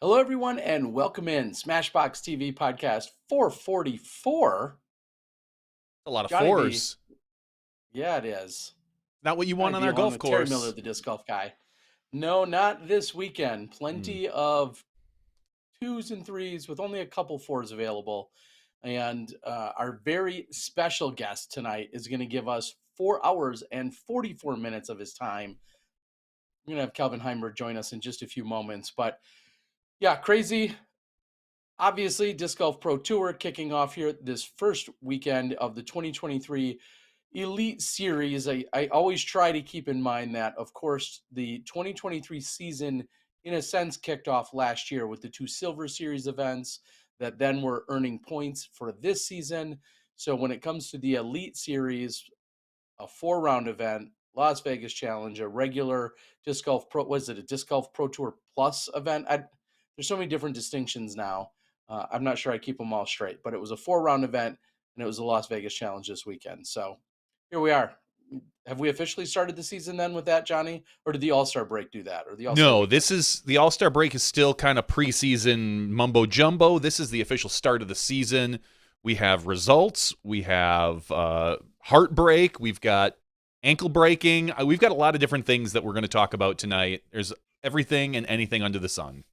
Hello, everyone, and welcome in Smashbox TV podcast 444. A lot of Johnny B. fours. Yeah, it is. Not what you Johnny want on B our along golf with Terry course. Miller, the disc golf guy. No, not this weekend. Plenty of twos and threes with only a couple fours available. And our very special guest tonight is going to give us 4 hours and 44 minutes of his time. We're going to have Calvin Heimer join us in just a few moments. But yeah, crazy. Obviously, Disc Golf Pro Tour kicking off here this first weekend of the 2023 Elite Series. I always try to keep in mind that, of course, the 2023 season, in a sense, kicked off last year with the two Silver Series events that then were earning points for this season. So when it comes to the Elite Series, a 4-round event, Las Vegas Challenge, a regular Disc Golf Pro, was it a Disc Golf Pro Tour Plus event? There's so many different distinctions now. I'm not sure I keep them all straight, but it was a 4-round event and it was the Las Vegas Challenge this weekend. So here we are. Have we officially started the season then with that, Johnny? Or did the All-Star break do that? Or the All-Star No, weekend? this is the All-Star break is still kind of preseason mumbo jumbo. This is the official start of the season. We have results. We have heartbreak. We've got ankle breaking. We've got a lot of different things that we're going to talk about tonight. There's everything and anything under the sun.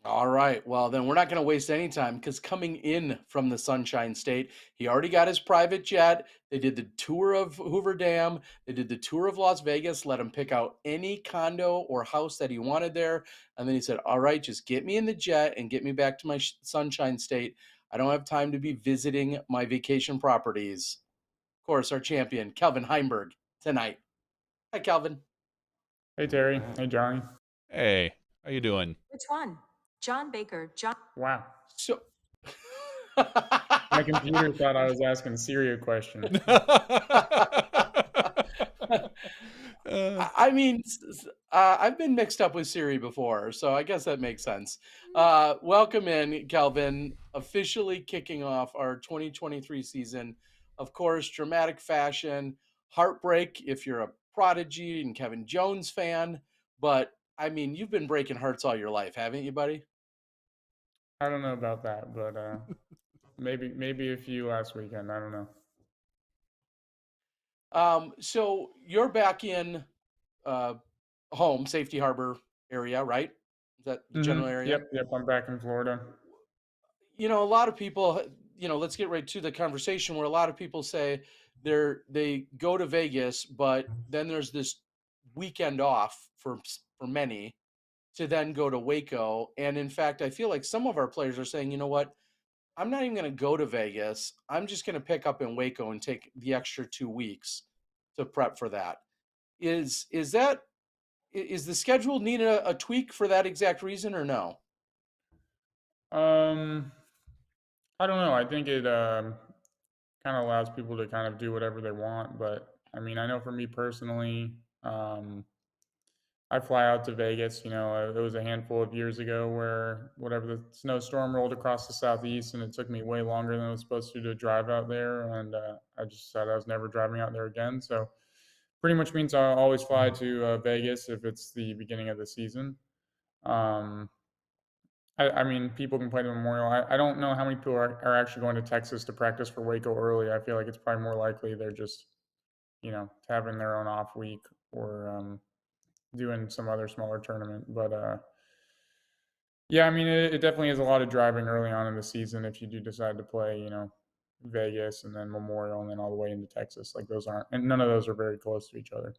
All right. Well, then we're not going to waste any time because coming in from the Sunshine State, he already got his private jet. They did the tour of Hoover Dam. They did the tour of Las Vegas, let him pick out any condo or house that he wanted there. And then he said, all right, just get me in the jet and get me back to my Sunshine State. I don't have time to be visiting my vacation properties. Of course, our champion, Calvin Heimburg, tonight. Hi, Calvin. Hey, Terry. Hey, Johnny. Hey, how you doing? Which one? John Baker. John. Wow. So My computer thought I was asking Siri a question. I mean, I've been mixed up with Siri before, so I guess that makes sense. Welcome in, Calvin, officially kicking off our 2023 season. Of course, dramatic fashion, heartbreak if you're a Prodigy and Kevin Jones fan. But, I mean, you've been breaking hearts all your life, haven't you, buddy? I don't know about that, but maybe a few last weekend. I don't know. So you're back in home, Safety Harbor area, right? Is that the general area? Yep. I'm back in Florida. You know, a lot of people, let's get right to the conversation where a lot of people say they go to Vegas, but then there's this weekend off for many to then go to Waco. And in fact, I feel like some of our players are saying, you know what? I'm not even going to go to Vegas. I'm just going to pick up in Waco and take the extra 2 weeks to prep for that. Is the schedule need a tweak for that exact reason or no? I don't know. I think it kind of allows people to kind of do whatever they want. But I mean, I know for me personally, I fly out to Vegas. It was a handful of years ago where whatever the snowstorm rolled across the southeast, and it took me way longer than it was supposed to drive out there. And I just said I was never driving out there again. So pretty much means I always fly to Vegas if it's the beginning of the season. Um, I mean, people can play the Memorial. I don't know how many people are actually going to Texas to practice for Waco early. I feel like it's probably more likely they're just, having their own off week or doing some other smaller tournament. But yeah, I mean, it definitely is a lot of driving early on in the season if you do decide to play, Vegas and then Memorial and then all the way into Texas. Like those aren't, and none of those are very close to each other.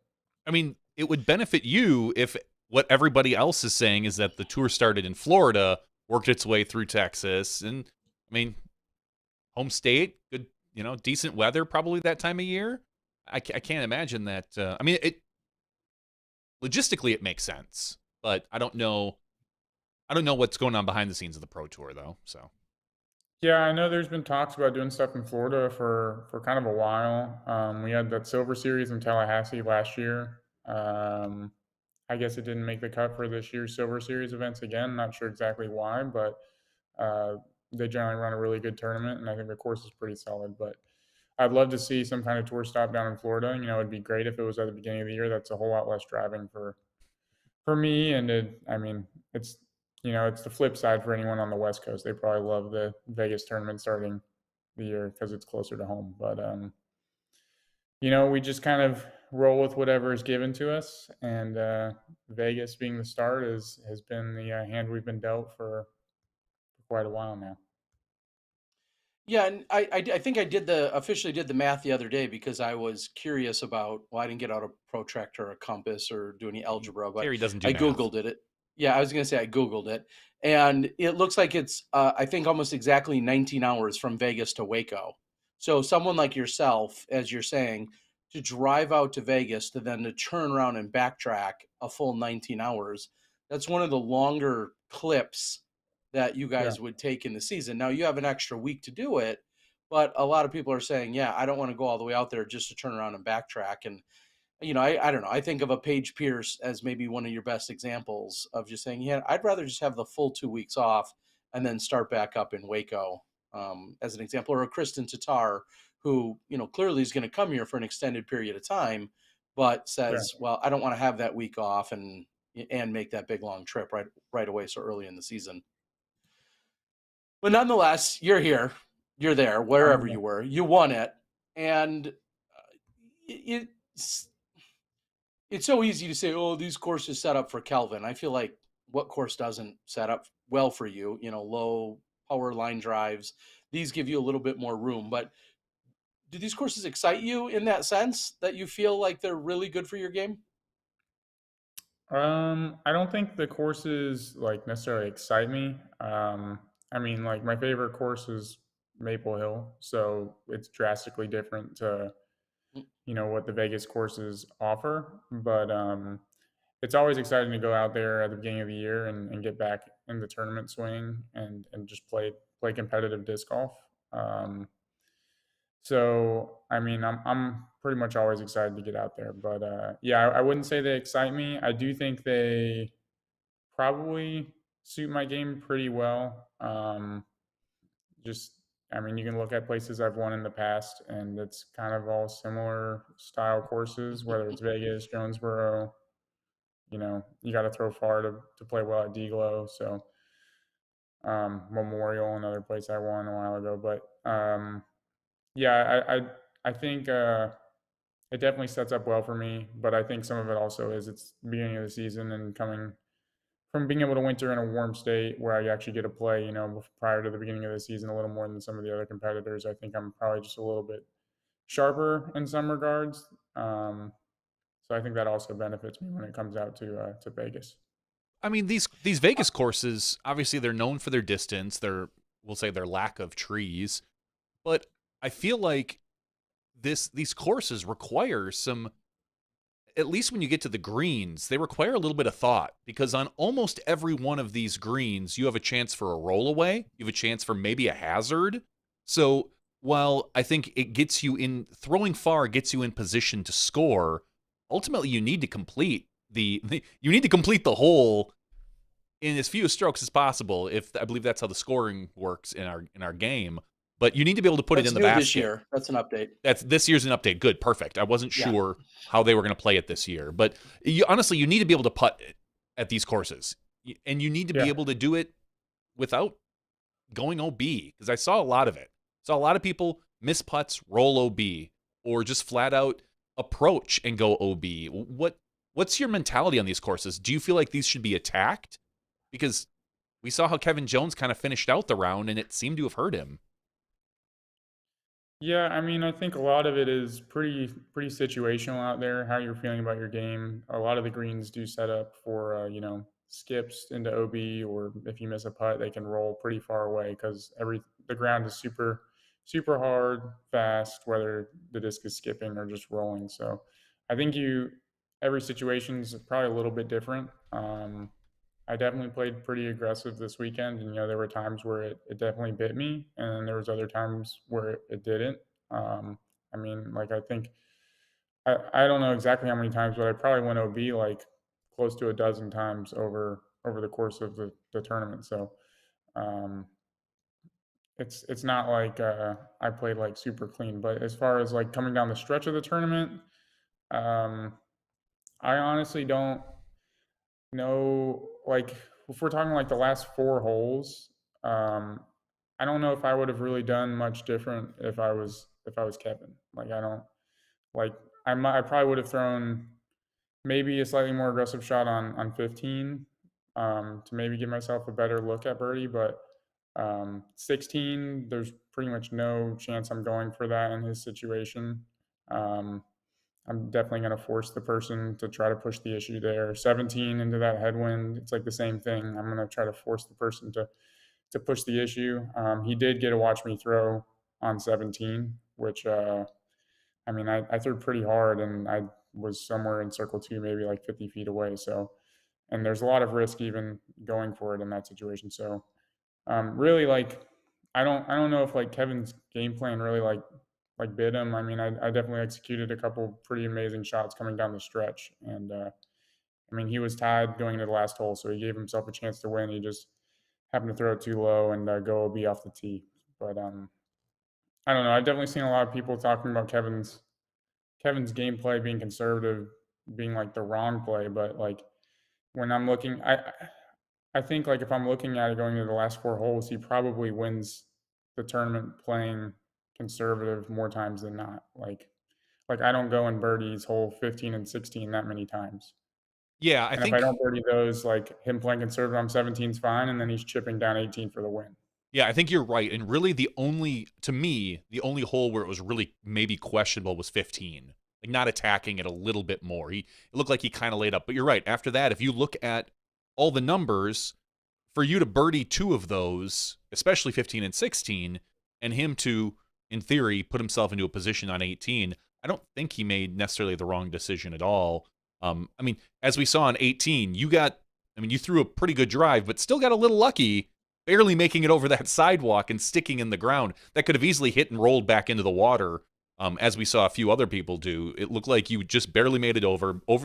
I mean, it would benefit you if what everybody else is saying is that the tour started in Florida, worked its way through Texas, and I mean, home state, good, decent weather probably that time of year. I can't imagine that. I mean, logistically it makes sense, but I don't know what's going on behind the scenes of the Pro Tour though. So Yeah, I know there's been talks about doing stuff in Florida for kind of a while. We had that Silver Series in Tallahassee last year. I guess it didn't make the cut for this year's Silver Series events again. Not sure exactly why, but they generally run a really good tournament, and I think the course is pretty solid. But I'd love to see some kind of tour stop down in Florida. It'd be great if it was at the beginning of the year. That's a whole lot less driving for me, and I mean, it's it's the flip side for anyone on the West Coast. They probably love the Vegas tournament starting the year because it's closer to home. But we just kind of roll with whatever is given to us, and Vegas being the start has been the hand we've been dealt for quite a while now. Yeah, and I think I officially did the math the other day because I was curious about, well, I didn't get out a protractor or a compass or do any algebra, but Terry doesn't do I math. Googled it. Yeah, I was going to say I Googled it. And it looks like it's, I think, almost exactly 19 hours from Vegas to Waco. So someone like yourself, as you're saying, to drive out to Vegas to then to turn around and backtrack a full 19 hours, that's one of the longer clips that you Yeah. guys would take in the season. Now you have an extra week to do it, but a lot of people are saying, yeah, I don't want to go all the way out there just to turn around and backtrack. And, I don't know. I think of a Paige Pierce as maybe one of your best examples of just saying, yeah, I'd rather just have the full 2 weeks off and then start back up in Waco, as an example, or a Kristen Tatar who, clearly is going to come here for an extended period of time, but Yeah. says, well, I don't want to have that week off and make that big long trip right away so early in the season. But nonetheless, you're here, you're there, wherever you were, you won it, and it's so easy to say, oh, these courses set up for Kelvin. I feel like what course doesn't set up well for you? Low power line drives. These give you a little bit more room, but do these courses excite you in that sense that you feel like they're really good for your game? I don't think the courses like necessarily excite me. I mean, like my favorite course is Maple Hill, so it's drastically different to what the Vegas courses offer. But it's always exciting to go out there at the beginning of the year and get back in the tournament swing and just play competitive disc golf. So I mean, I'm pretty much always excited to get out there. But yeah, I wouldn't say they excite me. I do think they probably suit my game pretty well. Just, I mean, you can look at places I've won in the past, and it's kind of all similar style courses, whether it's Vegas, Jonesboro. You got to throw far to play well at D-Glow. So Memorial, another place I won a while ago. But yeah, I think it definitely sets up well for me. But I think some of it also is it's the beginning of the season and coming from being able to winter in a warm state where I actually get to play, prior to the beginning of the season a little more than some of the other competitors. I think I'm probably just a little bit sharper in some regards. So I think that also benefits me when it comes out to Vegas. I mean, these Vegas courses, obviously they're known for their distance, we'll say their lack of trees, but I feel like these courses require some, at least when you get to the greens, they require a little bit of thought, because on almost every one of these greens, you have a chance for a rollaway, you have a chance for maybe a hazard. So while I think it gets you in, throwing far gets you in position to score, ultimately you need to complete you need to complete the hole in as few strokes as possible. If I believe that's how the scoring works in our game, but you need to be able to put it in the basket. This year. That's an update. That's this year's an update. Good, perfect. I wasn't sure how they were going to play it this year, but honestly, you need to be able to putt at these courses, and you need to be able to do it without going OB, because I saw a lot of it. Saw a lot of people miss putts, roll OB, or just flat out approach and go OB. What's your mentality on these courses? Do you feel like these should be attacked? Because we saw how Kevin Jones kind of finished out the round, and it seemed to have hurt him. Yeah, I mean, I think a lot of it is pretty situational out there. How you're feeling about your game. A lot of the greens do set up for skips into OB, or if you miss a putt, they can roll pretty far away because the ground is super hard, fast, whether the disc is skipping or just rolling. So I think every situation is probably a little bit different. I definitely played pretty aggressive this weekend, and there were times where it definitely bit me, and there was other times where it didn't. I mean, like I think I don't know exactly how many times, but I probably went OB like close to a dozen times over the course of the tournament. So it's not like I played like super clean, but as far as like coming down the stretch of the tournament, I honestly don't know like if we're talking like the last 4 holes, I don't know if I would have really done much different if I was Kevin. Like I don't like I probably would have thrown maybe a slightly more aggressive shot on 15 to maybe give myself a better look at birdie, but 16, there's pretty much no chance I'm going for that in his situation. Um, I'm definitely going to force the person to try to push the issue there. 17 into that headwind, it's like the same thing. I'm going to try to force the person to push the issue. He did get to watch me throw on 17, which I mean, I threw pretty hard, and I was somewhere in circle two, maybe like 50 feet away. So, and there's a lot of risk even going for it in that situation. So, really, like, I don't know if like Kevin's game plan really like bit him. I mean, I definitely executed a couple pretty amazing shots coming down the stretch, and I mean, he was tied going into the last hole, so he gave himself a chance to win. He just happened to throw it too low and go OB off the tee. But I don't know. I've definitely seen a lot of people talking about Kevin's gameplay being conservative, being like the wrong play. But like when I'm looking, I think like if I'm looking at it going into the last 4 holes, he probably wins the tournament playing conservative more times than not. Like I don't go in birdies hole 15 and 16 that many times. Yeah, I And if I think don't birdie those, like him playing conservative on 17 is fine, and then he's chipping down 18 for the win. Yeah, I think you're right. And really to me, the only hole where it was really maybe questionable was 15. Like not attacking it a little bit more. It looked like he kind of laid up. But you're right. After that, if you look at all the numbers, for you to birdie 2 of those, especially 15 and 16, and him to, in theory, put himself into a position on 18, I don't think he made necessarily the wrong decision at all. I mean, as we saw on 18, you threw a pretty good drive, but still got a little lucky, barely making it over that sidewalk and sticking in the ground. That could have easily hit and rolled back into the water, as we saw a few other people do. It looked like you just barely made it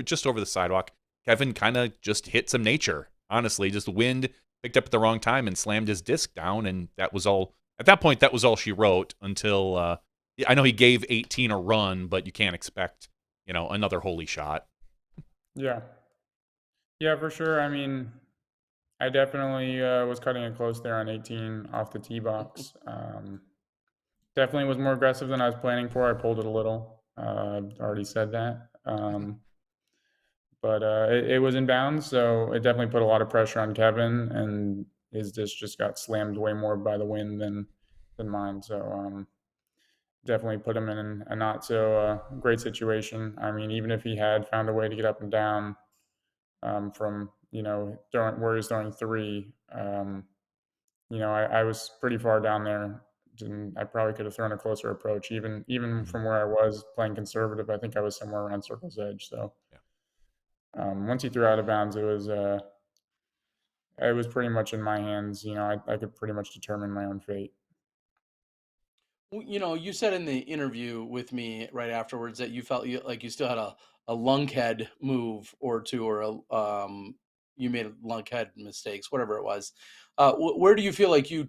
just over the sidewalk. Kevin kind of just hit some nature, honestly, just the wind picked up at the wrong time and slammed his disc down, and that was all. At that point, that was all she wrote until I know he gave 18 a run, but you can't expect, another holy shot. Yeah. Yeah, for sure. I mean, I definitely was cutting it close there on 18 off the tee box. Definitely was more aggressive than I was planning for. I pulled it a little. Already said that. But it was in bounds, so it definitely put a lot of pressure on Kevin, and his disc just got slammed way more by the wind than mine. So definitely put him in a not so great situation. I mean, even if he had found a way to get up and down from throwing where he's throwing three, I was pretty far down there. And I probably could have thrown a closer approach, even from where I was playing conservative. I think I was somewhere around circle's edge. So once he threw out of bounds, it was pretty much in my hands. I could pretty much determine my own fate. You said in the interview with me right afterwards that you felt like you still had a lunkhead move or two, or you made lunkhead mistakes, whatever it was. Where do you feel like you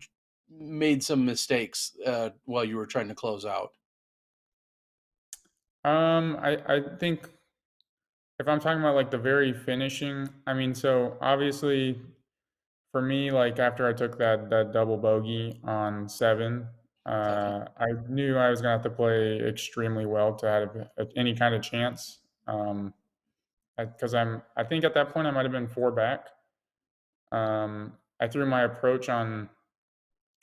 made some mistakes while you were trying to close out? I think if I'm talking about like the very finishing, I mean, so obviously for me, like after I took that double bogey on 7, I knew I was gonna have to play extremely well to have any kind of chance. Because I think at that point I might have been 4 back. I threw my approach on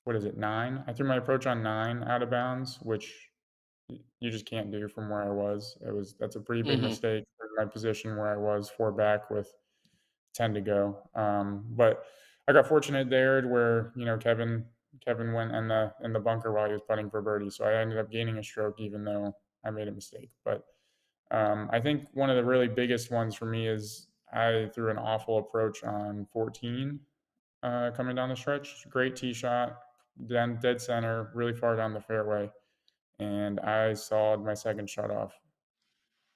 what is it 9? I threw my approach on 9 out of bounds, which you just can't do from where I was. That's a pretty big Mm-hmm. mistake for my position where I was 4 back with 10 to go. But I got fortunate there where Kevin went in the bunker while he was putting for birdie, so I ended up gaining a stroke even though I made a mistake. But I think one of the really biggest ones for me is I threw an awful approach on 14 coming down the stretch. Great tee shot, dead center, really far down the fairway, and I sawed my second shot off.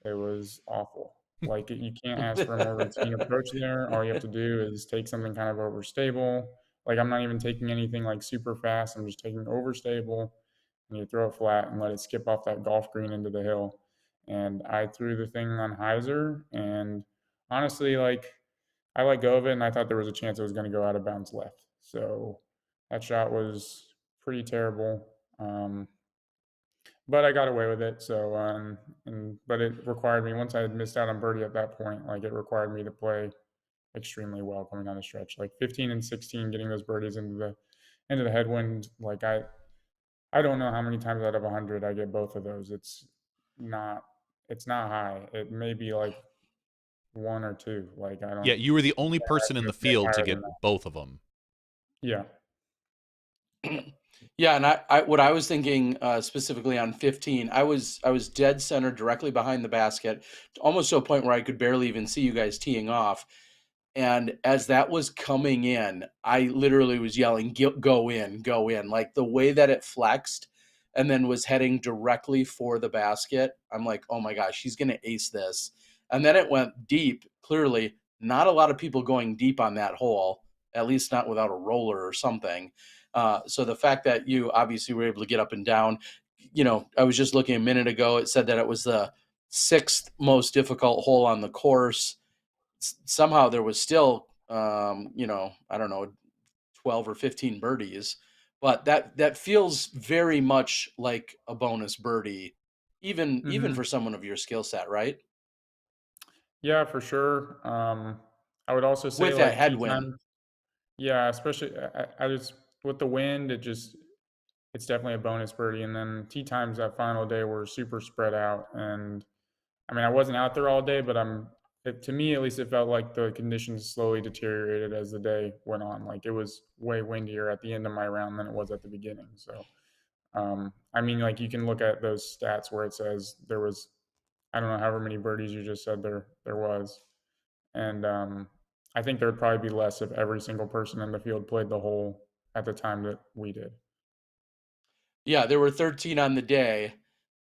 It was awful. Like you can't ask for a more routine approach there. All you have to do is take something kind of overstable. Like I'm not even taking anything like super fast. I'm just taking overstable, and you throw it flat and let it skip off that golf green into the hill. And I threw the thing on hyzer, and honestly, like I let go of it, and I thought there was a chance it was going to go out of bounds left. So that shot was pretty terrible. But I got away with it. So, but it required me, once I had missed out on birdie at that point, like it required me to play extremely well coming down the stretch. Like 15 and 16, getting those birdies into the headwind. Like I don't know how many times out of 100 I get both of those. Not it's not high. It may be like one or two. Like I Yeah, don't you were the only person in the get field to higher get than that. both of them. Yeah. Yeah, and I what I was thinking specifically on 15, I was dead center directly behind the basket, almost to a point where I could barely even see you guys teeing off. And as that was coming in, I literally was yelling, go in, go in. Like the way that it flexed and then was heading directly for the basket. I'm like, oh my gosh, he's going to ace this. And then it went deep. Clearly, not a lot of people going deep on that hole, at least not without a roller or something. So the fact that you obviously were able to get up and down, I was just looking a minute ago. It said that it was the 6th most difficult hole on the course. Somehow there was still, I don't know, 12 or 15 birdies, but that feels very much like a bonus birdie, even Hmm. for someone of your skill set, right? Yeah, for sure. I would also say With that like tee headwind. time. Yeah, especially I just with the wind, it's definitely a bonus birdie. And then tee times that final day were super spread out. And I mean, I wasn't out there all day, but to me at least, it felt like the conditions slowly deteriorated as the day went on. Like it was way windier at the end of my round than it was at the beginning. So, I mean, like you can look at those stats where it says there was, I don't know, however many birdies you just said there was, and I think there would probably be less if every single person in the field played the hole at the time that we did. Yeah, there were 13 on the day.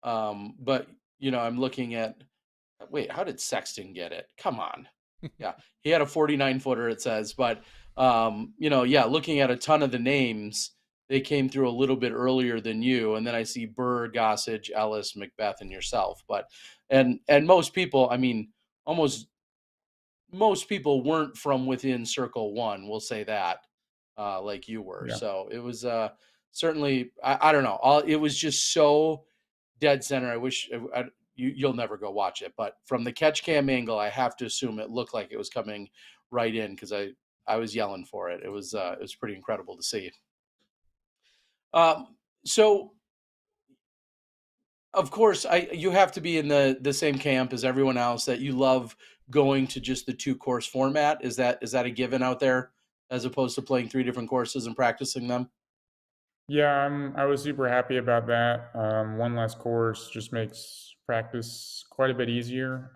But I'm looking at, wait, how did Sexton get it? Come on. Yeah, he had a 49 footer, it says, but yeah, looking at a ton of the names, they came through a little bit earlier than you, and then I see Burr, Gossage, Ellis, Macbeth, and yourself. But and most people, I mean, almost most people weren't from within circle one. We'll say that, like you were. Yeah. So it was certainly, I don't know, it was just so dead center. I wish you'll never go watch it, but from the catch cam angle, I have to assume it looked like it was coming right in because I was yelling for it. It was pretty incredible to see. So of course, you have to be in the same camp as everyone else that you love going to just the 2-course format. Is that a given out there as opposed to playing 3 different courses and practicing them? Yeah, I was super happy about that. One less course just makes practice quite a bit easier.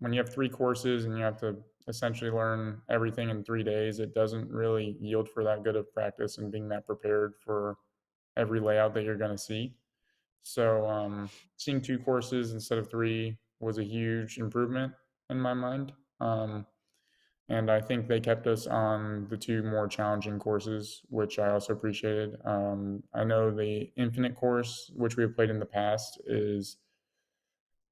When you have 3 courses and you have to essentially learn everything in 3 days, it doesn't really yield for that good of practice and being that prepared for every layout that you're going to see. So seeing 2 courses instead of 3 was a huge improvement in my mind. And I think they kept us on the 2 more challenging courses, which I also appreciated. I know the Infinite course, which we have played in the past, is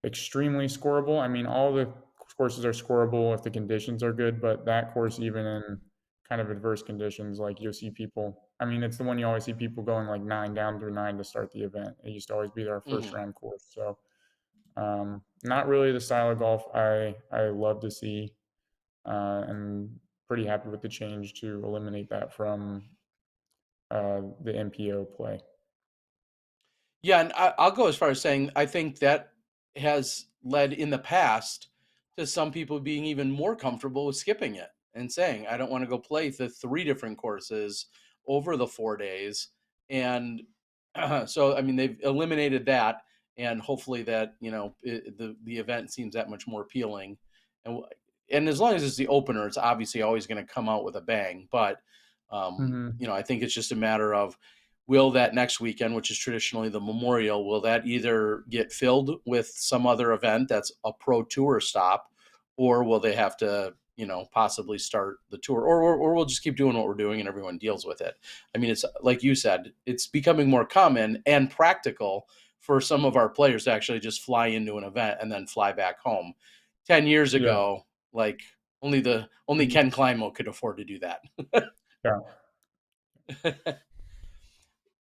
extremely scoreable. I mean, all the courses are scoreable if the conditions are good, but that course, even in kind of adverse conditions, like you'll see people. I mean, it's the one you always see people going like 9 down through 9 to start the event. It used to always be our first Hmm. round course. So, not really the style of golf I love to see, and pretty happy with the change to eliminate that from the MPO play. Yeah, and I'll go as far as saying I think that has led in the past to some people being even more comfortable with skipping it and saying, I don't want to go play the 3 different courses over the 4 days. And so, I mean, they've eliminated that, and hopefully that, the event seems that much more appealing. And and as long as it's the opener, it's obviously always going to come out with a bang. But Mm-hmm. I think it's just a matter of, will that next weekend, which is traditionally the Memorial, will that either get filled with some other event that's a pro tour stop, or will they have to, possibly start the tour, or we'll just keep doing what we're doing and everyone deals with it. I mean, it's like you said, it's becoming more common and practical for some of our players to actually just fly into an event and then fly back home. 10 years Yeah. ago, like, Only Ken Climo could afford to do that. Yeah.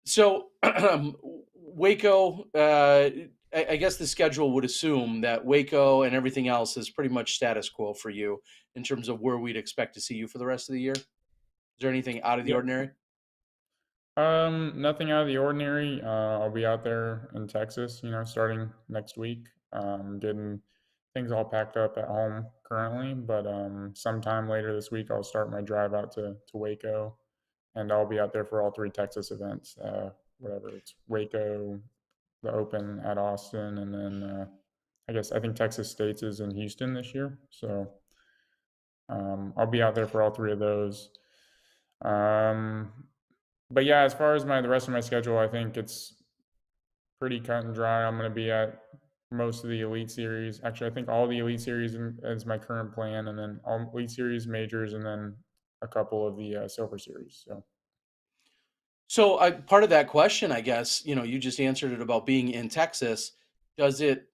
So Waco, I guess the schedule would assume that Waco and everything else is pretty much status quo for you in terms of where we'd expect to see you for the rest of the year. Is there anything out of the Yeah. ordinary? Nothing out of the ordinary. I'll be out there in Texas, starting next week. Getting things all packed up at home currently, but sometime later this week I'll start my drive out to Waco, and I'll be out there for all 3 Texas events. Whatever it's Waco, the Open at Austin, and then I think Texas States is in Houston this year, so I'll be out there for all 3 of those. But yeah, as far as the rest of my schedule, I think it's pretty cut and dry. I'm going to be at most of the Elite Series. Actually, I think all the Elite Series is my current plan, and then all Elite Series majors, and then a couple of the Silver Series. So part of that question, I guess, you just answered it about being in Texas. Does it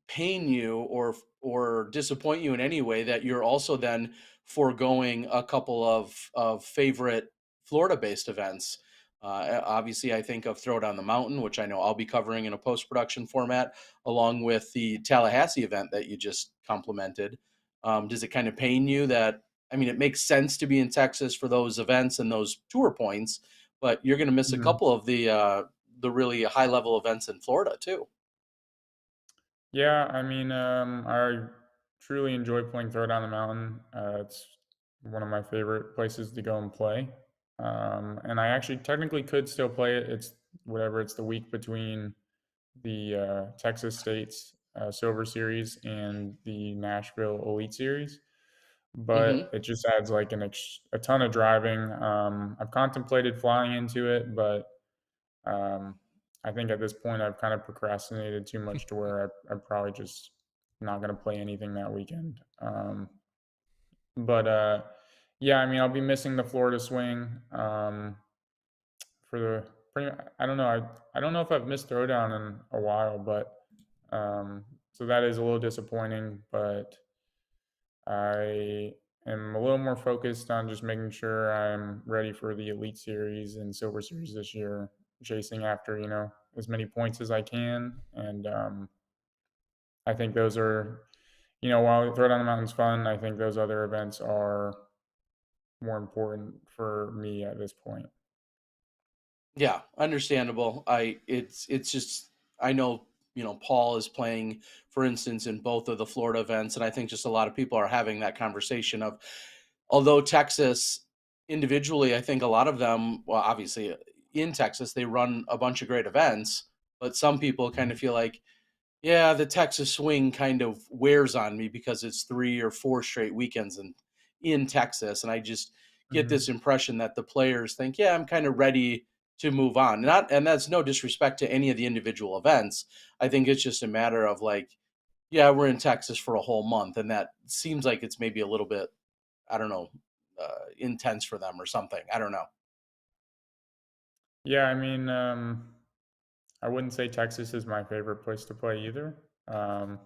pain you or disappoint you in any way that you're also then foregoing a couple of favorite Florida-based events? Obviously, I think of Throw Down the Mountain, which I know I'll be covering in a post-production format, along with the Tallahassee event that you just complimented. Does it kind of pain you that, I mean, it makes sense to be in Texas for those events and those tour points, but you're going to miss a Mhm. couple of the really high-level events in Florida too? Yeah, I mean, I truly enjoy playing Throw Down the Mountain. It's one of my favorite places to go and play. And I actually technically could still play it. It's the week between the Texas States Silver Series and the Nashville Elite Series, Mm-hmm. but it just adds like a ton of driving. I've contemplated flying into it, but um, I think at this point I've kind of procrastinated too much to where I'm probably just not going to play anything that weekend. But yeah, I mean, I'll be missing the Florida swing for the I don't know. I don't know if I've missed Throwdown in a while, but so that is a little disappointing. But I am a little more focused on just making sure I'm ready for the Elite Series and Silver Series this year, chasing after as many points as I can. And I think those are while Throwdown the Mountain's fun, I think those other events are more important for me at this point. Yeah, understandable. It's just I know, Paul is playing, for instance, in both of the Florida events, and I think just a lot of people are having that conversation of, although Texas individually, I think a lot of them, well, obviously in Texas, they run a bunch of great events, but some people kind of feel like, yeah, the Texas swing kind of wears on me because it's 3 or 4 straight weekends in Texas, and I just get Mm-hmm. this impression that the players think, yeah, I'm kind of ready to move on. Not, and that's no disrespect to any of the individual events. I think it's just a matter of like, yeah, we're in Texas for a whole month, and that seems like it's maybe a little bit, I don't know, intense for them or something. I don't know. Yeah, I mean, I wouldn't say Texas is my favorite place to play either. Um,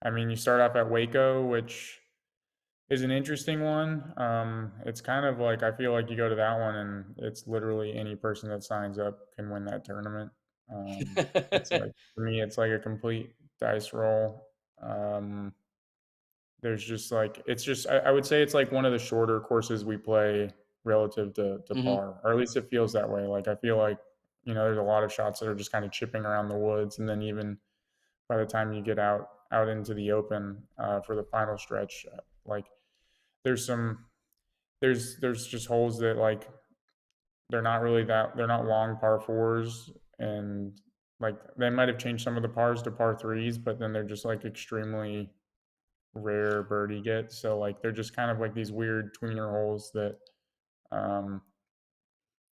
I mean, you start off at Waco, which is an interesting one. It's kind of like I feel like you go to that one and it's literally any person that signs up can win that tournament. It's like for me, it's like a complete dice roll. Um, there's just like it's just I would say it's like one of the shorter courses we play relative to Hmm. par, or at least it feels that way. Like I feel like there's a lot of shots that are just kind of chipping around the woods, and then even by the time you get out into the open for the final stretch, like there's some there's just holes that like they're not long par fours, and like they might have changed some of the pars to par threes, but then they're just like extremely rare birdie gets. So like they're just kind of like these weird tweener holes that um,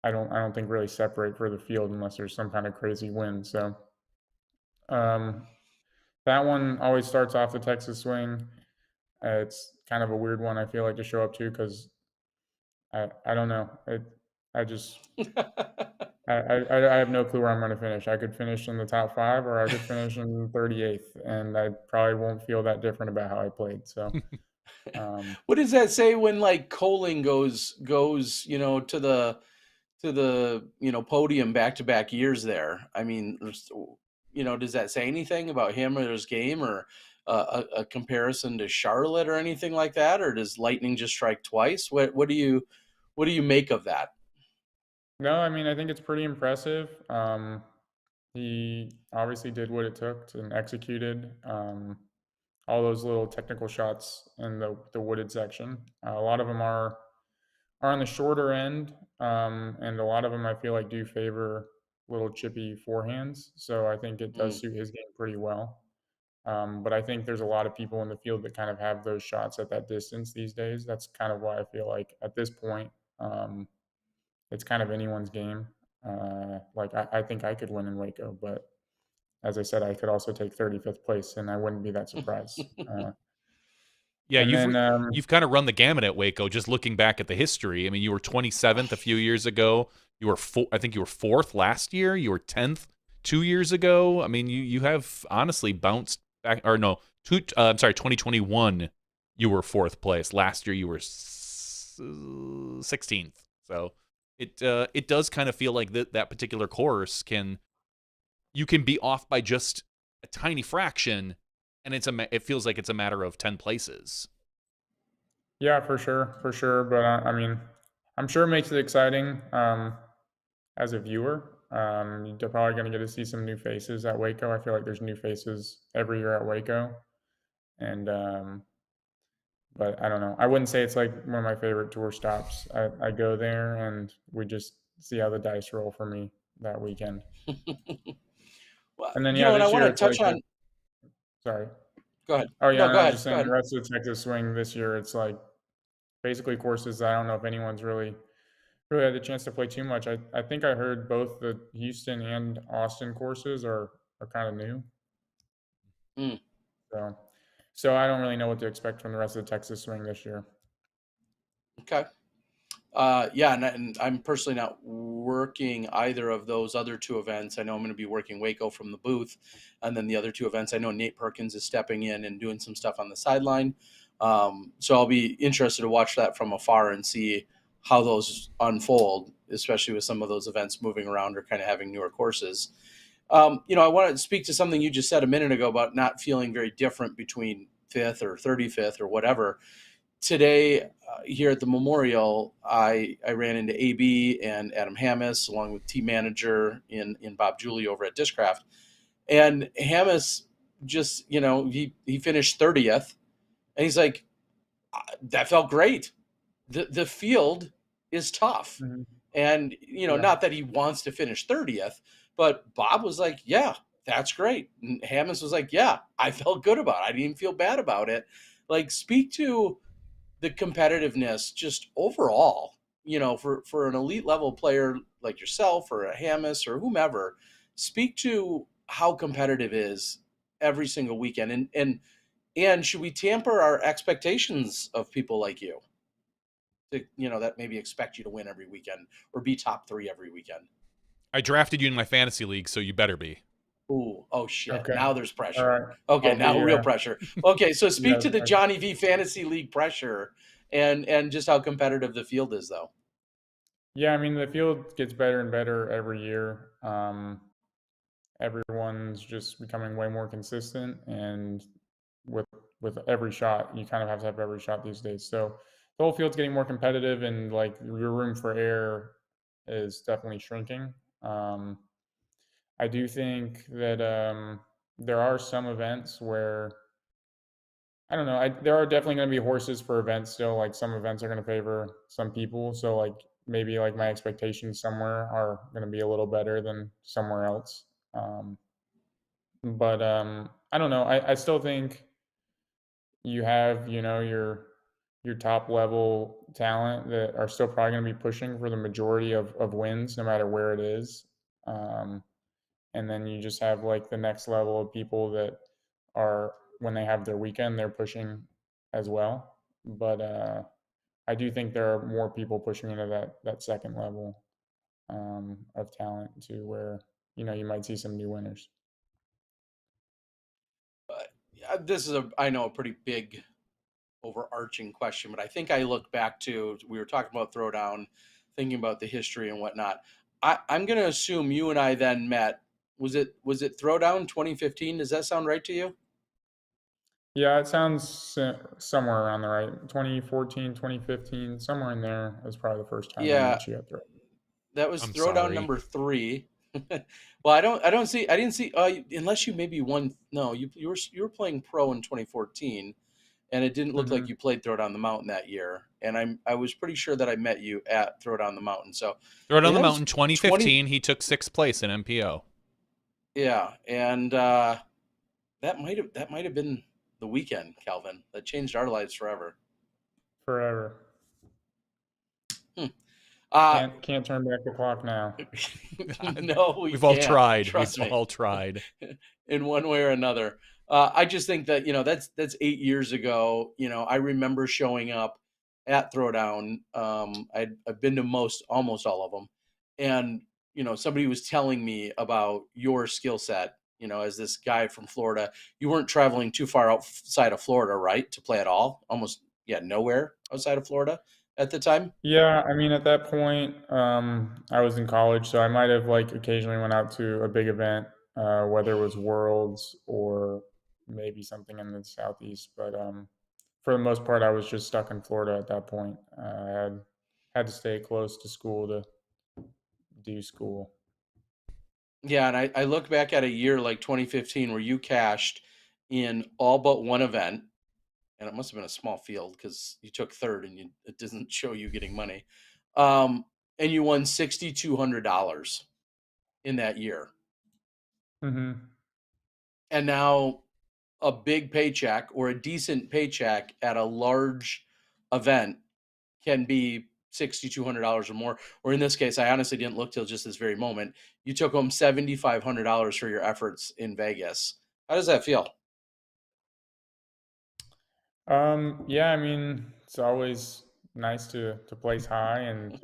I don't think really separate for the field unless there's some kind of crazy wind. So um, that one always starts off the Texas swing. It's kind of a weird one I feel like to show up to because I don't know I just I have no clue where I'm going to finish. I could finish in the top 5, or I could finish in 38th, and I probably won't feel that different about how I played. So, What does that say when like Coling goes to the podium back to back years there? I mean, does that say anything about him or his game, or a comparison to Charlotte or anything like that, or does lightning just strike twice? What do you make of that? no, I mean, I think it's pretty impressive. He obviously did what it took and executed all those little technical shots in the wooded section. A lot of them are on the shorter end, and a lot of them I feel like do favor little chippy forehands. So I think it does Mm. suit his game pretty well. But I think there's a lot of people in the field that kind of have those shots at that distance these days. That's kind of why I feel like at this point, it's kind of anyone's game. Like I think I could win in Waco, but as I said, I could also take 35th place, and I wouldn't be that surprised. Yeah, And then, you've kind of run the gamut at Waco. Just looking back at the history, I mean, you were 27th a few years ago. You were I think you were 4th last year. You were 10th 2 years ago. I mean, you have honestly bounced back. Or no, I'm sorry, 2021. You were 4th place. Last year you were 16th. So it does kind of feel like that particular course you can be off by just a tiny fraction, and it feels like it's a matter of 10 places. yeah, for sure. But I mean, I'm sure it makes it exciting as a viewer. You're probably going to get to see some new faces at Waco. I feel like there's new faces every year at Waco, and but I don't know. I wouldn't say it's like one of my favorite tour stops. I go there and we just see how the dice roll for me that weekend. Well, And then yeah, and I this want year to it's like touch on. sorry. Go ahead. Oh yeah, No, and go I was ahead. just Go saying the ahead. rest of the Texas swing this year, it's like basically courses that I don't know if anyone's really had the chance to play too much. I think I heard both the Houston and Austin courses are kind of new. Mm, So so I don't really know what to expect from the rest of the Texas swing this year. okay. Yeah, and I'm personally not working either of those other two events. I know I'm going to be working Waco from the booth, and then the other two events, I know Nate Perkins is stepping in and doing some stuff on the sideline. So I'll be interested to watch that from afar and see how those unfold, especially with some of those events moving around or kind of having newer courses. I want to speak to something you just said a minute ago about not feeling very different between fifth or 35th or whatever. Today, here at the Memorial, I ran into AB and Adam Hammis, along with team manager in Bob Julie over at Discraft. And Hammis just, he finished 30th, and he's like, that felt great. The field is tough. Mhm. And, Yeah. not that he wants to finish 30th, but Bob was like, yeah, that's great. And Hammis was like, yeah, I felt good about it. I didn't even feel bad about it. Like, speak to the competitiveness just overall, for an elite level player like yourself or a Hammis or whomever. Speak to how competitive is every single weekend, and should we tamper our expectations of people like you that maybe expect you to win every weekend or be top 3 every weekend? I drafted you in my fantasy league, so you better be. Ooh, oh shit. Okay. Now there's All pressure. right. Okay, I'll now be real pressure. Okay, so speak yeah. to the Johnny V Fantasy League pressure and just how competitive the field is, though. Yeah, I mean the field gets better and better every year. Everyone's just becoming way more consistent, and with with every shot, you kind of have to have every shot these days. So the whole field's getting more competitive, and like your room for error is definitely shrinking. Um, I do think that there are some events where I don't know. There are definitely going to be horses for events still. Like some events are going to favor some people. So like maybe like my expectations somewhere are going to be a little better than somewhere else. Um, but I don't know. I still think you have your top level talent that are still probably going to be pushing for the majority of wins, no matter where it is. Um, and then you just have like the next level of people that are when they have their weekend they're pushing as well, but I do think there are more people pushing into that second level. of talent to where you might see some new winners. This is I know a pretty big overarching question, but I think I look back to, we were talking about Throwdown, thinking about the history and whatnot. I'm going to assume you and I then met. Was it Throwdown 2015? Does that sound right to you? Yeah, it sounds somewhere around the right. 2014, 2015, somewhere in there is probably the first time I Yeah, met you at Throw. that was I'm Throwdown sorry. number 3. Well, I didn't see unless you maybe won. No, you were playing pro in 2014, and it didn't look like you played Throwdown the Mountain that year. And I was pretty sure that I met you at Throwdown the Mountain. So Throwdown the Mountain 2015, he took 6th place in MPO. Yeah, and that might have been the weekend, Calvin, that changed our lives forever. Forever. Hmm. Can't turn back the clock now. No, we've all tried. Trust We've me. all tried. In one way or another. I just think that, that's 8 years ago. I remember showing up at Throwdown. I've been to almost all of them. And, somebody was telling me about your skill set, as this guy from Florida. You weren't traveling too far outside of Florida, right? To play at all? Almost, nowhere outside of Florida at the time. Yeah, I mean, at that point, I was in college, so I might have occasionally went out to a big event, whether it was Worlds or maybe something in the Southeast. But for the most part, I was just stuck in Florida at that point. I had to stay close to school to do school. Yeah, and I look back at a year like 2015 where you cashed in all but one event, and it must have been a small field because you took third, and it doesn't show you getting money. And you won $6,200 in that year, Mm-hmm. and now a big paycheck or a decent paycheck at a large event can be $6,200 or more. Or in this case, I honestly didn't look till just this very moment. You took home $7,500 for your efforts in Vegas. How does that feel? Yeah, I mean, it's always nice to place high and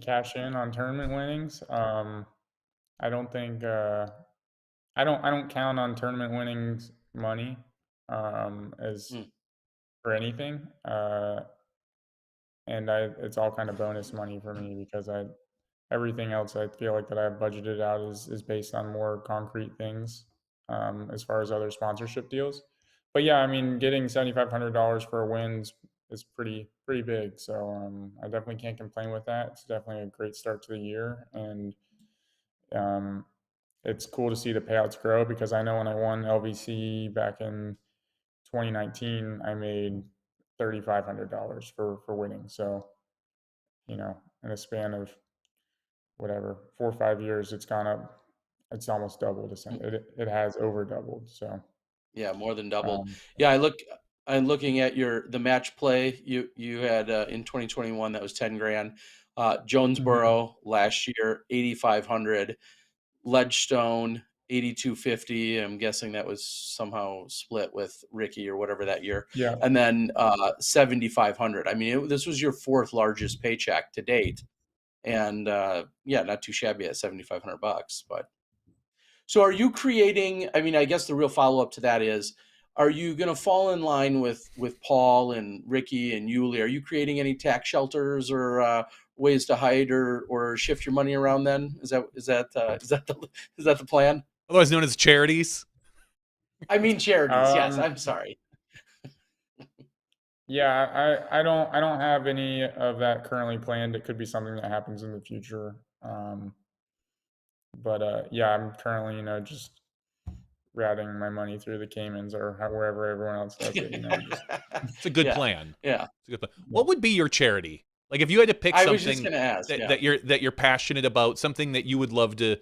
cash in on tournament winnings. I don't think I don't count on tournament winnings money as for anything. And it's all kind of bonus money for me because everything else I feel like that I've budgeted out is based on more concrete things as far as other sponsorship deals. But yeah, I mean, getting $7,500 for a win is pretty big. So I definitely can't complain with that. It's definitely a great start to the year, and um, it's cool to see the payouts grow because I know when I won LVC back in 2019, I made $3,500 for winning. So in a span of whatever 4 or 5 years, it's gone up. It's almost doubled. It has over doubled. So Yeah, more than doubled. um, Yeah, I'm looking at the match play you had in 2021. That was 10 grand. Jonesboro last year 8,500. Ledgestone 8,250. I'm guessing that was somehow split with Ricky or whatever that year. yeah. And then 7,500. I mean, this was your 4th largest paycheck to date, and not too shabby at $7,500. But so, are you creating? I mean, I guess the real follow up to that is, are you going to fall in line with Paul and Ricky and Yuli? Are you creating any tax shelters or ways to hide or shift your money around? Then is that the plan? Otherwise known as charities. I mean charities. Yes, I'm sorry. Yeah, I don't have any of that currently planned. It could be something that happens in the future. But yeah, I'm currently just routing my money through the Caymans or wherever everyone else does it. It's a good plan. Yeah. It's a good plan. What would be your charity? Like if you had to pick I was just something gonna ask, that you're passionate about, something that you would love to,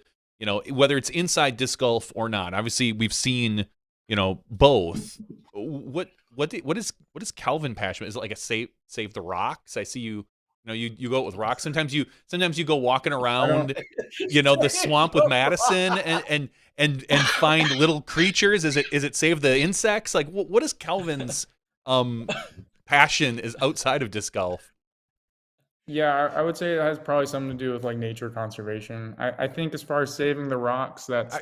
whether it's inside disc golf or not. Obviously, we've seen, both. What is Calvin passionate? Is it like a save the rocks? I see you. You go out with rocks. Sometimes you go walking around, the swamp with Madison and find little creatures. Is it save the insects? Like what is Calvin's passion is outside of disc golf? Yeah, I would say it has probably something to do with like nature conservation. I think as far as saving the rocks, that's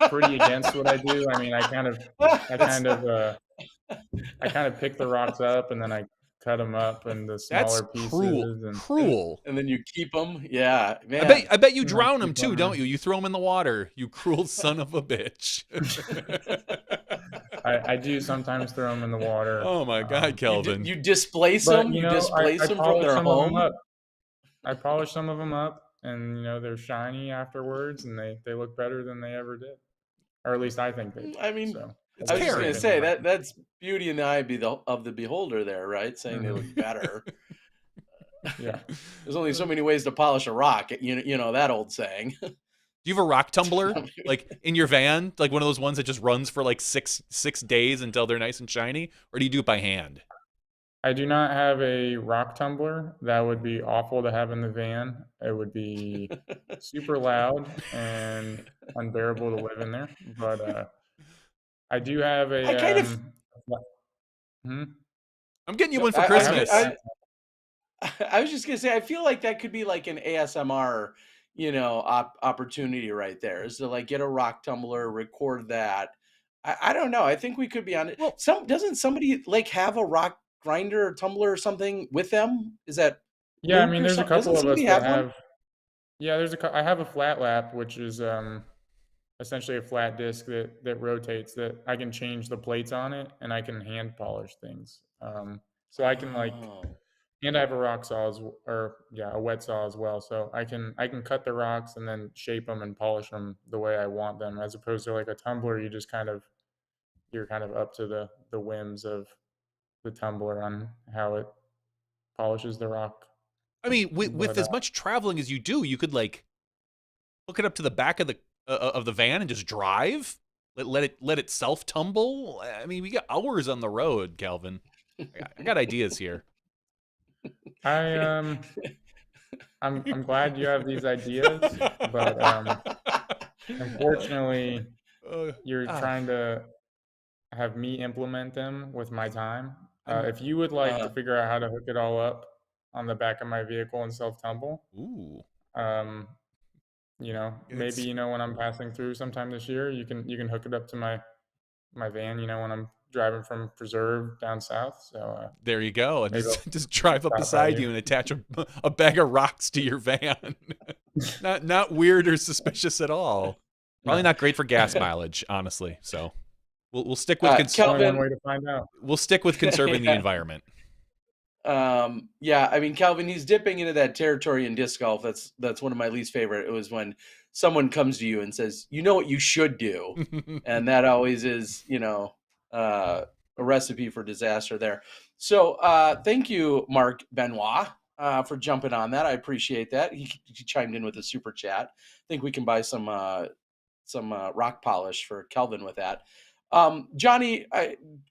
pretty against what I do. I mean, I kind of, uh, I kind of pick the rocks up and then I cut them up into That's smaller cruel. pieces and Cruel. And then you keep them. Yeah, I man. bet you and I drown them keep too, 'em. don't you? You throw them in the water. You cruel son of a bitch. I do sometimes throw them in the water. Oh my God, Kelvin. You displace But them. you You know, displace I them from polish their some of them home. up. I polish some of them up, and you know they're shiny afterwards, and they look better than they ever did, or at least I think they do. I mean, So It's I was just caring. gonna say that's beauty in the eye of the beholder there, right? Saying they look better. Yeah. There's only so many ways to polish a rock. You know that old saying. Do you have a rock tumbler like in your van, like one of those ones that just runs for like six days until they're nice and shiny, or do you do it by hand? I do not have a rock tumbler. That would be awful to have in the van. It would be super loud and unbearable to live in there. But I do have I kind of. hmm? I'm getting you No, one for I have a Christmas. I was just gonna say, I feel like that could be like an ASMR, opportunity right there. Is to like get a rock tumbler, record that. I don't know. I think we could be on it. Well- Doesn't somebody like have a rock grinder or tumbler or something with them? Is that Yeah, I Luke mean, or there's a something? Doesn't couple of us somebody that have one? have. Yeah, I have a flat lap, which is essentially a flat disc that rotates. That I can change the plates on it, and I can hand polish things. So I can like, Oh. and I have a rock saw a wet saw as well. So I can cut the rocks and then shape them and polish them the way I want them, as opposed to like a tumbler. You're kind of up to the whims of the tumbler on how it polishes the rock. I mean, with But as much traveling as you do, you could like hook it up to the back of the van and just drive. Let it self tumble. I mean, we got hours on the road, Calvin. I got ideas here. I'm glad you have these ideas, but unfortunately, you're trying to have me implement them with my time. If you would like to figure out how to hook it all up on the back of my vehicle and self tumble, Ooh. maybe when I'm passing through sometime this year, you can hook it up to my van. When I'm driving from Preserve down south. So there you go. And maybe just drive up stop by beside you. you and attach a bag of rocks to your van. not weird or suspicious at all. Probably not great for gas mileage, honestly. So we'll stick with only Calvin, one way to find out. we'll stick with conserving the environment. Yeah, I mean, Calvin, he's dipping into that territory in disc golf. That's one of my least favorite. It was when someone comes to you and says, "You know what you should do," and that always is, a recipe for disaster there. So, thank you, Mark Benoit, for jumping on that. I appreciate that. He chimed in with a super chat. I think we can buy some rock polish for Kelvin with that. Johnny,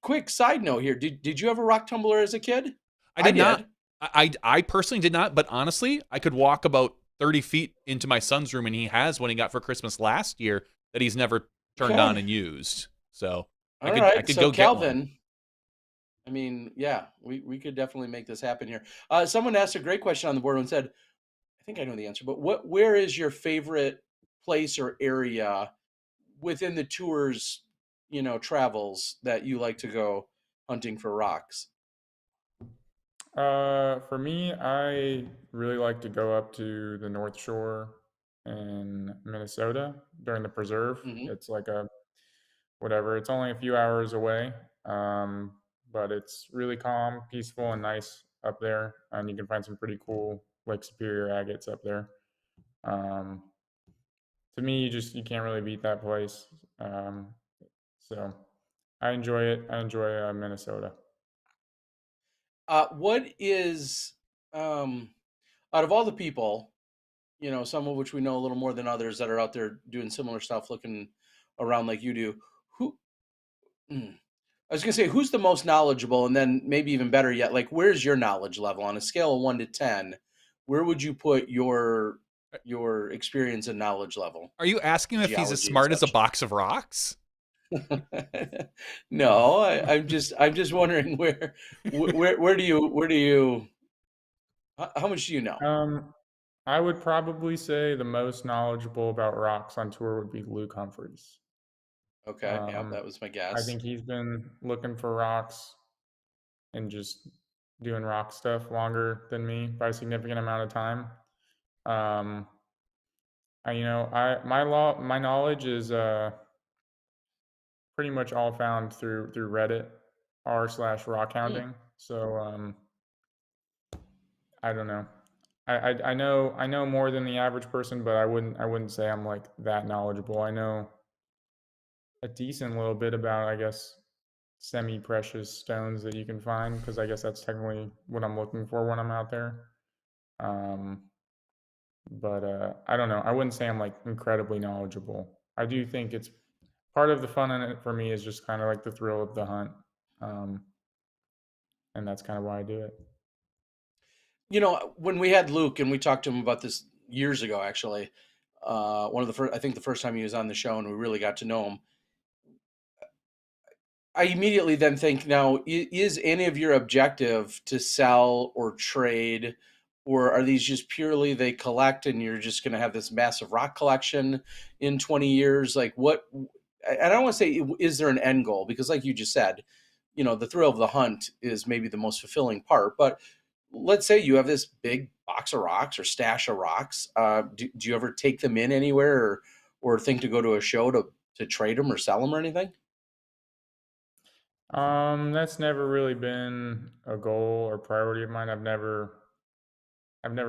quick side note here. Did you have a rock tumbler as a kid? I did not. I personally did not, but honestly, I could walk about 30 feet into my son's room, and he has one he got for Christmas last year that he's never turned on and used. So I could go Calvin, get one. I mean, yeah, we could definitely make this happen here. Someone asked a great question on the board and said, I think I know the answer, but where is your favorite place or area within the tours, travels that you like to go hunting for rocks? For me, I really like to go up to the North Shore in Minnesota during the preserve. Mhm. It's like it's only a few hours away, but it's really calm, peaceful, and nice up there. And you can find some pretty cool Lake Superior agates up there. Um, to me, you can't really beat that place. So I enjoy it. I enjoy Minnesota. What is out of all the people, some of which we know a little more than others that are out there doing similar stuff, looking around like you do, who I was gonna say, who's the most knowledgeable, and then maybe even better yet, like where's your knowledge level on a scale of 1 to 10? Where would you put your experience and knowledge level? Are you asking if he's as Geology and smart as a such. box of rocks? No, I'm just wondering where do you How much do you know? I would probably say the most knowledgeable about rocks on tour would be Luke Humphreys. Okay, yeah, Um, that was my I guess. think he's been looking for rocks and just doing rock stuff longer than me by a significant amount of time. Um, my knowledge is pretty much all found through Reddit Hmm. r/rockhounding. So I don't know. I know more than the average person, but I wouldn't say I'm like that knowledgeable. I know a decent little bit about, I guess, semi-precious stones that you can find, because I guess that's technically what I'm looking for when I'm out there. Um, but I don't know. I wouldn't say I'm like incredibly knowledgeable. I do think it's part of the fun in it for me is just kind of like the thrill of the hunt, um, and that's kind of why I do it. When we had Luke and we talked to him about this years ago, actually, one of the first, I think the first time he was on the show and we really got to know him, I immediately then think, now, is any of your objective to sell or trade, or are these just purely they collect and you're just going to have this massive rock collection in 20 years? Like, what? I don't want to say, is there an end goal? Because, like you just said, the thrill of the hunt is maybe the most fulfilling part. But let's say you have this big box of rocks or stash of rocks. Do you ever take them in anywhere, or think to go to a show to trade them or sell them or anything? That's never really been a goal or priority of mine. I've never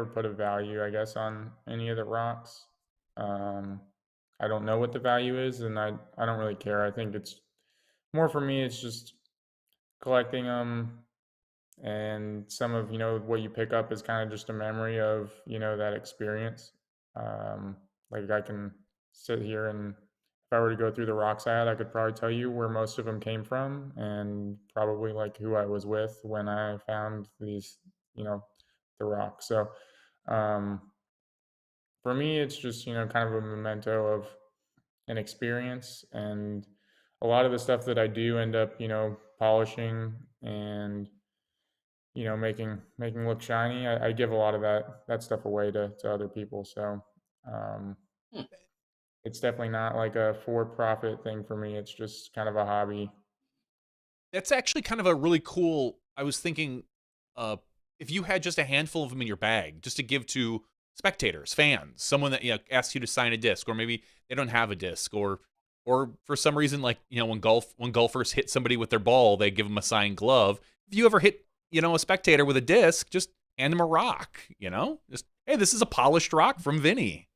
put a value, I guess, on any of the rocks. Um, I don't know what the value is, and I don't really care. I think it's more for me. It's just collecting them, and some of what you pick up is kind of just a memory of that experience. Um, like I can sit here and if I were to go through the rocks I had, I could probably tell you where most of them came from and probably like who I was with when I found you know, the rocks. So um, for me, it's just kind of a memento of an experience, and a lot of the stuff that I do end up polishing and making look shiny. I give a lot of that stuff away to other people. So um, Hmm. it's definitely not like a for-profit thing for me. It's just kind of a hobby. That's actually kind of a really cool. I was thinking, uh, if you had just a handful of them in your bag, just to give to spectators, fans, someone that asks you to sign a disc, or maybe they don't have a disc, or for some reason, like when golfers hit somebody with their ball, they give them a signed glove. If you ever hit a spectator with a disc, just hand them a rock. Just, hey, this is a polished rock from Vinny.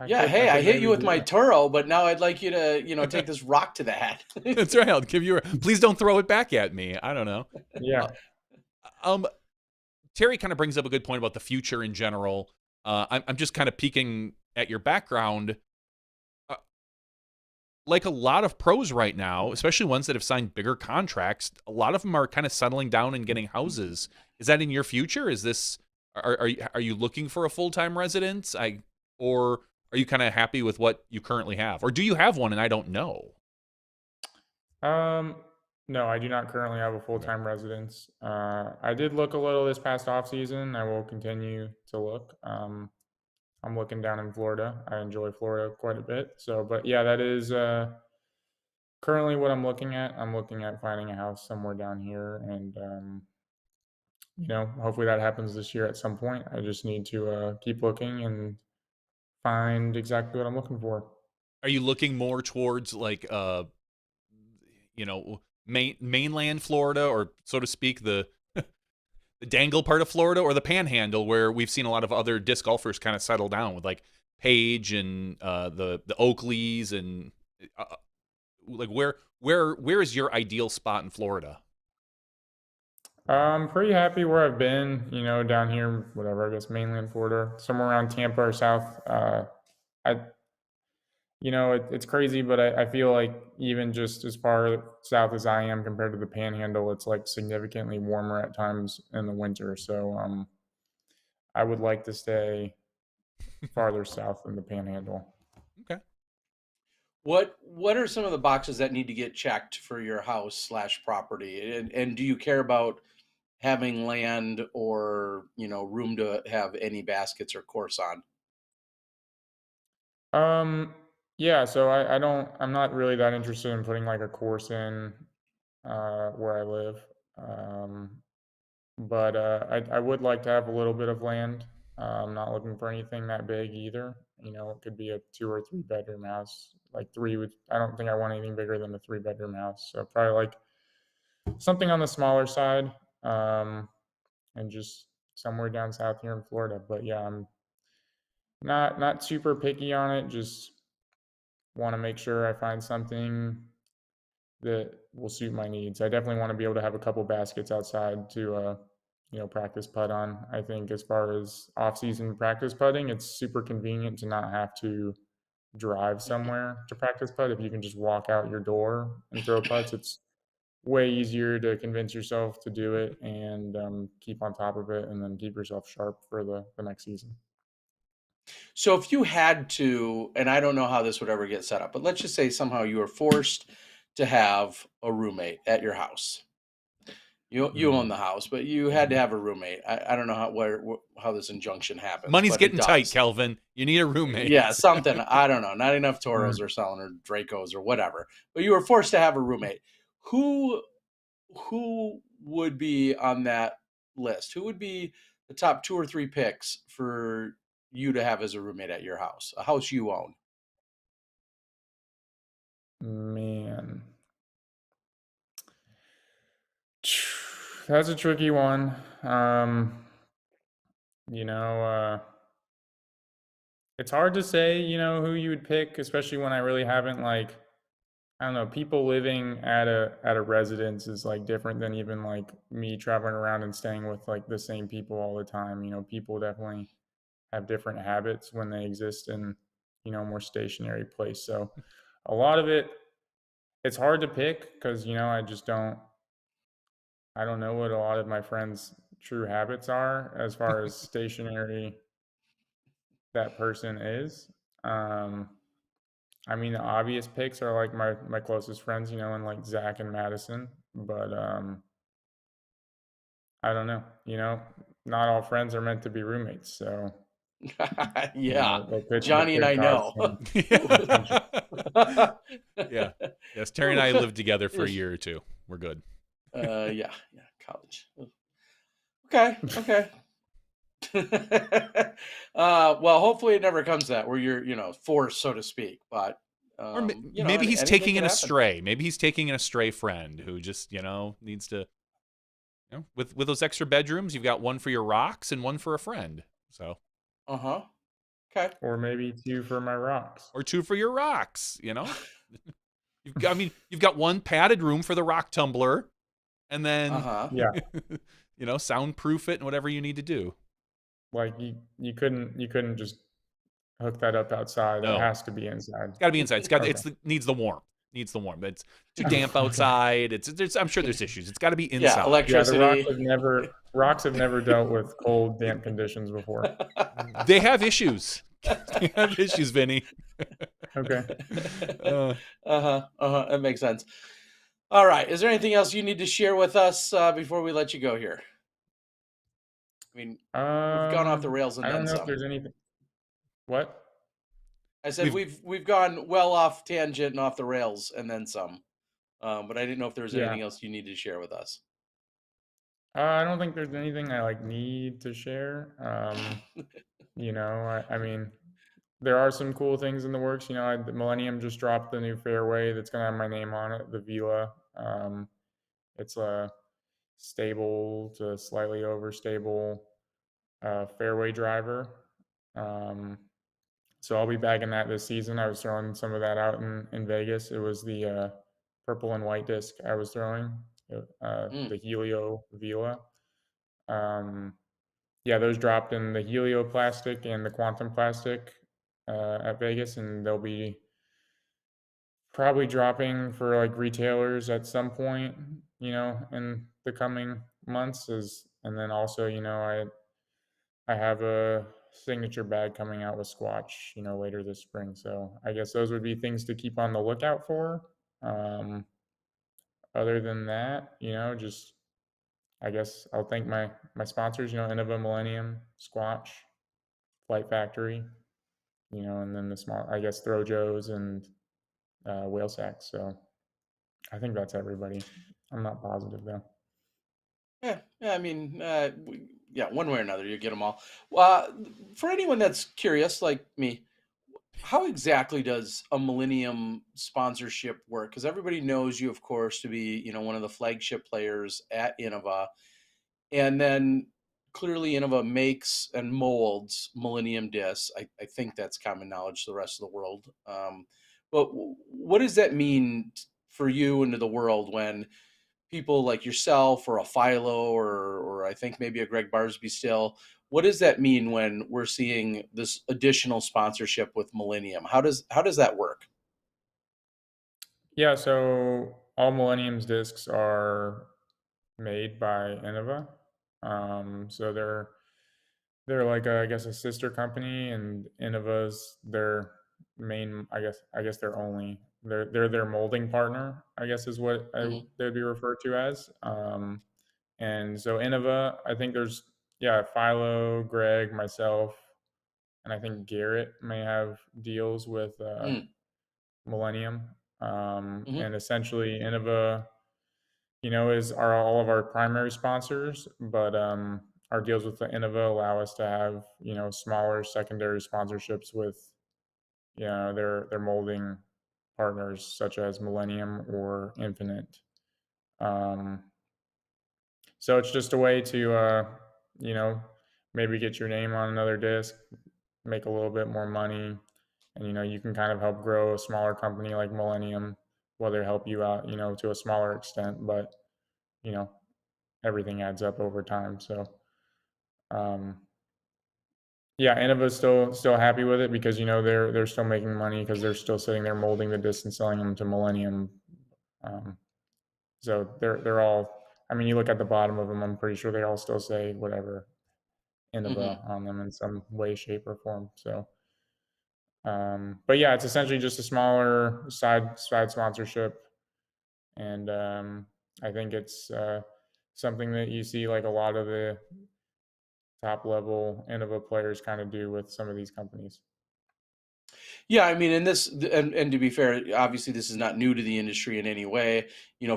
Yeah, I hey, I could hit you maybe with do my that. Turo, but now I'd like you to, take this rock to the head. That's right. I'll give you. Please don't throw it back at me. I don't know. Uh, Yeah. um, Terry kind of brings up a good point about the future in general. I'm just kind of peeking at your background. Uh, like a lot of pros right now, especially ones that have signed bigger contracts, a lot of them are kind of settling down and getting houses. Is that in your future? Is this are you looking for a full-time residence? Or are you kind of happy with what you currently have? Or do you have one and I don't know? Um, no, I do not currently have a Okay. full-time residence. I did look a little this past off season. I will continue to look. I'm looking down in Florida. I enjoy Florida quite a bit. So, but yeah, that is currently what I'm looking at. I'm looking at finding a house somewhere down here, and hopefully that happens this year at some point. I just need to keep looking and find exactly what I'm looking for. Are you looking more towards like mainland Florida, or so to speak, the dangle part of Florida, or the Panhandle, where we've seen a lot of other disc golfers kind of settle down with like Page and the Oakleys and like where is your ideal spot in Florida? I'm pretty happy where I've been, down here, whatever, I guess mainland Florida, somewhere around Tampa or South. I, it's crazy, but I feel like even just as far south as I am compared to the Panhandle, it's like significantly warmer at times in the winter. So I would like to stay farther south than the Panhandle. Okay. What are some of the boxes that need to get checked for your house/property? And do you care about having land or, room to have any baskets or course on? Yeah, so I'm not really that interested in putting like a course in where I live. Um, but I would like to have a little bit of land. I'm not looking for anything that big either. It could be a 2 or 3 bedroom house. Like three would, I don't think I want anything bigger than a 3 bedroom house. So probably like something on the smaller side, and just somewhere down south here in Florida. But yeah, I'm not super picky on it. Just want to make sure I find something that will suit my needs. I definitely want to be able to have a couple baskets outside to practice putt on. I think as far as off-season practice putting, it's super convenient to not have to drive somewhere to practice putt. If you can just walk out your door and throw putts, it's way easier to convince yourself to do it and keep on top of it, and then keep yourself sharp for the next season. So if you had to, and I don't know how this would ever get set up, but let's just say somehow you were forced to have a roommate at your house. You own the house, but you had to have a roommate. I don't know how this injunction happens. Money's but getting it does. tight, Kelvin. You need a roommate. Yeah, something. I don't know. Not enough Toros are selling, or Dracos, or whatever. But you were forced to have a roommate. Who would be on that list? Who would be the top 2 or 3 picks for you to have as a roommate at your house, a house you own? Man, that's a tricky one. You know, it's hard to say, who you would pick, especially when I really haven't like, I don't know, people living at a residence is like different than even like me traveling around and staying with like the same people all the time. People definitely have different habits when they exist in, a more stationary place. So a lot of it's hard to pick because, I don't know what a lot of my friends' true habits are as far as stationary that person is. Um, I mean, the obvious picks are like my closest friends, and like Zach and Madison. But I don't know. Not all friends are meant to be roommates. So Yeah, they Johnny and I cause know. some tension. Yeah. Yes, Terry and I lived together for a year or two. We're good. Yeah, college. Okay. Well, hopefully it never comes to that where you're, forced, so to speak. But Or maybe he's anything taking could an happen. astray. Maybe he's taking an astray friend who just, needs to, with those extra bedrooms, you've got one for your rocks and one for a friend. So, Okay. Or maybe 2 for my rocks. or 2 for your rocks, you've got one padded room for the rock tumbler, and then Yeah, soundproof it and whatever you need to do. like you couldn't just hook that up outside. No. It has to be inside. It's got to be inside. Okay. Needs the warmth. It's too damp outside. I'm sure there's issues. It's got to be inside. Yeah, Yeah, the electricity. rocks have never dealt with cold, damp conditions before. They have issues. They have issues, Vinny. Okay. That makes sense. All right. Is there anything else you need to share with us before we let you go here? I mean, we've gone off the rails and I don't then know some. if there's anything. What? I said we've gone well off tangent and off the rails and then some. But I didn't know if there was Yeah. anything else you need to share with us. I don't think there's anything I like need to share. I mean, there are some cool things in the works. The Millennium just dropped the new fairway that's gonna have my name on it, the Vila. It's a stable to slightly overstable fairway driver. So I'll be bagging that this season. I was throwing some of that out in Vegas. It was the purple and white disc I was throwing, the Helio Vila. Yeah, those dropped in the Helio plastic and the Quantum plastic at Vegas, and they'll be probably dropping for like retailers at some point, in the coming months. And then also, I have a signature bag coming out with Squatch, later this spring. So I guess those would be things to keep on the lookout for. Other than that, just I guess I'll thank my sponsors, Innova, Millennium, Squatch, Flight Factory, and then the small, I guess, Throwjoes and Whale Sacks. So I think that's everybody. I'm not positive though. Yeah. I mean, yeah, one way or another, you get them all. For anyone that's curious, like me, how exactly does a Millennium sponsorship work? Because everybody knows you, of course, to be one of the flagship players at Innova, and then clearly Innova makes and molds Millennium discs. I think that's common knowledge to the rest of the world. But what does that mean for you and to the world when people like yourself or a Philo or I think maybe a Greg Barsby still, what does that mean when we're seeing this additional sponsorship with Millennium? How does that work? Yeah, so all Millennium's discs are made by Innova. So they're like I guess a sister company, and Innova's their main. I guess they're their molding partner. I guess is what Hmm. they'd be referred to as. And so Innova, I think there's Philo, Greg, myself, and I think Garrett may have deals with Millennium. Hmm. And essentially Innova, are all of our primary sponsors, but our deals with the Innova allow us to have, smaller secondary sponsorships with, their molding partners such as Millennium or Infinite. Um, so it's just a way to, you know, maybe get your name on another disc, make a little bit more money, and you can kind of help grow a smaller company like Millennium, whether help you out, to a smaller extent, but you know, everything adds up over time. So um, yeah, Innova's still happy with it because they're still making money because they're still sitting there molding the disc and selling them to Millennium. Um, so they're all. I mean, you look at the bottom of them. I'm pretty sure they all still say whatever Hmm. Innova on them in some way, shape, or form. So, but yeah, it's essentially just a smaller side sponsorship, and I think it's something that you see like a lot of the top level Innova players kind of do with some of these companies. Yeah, I mean, and to be fair, obviously this is not new to the industry in any way.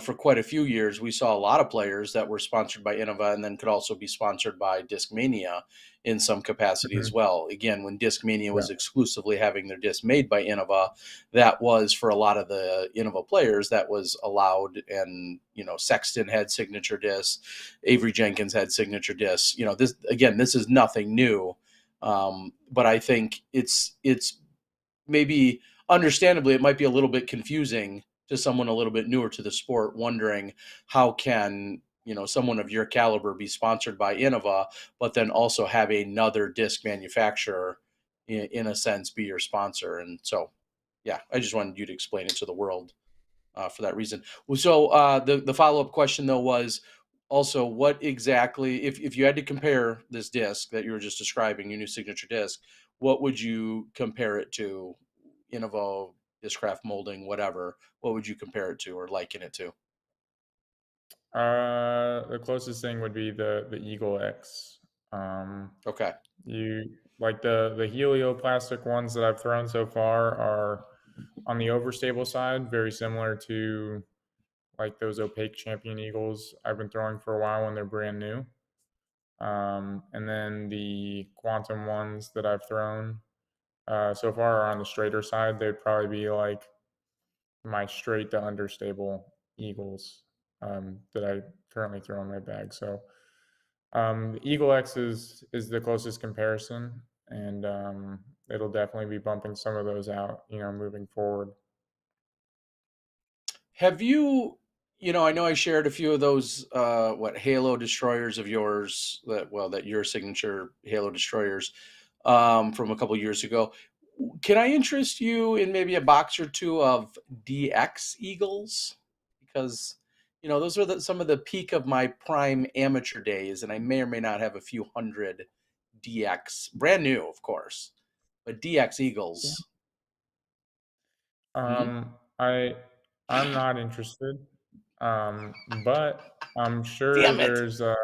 For quite a few years, we saw a lot of players that were sponsored by Innova and then could also be sponsored by Discmania in some capacity as Mhm. well. Again, when Discmania Yeah. was exclusively having their disc made by Innova, that was for a lot of the Innova players that was allowed. And Sexton had signature discs, Avery Jenkins had signature discs. This is nothing new. But I think it's maybe understandably it might be a little bit confusing to someone a little bit newer to the sport, wondering how can someone of your caliber be sponsored by Innova but then also have another disc manufacturer in a sense be your sponsor. And so yeah, I just wanted you to explain it to the world for that reason. Well, so the follow-up question though was also what exactly, if you had to compare this disc that you were just describing, your new signature disc, what would you compare it to? Innovo, Discraft molding, whatever. What would you compare it to or liken it to? The closest thing would be the Eagle X. Um, Okay. you like the helioplastic ones that I've thrown so far are on the overstable side, very similar to like those opaque Champion Eagles I've been throwing for a while when they're brand new. And then the Quantum ones that I've thrown so far are on the straighter side. They'd probably be like my straight to understable Eagles that I currently throw in my bag. So the Eagle X is the closest comparison, and it'll definitely be bumping some of those out, moving forward. Have you, I know I shared a few of those, what Halo destroyers of yours that your signature Halo destroyers from a couple years ago. Can I interest you in maybe a box or two of DX Eagles? Because, those are some of the peak of my prime amateur days, and I may or may not have a few hundred DX, brand new, of course, but DX Yeah. Eagles. Hmm. Um, I I'm not interested. But I'm sure Damn it. there's a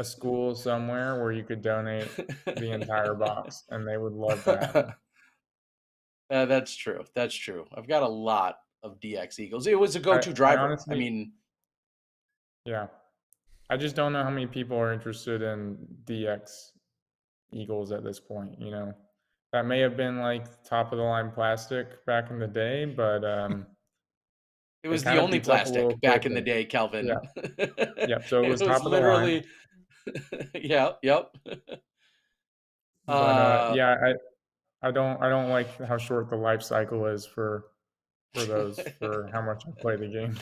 school somewhere where you could donate the entire box, and they would love to have them. That's true. That's true. I've got a lot of DX Eagles. It was a I, go-to I driver. I honestly, mean, yeah, I just don't know how many people are interested in DX Eagles at this point. That may have been like top of the line plastic back in the day, but it it was the kind of only beats up a little plastic back in the quickly. day, Yeah, Kelvin. yep. So it It was was top of the line, literally, yeah, yep. but Uh, yeah, I don't like how short the life cycle is for how much I play the game.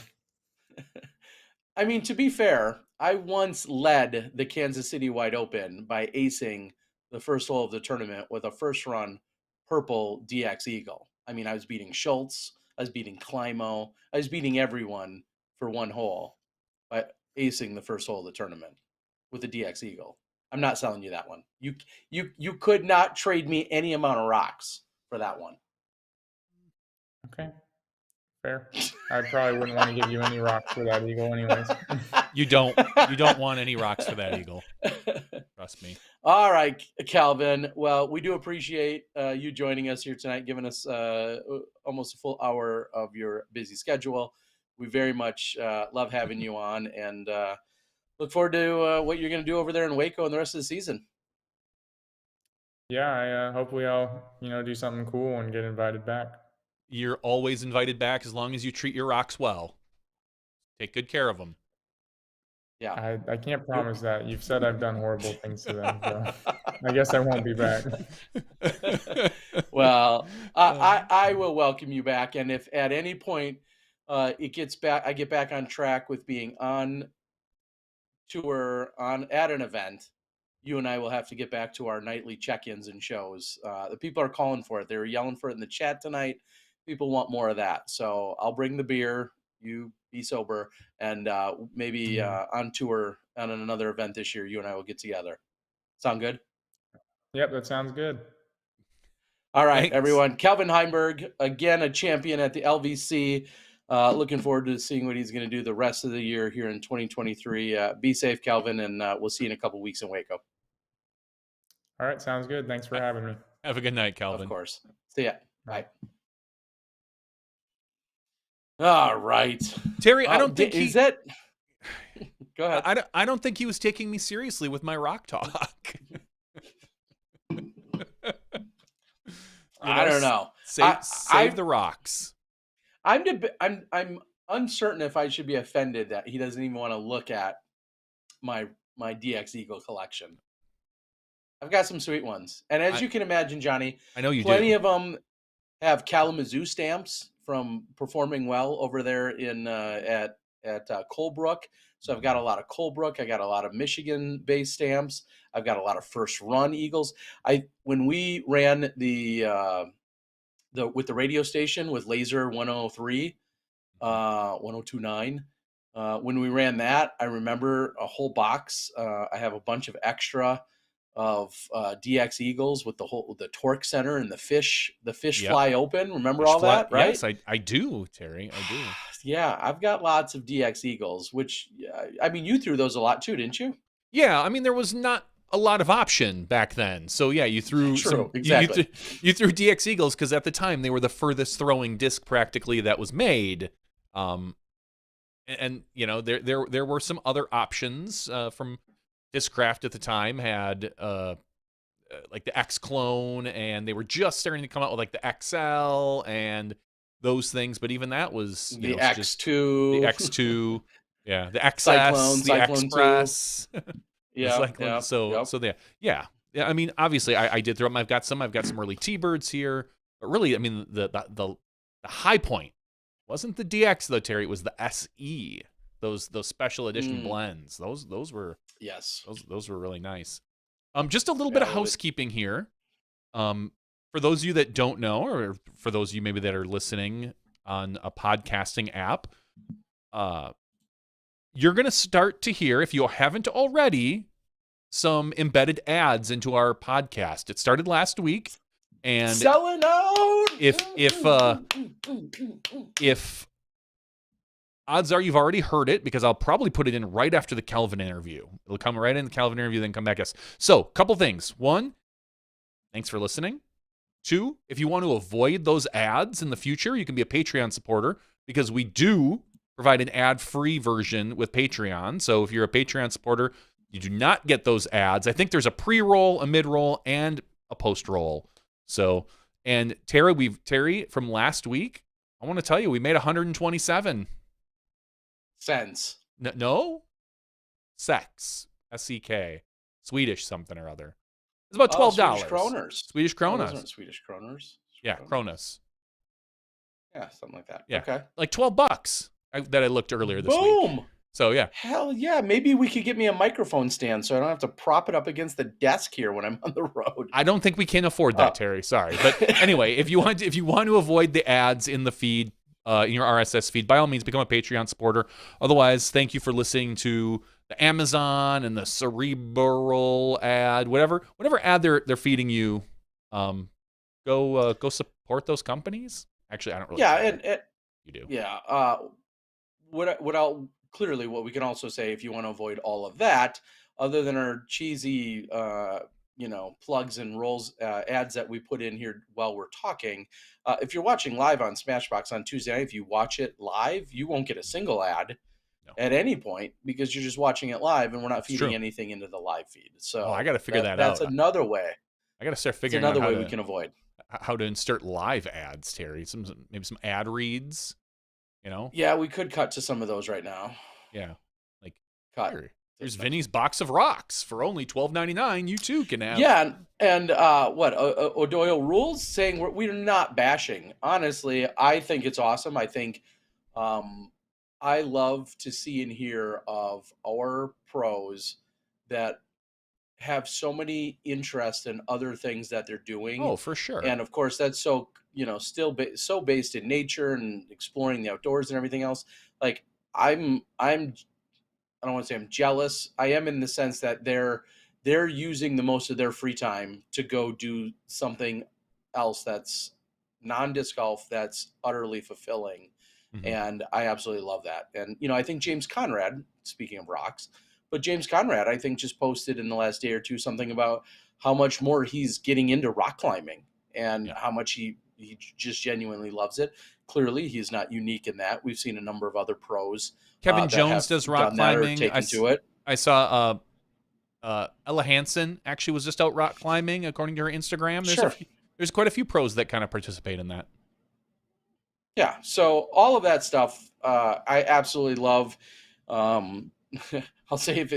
I mean, to be fair, I once led the Kansas City Wide Open by acing the first hole of the tournament with a first run purple DX Eagle. I mean, I was beating Schultz, I was beating Climo, I was beating everyone for one hole by acing the first hole of the tournament with the DX Eagle. I'm not selling you that one. You could not trade me any amount of rocks for that one. Okay, fair. I probably wouldn't want to give you any rocks for that eagle, anyways. You don't want any rocks for that eagle. Trust me. All right, Calvin. Well, we do appreciate you joining us here tonight, giving us almost a full hour of your busy schedule. We very much love having you on, and look forward to what you're going to do over there in Waco and the rest of the season. Yeah, hopefully I'll do something cool and get invited back. You're always invited back as long as you treat your rocks well. Take good care of them. Yeah, I can't promise that. You've said I've done horrible things to them, so I guess I won't be back. Well, I will welcome you back, and if at any point I get back on track with being on tour at an event, you and I will have to get back to our nightly check-ins and shows. The people are calling for it. They were yelling for it in the chat tonight. People want more of that, so I'll bring the beer. You be sober, and maybe on tour on another event this year, you and I will get together. Sound good? Yep, that sounds good. All right, Thanks. everyone. Kelvin Heimburg, again, a champion at the LVC. Looking forward to seeing what he's going to do the rest of the year here in 2023. Be safe, Kelvin, and we'll see you in a couple weeks in Waco. All right, sounds good. Thanks for having me. Have a good night, Calvin. Of course. See ya. Bye. Bye. All right. Terry, I don't think is that. Go ahead. I don't think he was taking me seriously with my rock talk. I don't know. Save the rocks. I'm uncertain if I should be offended that he doesn't even want to look at my DX Eagle collection. I've got some sweet ones, and as you can imagine, Johnny, I know you plenty do. of them have Kalamazoo stamps from performing well over there in at Colebrook. So I've got a lot of Colebrook. I got a lot of Michigan-based stamps. I've got a lot of first run Eagles. When we ran the with the radio station with Laser 103, 1029. When we ran that, I remember a whole box. I have a bunch of extra of DX Eagles with the torque center and the fish fly open. Remember all that, right? Yes, I do, Terry. I do. Yeah, I've got lots of DX Eagles, which I mean, you threw those a lot too, didn't you? Yeah, I mean there was not a lot of option back then. So yeah, you threw exactly. You threw DX Eagles because at the time they were the furthest throwing disc practically that was made. And you know there were some other options from Discraft at the time had like the X Clone, and they were just starting to come out with like the XL and those things. But even that was the X2, the X2, yeah, the XS, the Express. Yeah. So yeah. I mean, obviously, I did throw them. I've got some early T-Birds here, but really, I mean, the high point wasn't the DX though, Terry. It was the SE. Those special edition blends. Those were those were really nice. Just a little bit of housekeeping here. For those of you that don't know, or for those of you maybe that are listening on a podcasting app, you're going to start to hear, if you haven't already, some embedded ads into our podcast. It started last week, and selling out. If odds are you've already heard it because I'll probably put it in right after the Calvin interview. It'll come right in the Calvin interview, then come back to us. So, couple things. One, thanks for listening. Two, if you want to avoid those ads in the future, you can be a Patreon supporter because we do provide an ad-free version with Patreon. So if you're a Patreon supporter, you do not get those ads. I think there's a pre-roll, a mid-roll, and a post-roll. So, and Terry from last week, I want to tell you, we made 127 cents. No? Sex. S-E-K. Swedish something or other. It's about $12. Swedish kroners. Swedish Oh, kronas. those aren't Swedish kroners. Yeah, kronas. Yeah, something like that. Yeah. Okay. Like $12 that I looked earlier this week. Boom. So, yeah. Hell yeah. Maybe we could get me a microphone stand so I don't have to prop it up against the desk here when I'm on the road. I don't think we can afford that, Terry. Sorry. But anyway, if you want to avoid the ads in the feed, in your RSS feed, by all means, become a Patreon supporter. Otherwise, thank you for listening to the Amazon and the Cerebral ad, whatever ad they're feeding you. Go support those companies. Actually, I don't really. Yeah, care. and You do. yeah. What we can also say, if you want to avoid all of that, other than our cheesy plugs and rolls ads that we put in here while we're talking, if you're watching live on Smashbox on Tuesday night, if you watch it live, you won't get a single ad at any point because you're just watching it live and we're not feeding anything into the live feed. So I got to figure that out. That's another way. I got to start figuring out another way we can avoid how to insert live ads, Terry. Maybe some ad reads. Yeah, we could cut to some of those right now. Yeah, like cut. Here's Vinny's box of rocks for only $12.99. You too can have. Yeah, and O'Doyle Rules saying we're not bashing. Honestly, I think it's awesome. I think I love to see and hear of our pros that have so many interests in other things that they're doing. Oh, for sure. And of course, that's so still so based in nature and exploring the outdoors and everything else. Like I don't want to say I'm jealous. I am in the sense that they're using the most of their free time to go do something else that's non-disc golf that's utterly fulfilling. Mm-hmm. And I absolutely love that. And, I think James Conrad, speaking of rocks, but James Conrad, I think, just posted in the last day or two something about how much more he's getting into rock climbing and how much he just genuinely loves it. Clearly, he's not unique in that. We've seen a number of other pros. Kevin Jones does rock climbing. I saw Ella Hansen actually was just out rock climbing, according to her Instagram. There's quite a few pros that kind of participate in that. Yeah, so all of that stuff I absolutely love. I'll say if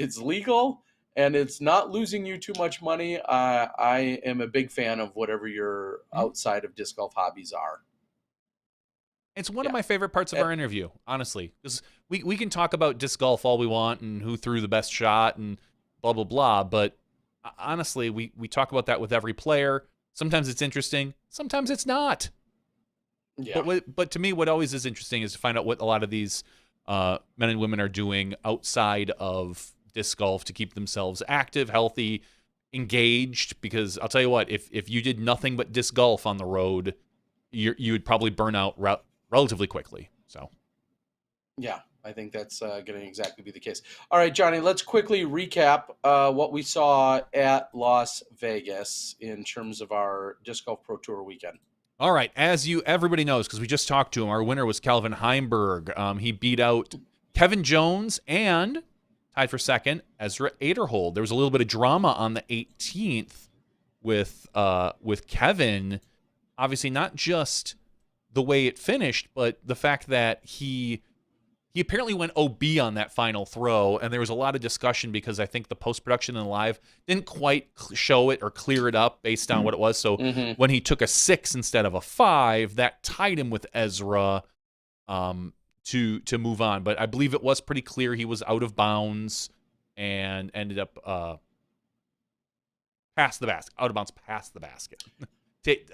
it's legal and it's not losing you too much money, I am a big fan of whatever your outside of disc golf hobbies are. It's one of my favorite parts of our interview, honestly, because we can talk about disc golf all we want and who threw the best shot and blah, blah, blah. But honestly, we talk about that with every player. Sometimes it's interesting. Sometimes it's not. Yeah. But to me, what always is interesting is to find out what a lot of these men and women are doing outside of disc golf to keep themselves active, healthy, engaged. Because I'll tell you what, if you did nothing but disc golf on the road, you would probably burn out relatively quickly. So, yeah, I think that's going to exactly be the case. All right, Johnny, let's quickly recap what we saw at Las Vegas in terms of our Disc Golf Pro Tour weekend. All right, as everybody knows, because we just talked to him, our winner was Calvin Heimburg. He beat out Kevin Jones and tied for second, Ezra Aderhold. There was a little bit of drama on the 18th with Kevin. Obviously, not just the way it finished, but the fact that he apparently went OB on that final throw, and there was a lot of discussion because I think the post-production and live didn't quite show it or clear it up based on what it was. So when he took a 6 instead of a 5, that tied him with Ezra to move on. But I believe it was pretty clear he was out of bounds and ended up out of bounds past the basket.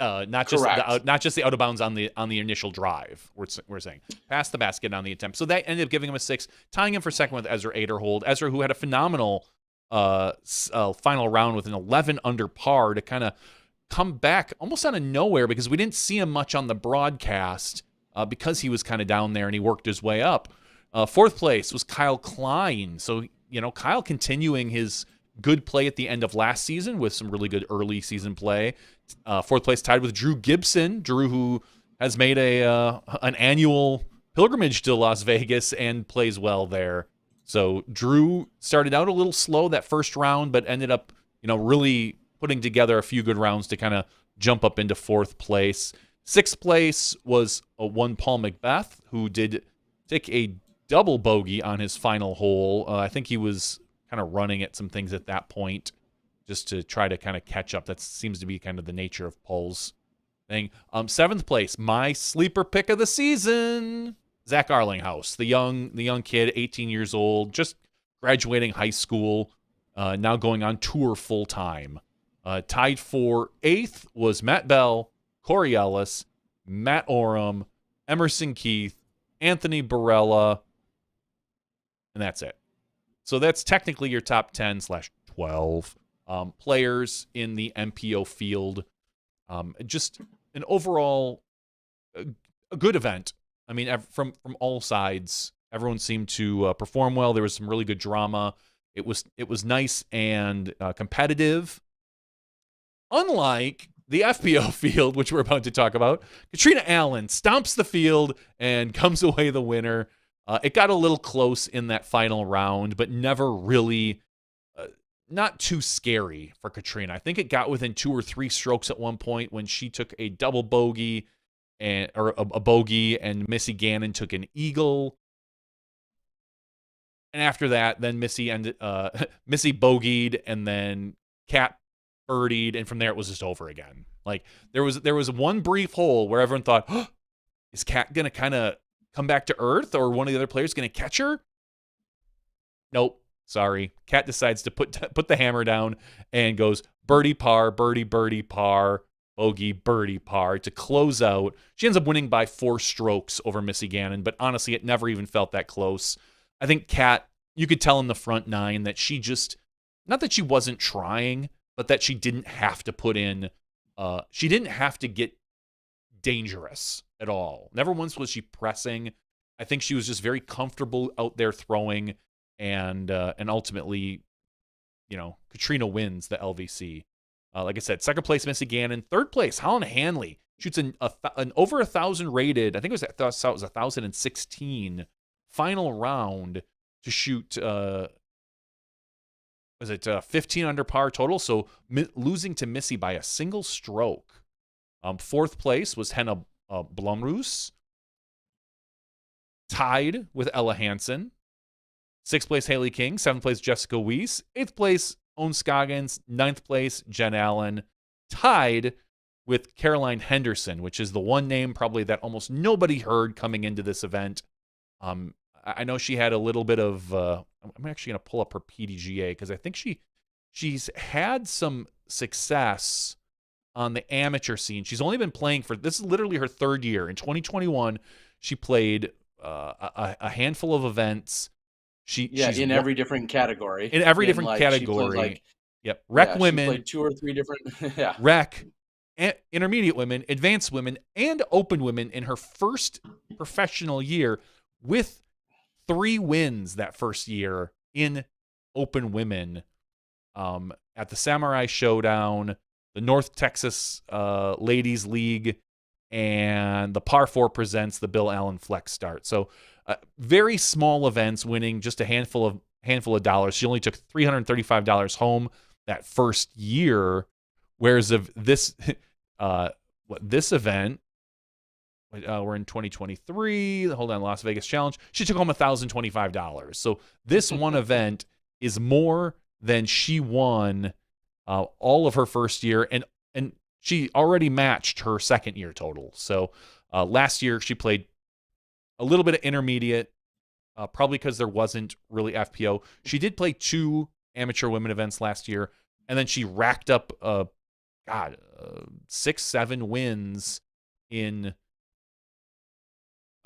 Not just the out of bounds on the initial drive. We're saying past the basket on the attempt. So that ended up giving him a 6, tying him for second with Ezra Aderhold. Ezra, who had a phenomenal final round with an 11 under par to kind of come back almost out of nowhere because we didn't see him much on the broadcast. because he was kind of down there and he worked his way up. Fourth place was Kyle Klein. So, Kyle continuing his good play at the end of last season with some really good early season play. Fourth place tied with Drew Gibson. Drew, who has made an annual pilgrimage to Las Vegas and plays well there. So Drew started out a little slow that first round, but ended up, really putting together a few good rounds to kind of jump up into fourth place. Sixth place was one Paul Macbeth, who did take a double bogey on his final hole. I think he was kind of running at some things at that point just to try to kind of catch up. That seems to be kind of the nature of Paul's thing. Seventh place, my sleeper pick of the season, Zach Arlinghouse, the young kid, 18 years old, just graduating high school, now going on tour full time. Tied for eighth was Matt Bell, Corey Ellis, Matt Oram, Emerson Keith, Anthony Barella, and that's it. So that's technically your top 10/12 players in the MPO field. Just an overall a good event. I mean, from all sides, everyone seemed to perform well. There was some really good drama. It was nice and competitive. Unlike the FPO field, which we're about to talk about, Katrina Allen stomps the field and comes away the winner. It got a little close in that final round, but never really, not too scary for Katrina. I think it got within 2 or 3 strokes at one point when she took a double bogey, or a bogey, and Missy Gannon took an eagle. And after that, then Missy bogeyed, and then Kat birdied, and from there it was just over again. Like there was one brief hole where everyone thought, oh, is Kat gonna kind of come back to earth, or one of the other players gonna catch her? Nope, sorry. Kat decides to put the hammer down and goes birdie par, birdie birdie par, bogey birdie par to close out. She ends up winning by 4 strokes over Missy Gannon, but honestly, it never even felt that close. I think Kat, you could tell in the front 9 that she just, not that she wasn't trying, but that she didn't have to put in, she didn't have to get dangerous at all. Never once was she pressing. I think she was just very comfortable out there throwing, and ultimately, Katrina wins the LVC. Like I said, second place, Missy Gannon. Third place, Holland Hanley shoots an over 1,000 rated. I think it was 1,016 final round to shoot. Was it 15 under par total? So losing to Missy by a single stroke. Fourth place was Henna Blumroos, tied with Ella Hansen. Sixth place, Haley King. Seventh place, Jessica Weiss. Eighth place, Owen Scoggins. Ninth place, Jen Allen. Tied with Caroline Henderson, which is the one name probably that almost nobody heard coming into this event. I know she had a little bit of, I'm actually going to pull up her PDGA because I think she's had some success on the amateur scene. She's only been playing this is literally her 3rd year. In 2021, she played a handful of events. She's in every different category. In every different category. Yep. Rec women. She played 2 or 3 different. Yeah. Rec, intermediate women, advanced women, and open women in her first professional year, with 3 wins that first year in open women, at the Samurai Showdown, the North Texas Ladies League, and the Par 4 Presents the Bill Allen Flex Start. So very small events, winning just a handful of dollars. She only took $335 home that first year, whereas of this this event, we're in 2023. Hold on, Las Vegas Challenge. She took home $1,025. So this one event is more than she won all of her first year, and she already matched her second year total. So last year she played a little bit of intermediate, probably because there wasn't really FPO. She did play 2 amateur women events last year, and then she racked up 6-7 wins in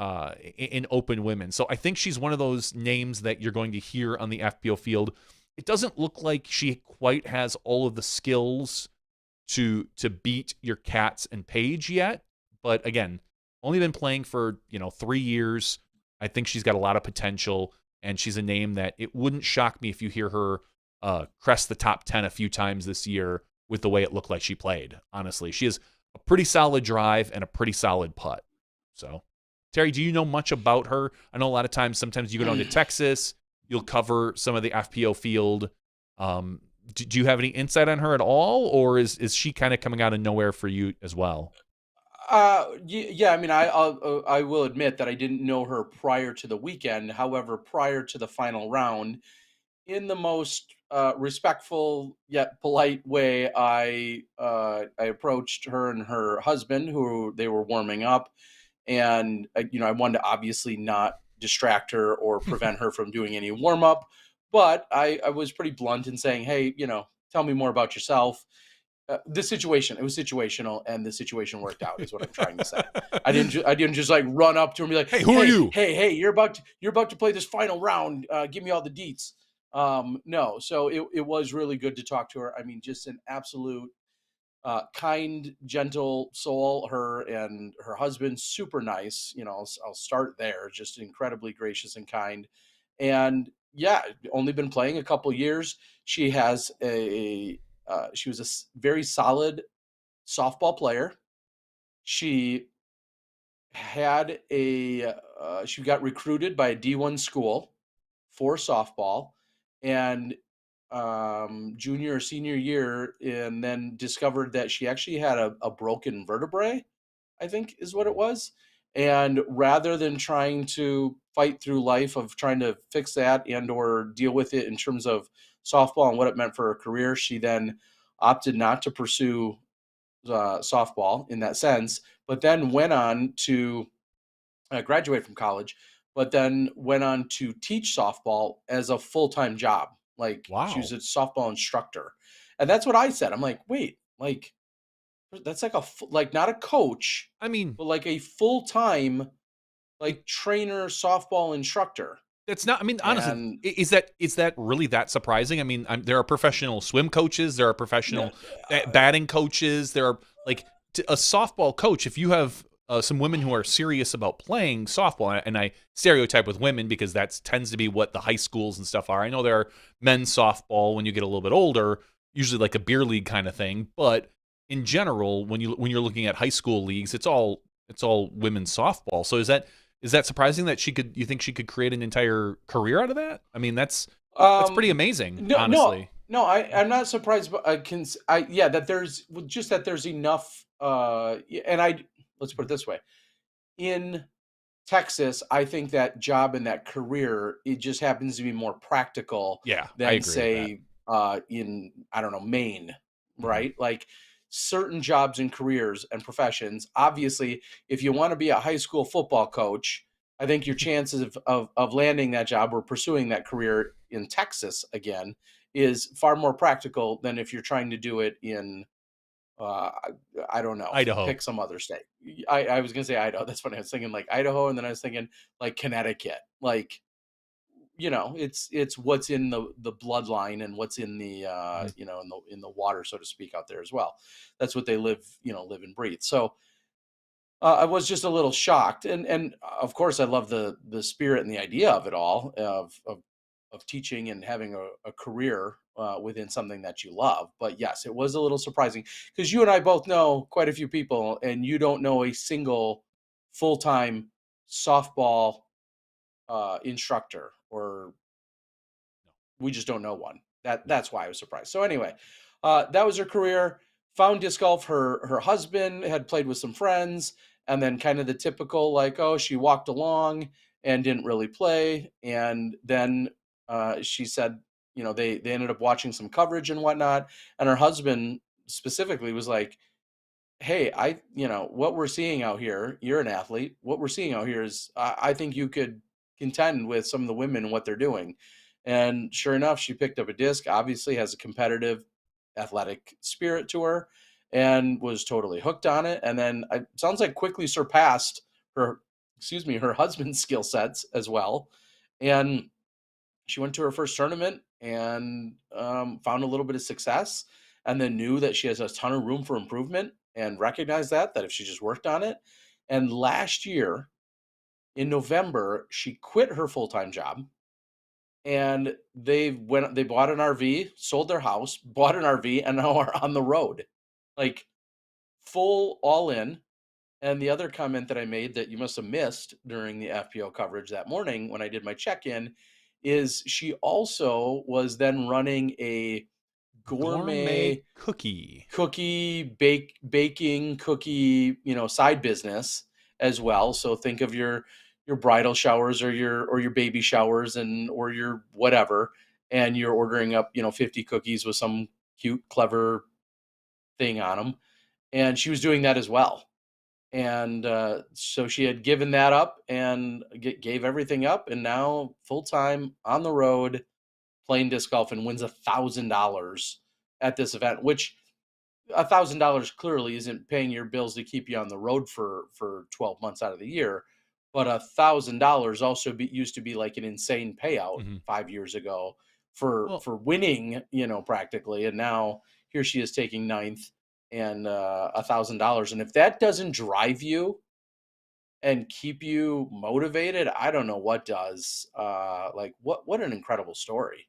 open women. So I think she's one of those names that you're going to hear on the FPO field. It doesn't look like she quite has all of the skills to beat your Cats and Paige yet, but again, only been playing for 3 years. I think she's got a lot of potential, and she's a name that it wouldn't shock me if you hear her crest the top 10 a few times this year with the way it looked like she played. Honestly, she has a pretty solid drive and a pretty solid putt. So, Terry, do you know much about her? I know a lot of times, sometimes you go down to Texas, you'll cover some of the FPO field. Do you have any insight on her at all, or is she kind of coming out of nowhere for you as well? Yeah, I mean, I will admit that I didn't know her prior to the weekend. However, prior to the final round, in the most respectful yet polite way, I approached her and her husband, who they were warming up, and I wanted to obviously not distract her or prevent her from doing any warm up, but I was pretty blunt in saying, hey, tell me more about yourself. This situation, it was situational, and the situation worked out, is what I'm trying to say. I didn't just like run up to her and be like, Hey, who are you? Hey, you're about to play this final round. Give me all the deets. No, so it was really good to talk to her. I mean, just an absolute kind, gentle soul. Her and her husband, super nice. I'll start there. Just incredibly gracious and kind. And yeah, only been playing a couple years. She has she was a very solid softball player. She had she got recruited by a D1 school for softball, and junior or senior year, and then discovered that she actually had a broken vertebrae, I think is what it was. And rather than trying to fight through life of trying to fix that and or deal with it in terms of softball and what it meant for her career, she then opted not to pursue softball in that sense, but then went on to graduate from college, but then went on to teach softball as a full-time job. Like, she was Wow. a softball instructor. And that's what I said. I'm like, wait, like, that's like like not a coach, I mean, but like a full-time like trainer softball instructor. it's not. I mean, honestly, And is that really that surprising? I mean, there are professional swim coaches, there are professional batting coaches, there are like a softball coach. If you have some women who are serious about playing softball, and I stereotype with women because that tends to be what the high schools and stuff are. I know there are men's softball when you get a little bit older, usually like a beer league kind of thing, but in general, when you're looking at high school leagues, it's all women's softball. So is that surprising that you think she could create an entire career out of that? I mean, that's pretty amazing, honestly. No, I'm not surprised, but that there's enough, and let's put it this way. In Texas, I think that job and that career, it just happens to be more practical Yeah, I than agree with say in, I don't know, Maine, Mhm. right? Like certain jobs and careers and professions. Obviously, if you want to be a high school football coach, I think your chances of landing that job or pursuing that career in Texas again is far more practical than if you're trying to do it in uh, I don't know, Idaho. pick some other state. I was gonna say Idaho. That's funny. I was thinking like Idaho, and then I was thinking like Connecticut. Like, it's what's in the bloodline and what's in the Mhm. in the water, so to speak, out there as well. That's what they live and breathe. So I was just a little shocked, and of course I love the spirit and the idea of it all, of teaching and having a career within something that you love. But yes, it was a little surprising because you and I both know quite a few people, and you don't know a single full-time softball instructor, or we just don't know one. That's why I was surprised. So anyway, that was her career. Found disc golf. Her husband had played with some friends, and then kind of the typical like, oh, she walked along and didn't really play, and then she said, they ended up watching some coverage and whatnot, and her husband specifically was like, hey, what we're seeing out here, you're an athlete. What we're seeing out here is, I think you could contend with some of the women and what they're doing. And sure enough, she picked up a disc, obviously has a competitive athletic spirit to her, and was totally hooked on it. And then it sounds like quickly surpassed her husband's skill sets as well. And she went to her first tournament and found a little bit of success, and then knew that she has a ton of room for improvement, and recognized that if she just worked on it, And last year in November, she quit her full-time job and they bought an RV, sold their house, bought an RV, and now are on the road. Like full all in. And the other comment that I made that you must have missed during the FPO coverage that morning when I did my check-in is she also was then running a gourmet cookie. baking cookie, side business as well. So think of your bridal showers or your baby showers or your whatever, and you're ordering up 50 cookies with some cute clever thing on them, and she was doing that as well. And so she had given that up and gave everything up, and now full time on the road playing disc golf, and wins $1,000 at this event, which $1,000 clearly isn't paying your bills to keep you on the road for 12 months out of the year. But $1,000 also used to be like an insane payout 5 years ago for winning, practically. And now here she is taking ninth and $1,000. And if that doesn't drive you and keep you motivated, I don't know what does. Like what an incredible story.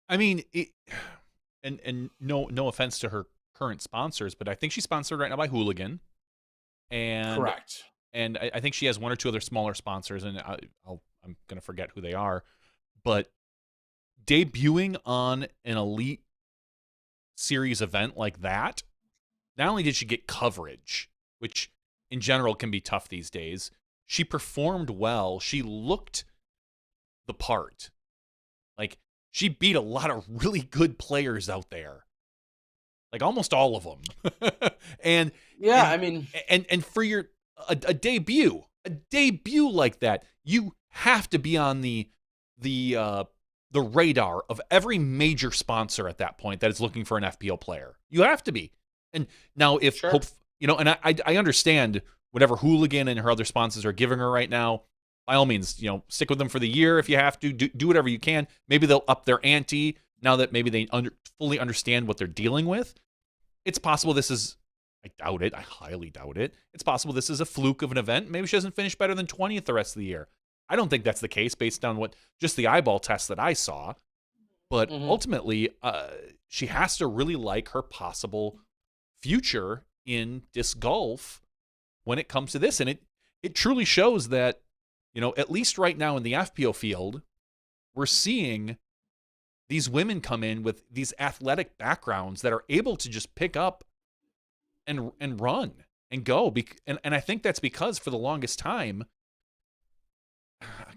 I mean, and no offense to her current sponsors, but I think she's sponsored right now by Hooligan. And correct. And I think she has one or two other smaller sponsors, and I'm going to forget who they are. But debuting on an Elite Series event like that, not only did she get coverage, which in general can be tough these days, she performed well. She looked the part. Like, she beat a lot of really good players out there. Like, almost all of them. and for your a debut like that, you have to be on the radar of every major sponsor at that point that is looking for an FPO player. You have to be. And now if sure. and I understand whatever Hooligan and her other sponsors are giving her right now, by all means, stick with them for the year if you have to. Do whatever you can. Maybe they'll up their ante now that maybe they fully understand what they're dealing with. It's possible this is, I doubt it, I highly doubt it. It's possible this is a fluke of an event. Maybe she doesn't finish better than 20th the rest of the year. I don't think that's the case based on just the eyeball test that I saw. But ultimately, she has to really like her possible future in disc golf when it comes to this. And it truly shows that, at least right now in the FPO field, we're seeing these women come in with these athletic backgrounds that are able to just pick up and run and go. And I think that's because for the longest time,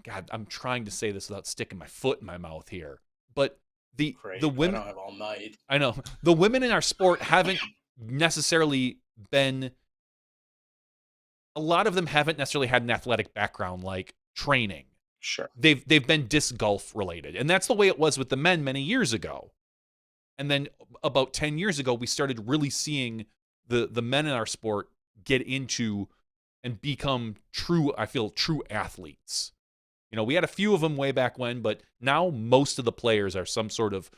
God, I'm trying to say this without sticking my foot in my mouth here, but the women, I don't have all night. I know the women in our sport haven't necessarily been, a lot of them haven't necessarily had an athletic background like training. Sure. They've been disc golf related. And that's the way it was with the men many years ago. And then about 10 years ago, we started really seeing the men in our sport get into and become true athletes. We had a few of them way back when, but now most of the players are some sort of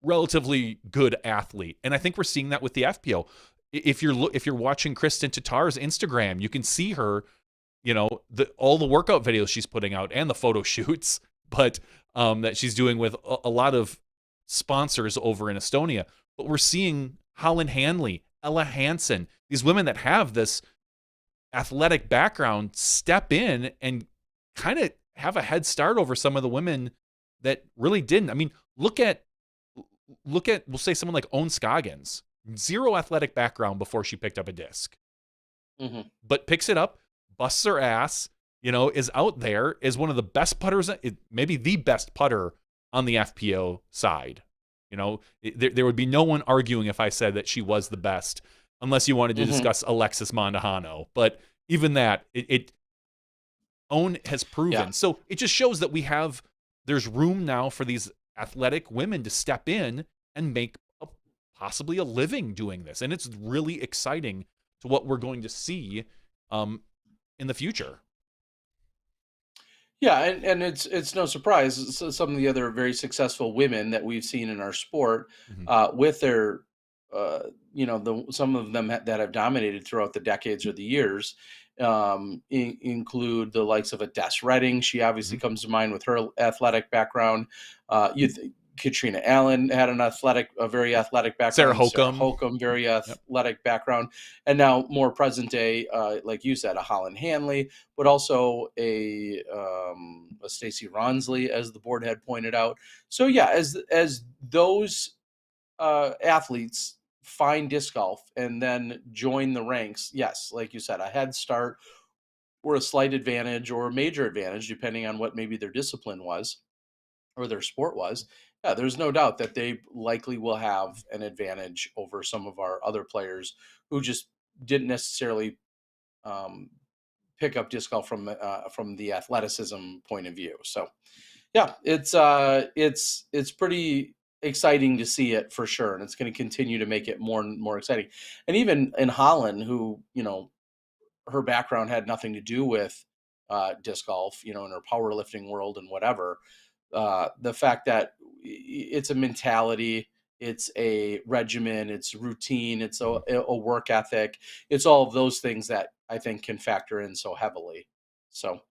relatively good athlete. And I think we're seeing that with the FPO. If you're watching Kristen Tatar's Instagram, you can see her, all the workout videos she's putting out and the photo shoots, but that she's doing with a lot of sponsors over in Estonia. But we're seeing Holland Hanley, Ella Hansen, these women that have this athletic background step in and kind of have a head start over some of the women that really didn't. I mean, look at we'll say someone like Owen Scoggins, zero athletic background before she picked up a disc, but picks it up, busts her ass, is out there, is one of the best putters, maybe the best putter on the FPO side. There would be no one arguing if I said that she was the best, unless you wanted to discuss Alexis Mondahano. But even that, Owen has proven. Yeah. So it just shows that there's room now for these athletic women to step in and make possibly a living doing this. And it's really exciting to what we're going to see in the future. Yeah, and it's no surprise. Some of the other very successful women that we've seen in our sport, with their, some of them that have dominated throughout the decades or the years, include the likes of a Des Redding. She obviously comes to mind with her athletic background. Katrina Allen had a very athletic background. Sarah Hokum, very athletic background. And now more present day, like you said, a Holland Hanley, but also a Stacey Ronsley, as the board had pointed out. So yeah, as those athletes find disc golf and then join the ranks, yes, like you said, a head start or a slight advantage or a major advantage, depending on what maybe their discipline was or their sport was. Yeah, there's no doubt that they likely will have an advantage over some of our other players who just didn't necessarily pick up disc golf from the athleticism point of view. So, yeah, it's pretty exciting to see it for sure, and it's going to continue to make it more and more exciting. And even in Holland, who her background had nothing to do with disc golf, in her powerlifting world and whatever. The fact that it's a mentality, it's a regimen, it's routine, it's a work ethic. It's all of those things that I think can factor in so heavily. So,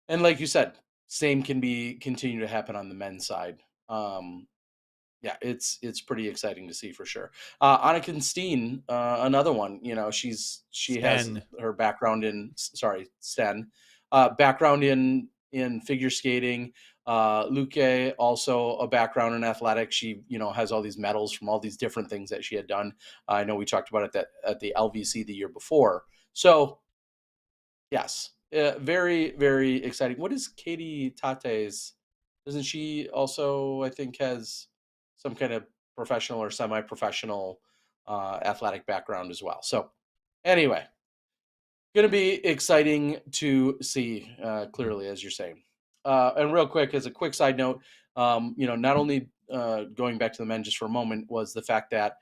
and like you said, same can continue to happen on the men's side. Yeah, it's pretty exciting to see for sure. Annika Steen, another one. She has her background in Sten, background in figure skating. Luque, also a background in athletics. She has all these medals from all these different things that she had done. I know we talked about it at the LVC the year before. So yes, very, very exciting. What is Katie Tate's? Doesn't she also, I think, has some kind of professional or semi-professional athletic background as well? So anyway, going to be exciting to see, clearly, as you're saying. And real quick, as a quick side note, not only going back to the men just for a moment, was the fact that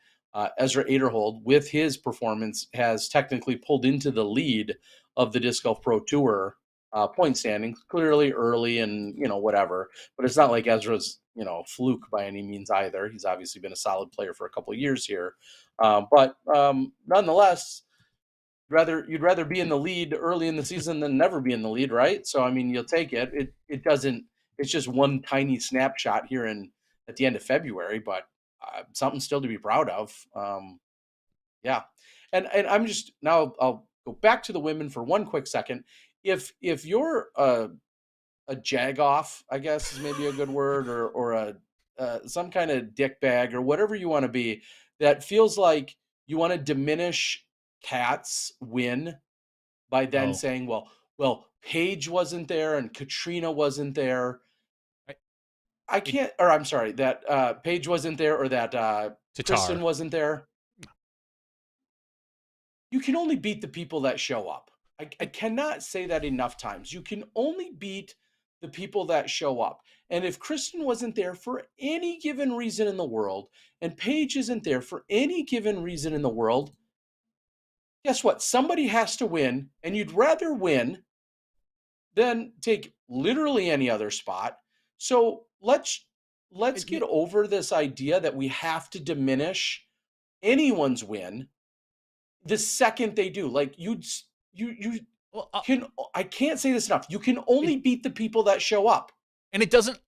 Ezra Aderhold, with his performance, has technically pulled into the lead of the Disc Golf Pro Tour point standings, clearly early and, whatever. But it's not like Ezra's, fluke by any means either. He's obviously been a solid player for a couple of years here. But nonetheless, you'd rather be in the lead early in the season than never be in the lead, right? So, I mean, you'll take it. It's just one tiny snapshot here at the end of February, but something still to be proud of. Yeah. And I'm just, now I'll go back to the women for one quick second. If you're a jagoff, I guess is maybe a good word, or a some kind of dick bag or whatever you want to be, that feels like you want to diminish Kat's win by then saying, well, Paige wasn't there and Katrina wasn't there. I can't, or I'm sorry, that Paige wasn't there, or that Kristen wasn't there. You can only beat the people that show up. I cannot say that enough times. You can only beat the people that show up. And if Kristen wasn't there for any given reason in the world, and Paige isn't there for any given reason in the world, guess what? Somebody has to win, and you'd rather win than take literally any other spot. So let's get over this idea that we have to diminish anyone's win the second they do. Like I can't say this enough. You can only beat the people that show up. And it doesn't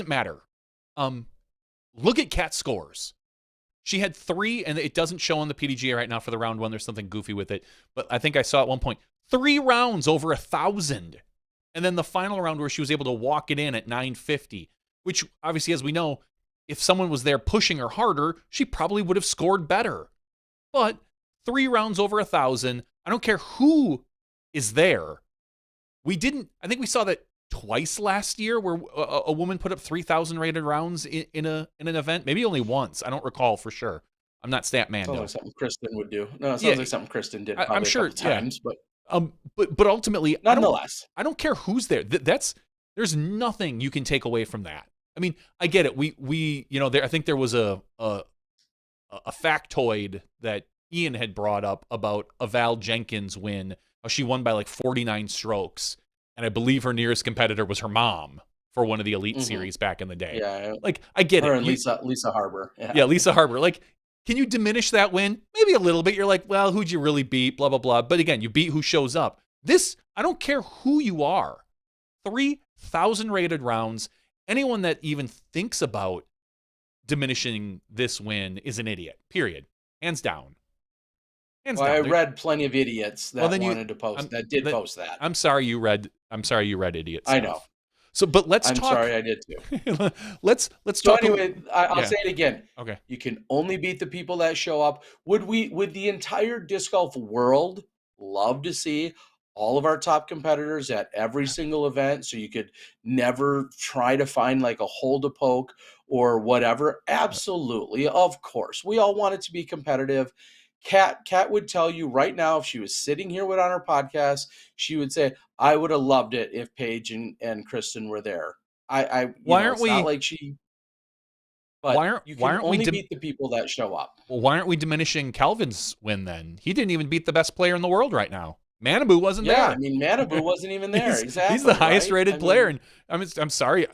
matter. Look at Kat's scores. She had 3, and it doesn't show on the PDGA right now for the round 1. There's something goofy with it. But I think I saw at one point 3 rounds over 1,000. And then the final round where she was able to walk it in at 950, which obviously, as we know, if someone was there pushing her harder, she probably would have scored better. But 3 rounds over 1,000, I don't care who is there. I think we saw that twice last year where a woman put up 3,000 rated rounds in an event. Maybe only once. I don't recall for sure. I'm not stat man. Sounds like something Kristen would do. No, it sounds like something Kristen did. I'm sure times, but ultimately, nonetheless, I don't care who's there. There's nothing you can take away from that. I mean, I get it. I think there was a factoid that Ian had brought up about a Val Jenkins win. She won by like 49 strokes. And I believe her nearest competitor was her mom for one of the Elite Series back in the day. Yeah. Like, I get her it. And Lisa Harbour. Yeah, Lisa Harbour. Like, Can you diminish that win? Maybe a little bit. You're like, well, who'd you really beat? Blah, blah, blah. But again, you beat who shows up. This, I don't care who you are. 3,000 rated rounds. Anyone that even thinks about diminishing this win is an idiot. Period. Hands down. Hands Well, down. I read plenty of idiots that wanted to post post that. I'm sorry you read idiot stuff. I know. So, but let's I'm talk. sorry, I did too. let's So talk. anyway, I'll say it again. Okay. You can only beat the people that show up. Would the entire disc golf world love to see all of our top competitors at every single event, so you could never try to find like a hole to poke or whatever? Absolutely. Of course. We all want it to be competitive. Kat would tell you right now, if she was sitting here on our podcast, she would say, I would have loved it if Paige and Kristen were there. Why aren't we? Not like she. But why aren't you can we only beat the people that show up. Well, why aren't we diminishing Calvin's win then? He didn't even beat the best player in the world right now. Manabu wasn't there. Yeah, I mean Manabu wasn't even there. Exactly. He's the highest right? rated player, and I'm sorry,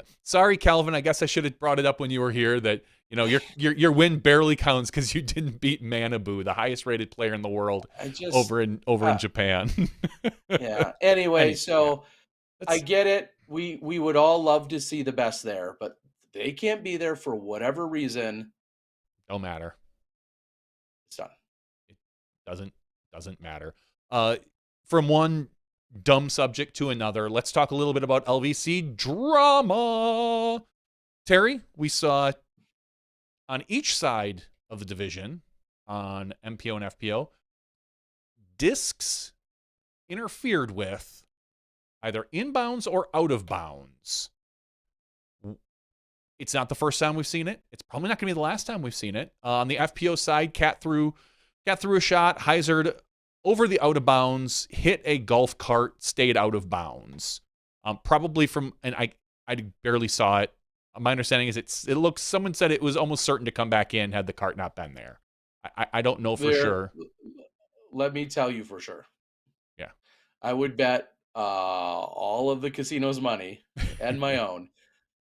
Calvin. I guess I should have brought it up when you were here that your win barely counts because you didn't beat Manabu, the highest rated player in the world, over in Japan. Yeah. Anyway, so I get it. We would all love to see the best there, but they can't be there for whatever reason. Don't matter. It's done. It doesn't matter. From one dumb subject to another, let's talk a little bit about LVC drama. Terry, we saw on each side of the division, on MPO and FPO, discs interfered with either inbounds or out of bounds. It's not the first time we've seen it. It's probably not going to be the last time we've seen it. On the FPO side, Cat threw a shot, hyzered over the out of bounds, hit a golf cart, stayed out of bounds. Probably from, and I barely saw it. My understanding is it looks, someone said it was almost certain to come back in had the cart not been there. I don't know for sure. Let me tell you for sure. Yeah. I would bet all of the casino's money and my own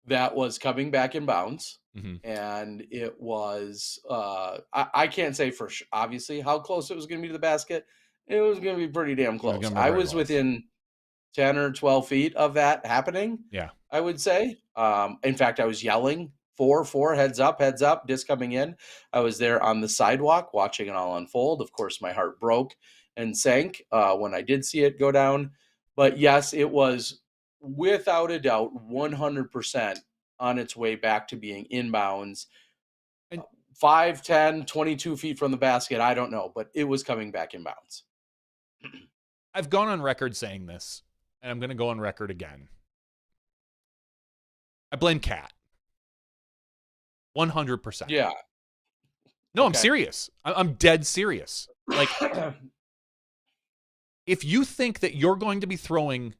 that was coming back in bounds. Mm-hmm. And it was, I can't say for sure, obviously, how close it was going to be to the basket. It was going to be pretty damn close. I was within 10 or 12 feet of that happening. Yeah. I would say. In fact, I was yelling, 4, heads up, disc coming in. I was there on the sidewalk watching it all unfold. Of course, my heart broke and sank when I did see it go down. But yes, it was without a doubt 100% on its way back to being inbounds. 5, 10, 22 feet from the basket, I don't know, but it was coming back inbounds. I've gone on record saying this, and I'm going to go on record again. I blame Cat. 100%. Yeah. No, I'm serious. I'm dead serious. Like, if you think that you're going to be throwing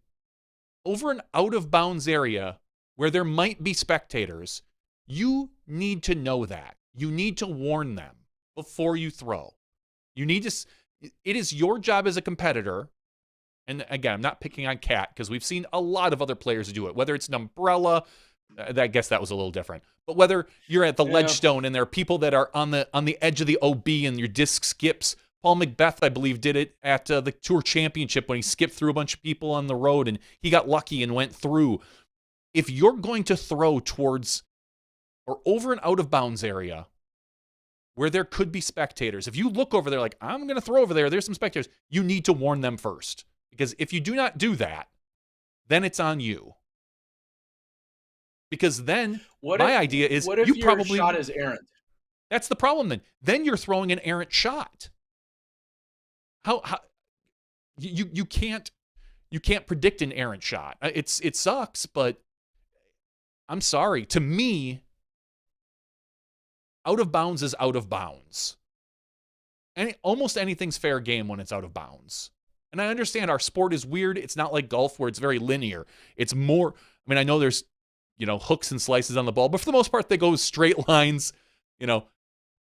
over an out-of-bounds area where there might be spectators, you need to know that. You need to warn them before you throw. You need to... It is your job as a competitor, and again, I'm not picking on Cat because we've seen a lot of other players do it, whether it's an umbrella, I guess that was a little different, but whether you're at the Ledgestone and there are people that are on the edge of the OB and your disc skips. Paul Macbeth, I believe, did it at the Tour Championship when he skipped through a bunch of people on the road and he got lucky and went through. If you're going to throw towards or over an out-of-bounds area where there could be spectators, if you look over there like, I'm going to throw over there, there's some spectators, you need to warn them first. Because if you do not do that, then it's on you. Because then, idea is, what if you your probably shot is errant? That's the problem then. Then you're throwing an errant shot. How you can't predict an errant shot. It sucks, but I'm sorry. To me, out of bounds is out of bounds. Almost anything's fair game when it's out of bounds. And I understand our sport is weird. It's not like golf where it's very linear. It's more, I mean, I know there's, hooks and slices on the ball, but for the most part, they go straight lines. They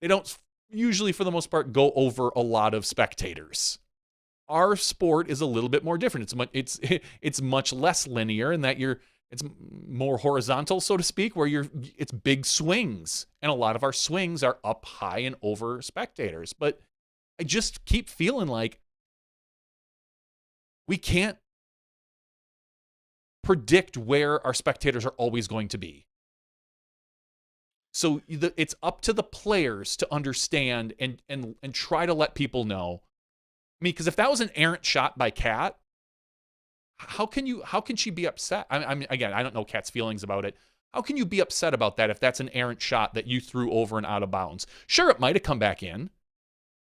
don't usually, for the most part, go over a lot of spectators. Our sport is a little bit more different. It's much less linear in that you're more horizontal, so to speak, where it's big swings, and a lot of our swings are up high and over spectators. But I just keep feeling like we can't predict where our spectators are always going to be. So it's up to the players to understand and try to let people know. I mean, because if that was an errant shot by Kat, how can she be upset? I mean, again, I don't know Kat's feelings about it. How can you be upset about that if that's an errant shot that you threw over and out of bounds? Sure, it might have come back in,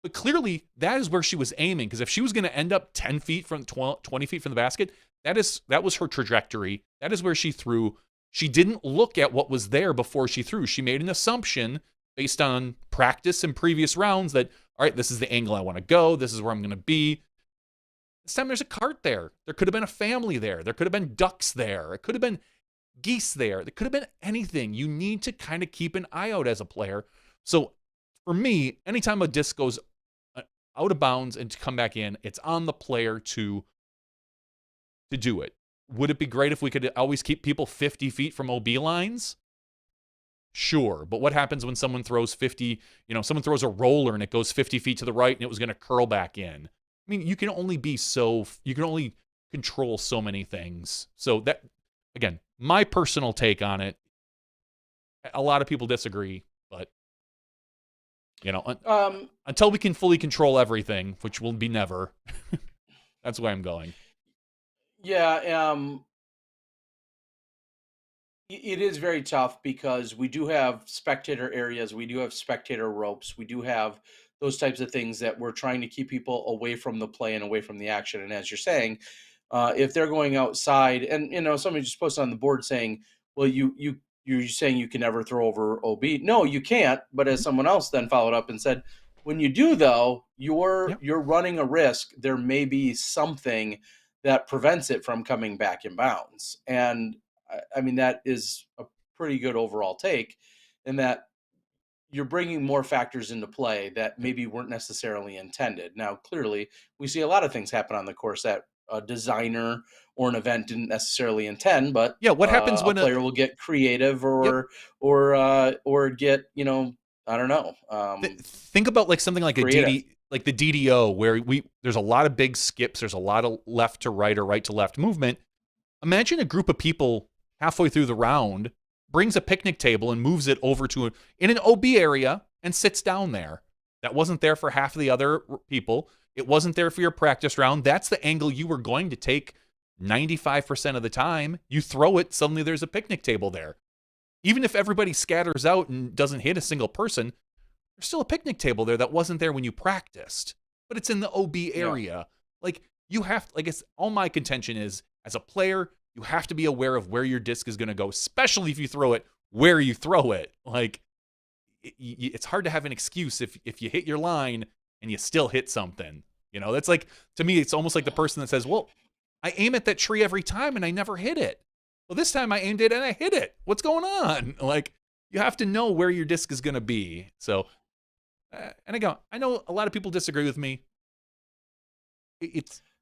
but clearly that is where she was aiming. Because if she was going to end up 10 feet from 20 feet from the basket, that was her trajectory. That is where she threw. She didn't look at what was there before she threw. She made an assumption based on practice and previous rounds that, all right, this is the angle I want to go. This is where I'm going to be. This time there's a cart there. There could have been a family there. There could have been ducks there. It could have been geese there. There could have been anything. You need to kind of keep an eye out as a player. So for me, anytime a disc goes out of bounds and to come back in, it's on the player to do it. Would it be great if we could always keep people 50 feet from OB lines? Sure. But what happens when someone throws someone throws a roller and it goes 50 feet to the right and it was going to curl back in? I mean, you can only control so many things. So that, again, my personal take on it, a lot of people disagree, but until we can fully control everything, which will be never, that's where I'm going. Yeah, it is very tough because we do have spectator areas, we do have spectator ropes, we do have those types of things that we're trying to keep people away from the play and away from the action. And as you're saying, if they're going outside, and somebody just posted on the board saying, "Well, you're saying you can never throw over OB." No, you can't. But as someone else then followed up and said, when you do, though, you're running a risk. There may be something that prevents it from coming back in bounds. And I mean, that is a pretty good overall take, in that you're bringing more factors into play that maybe weren't necessarily intended. Now, clearly, we see a lot of things happen on the course that a designer or an event didn't necessarily intend, but what happens when a player will get creative or get, I don't know. Think about like something like creative. like the DDO, where there's a lot of big skips, there's a lot of left to right or right to left movement. Imagine a group of people halfway through the round brings a picnic table and moves it over to in an OB area and sits down there. That wasn't there for half of the other people. It wasn't there for your practice round. That's the angle you were going to take 95% of the time. You throw it, suddenly there's a picnic table there. Even if everybody scatters out and doesn't hit a single person, there's still a picnic table there that wasn't there when you practiced, but it's in the OB area. Yeah. Like, you have, like, it's all my contention is, as a player, you have to be aware of where your disc is going to go, especially if you throw it where you throw it. Like, it's hard to have an excuse if you hit your line and you still hit something. That's like, to me, it's almost like the person that says, well, I aim at that tree every time and I never hit it. Well, this time I aimed it and I hit it. What's going on? Like, you have to know where your disc is going to be. So, and again, I know a lot of people disagree with me.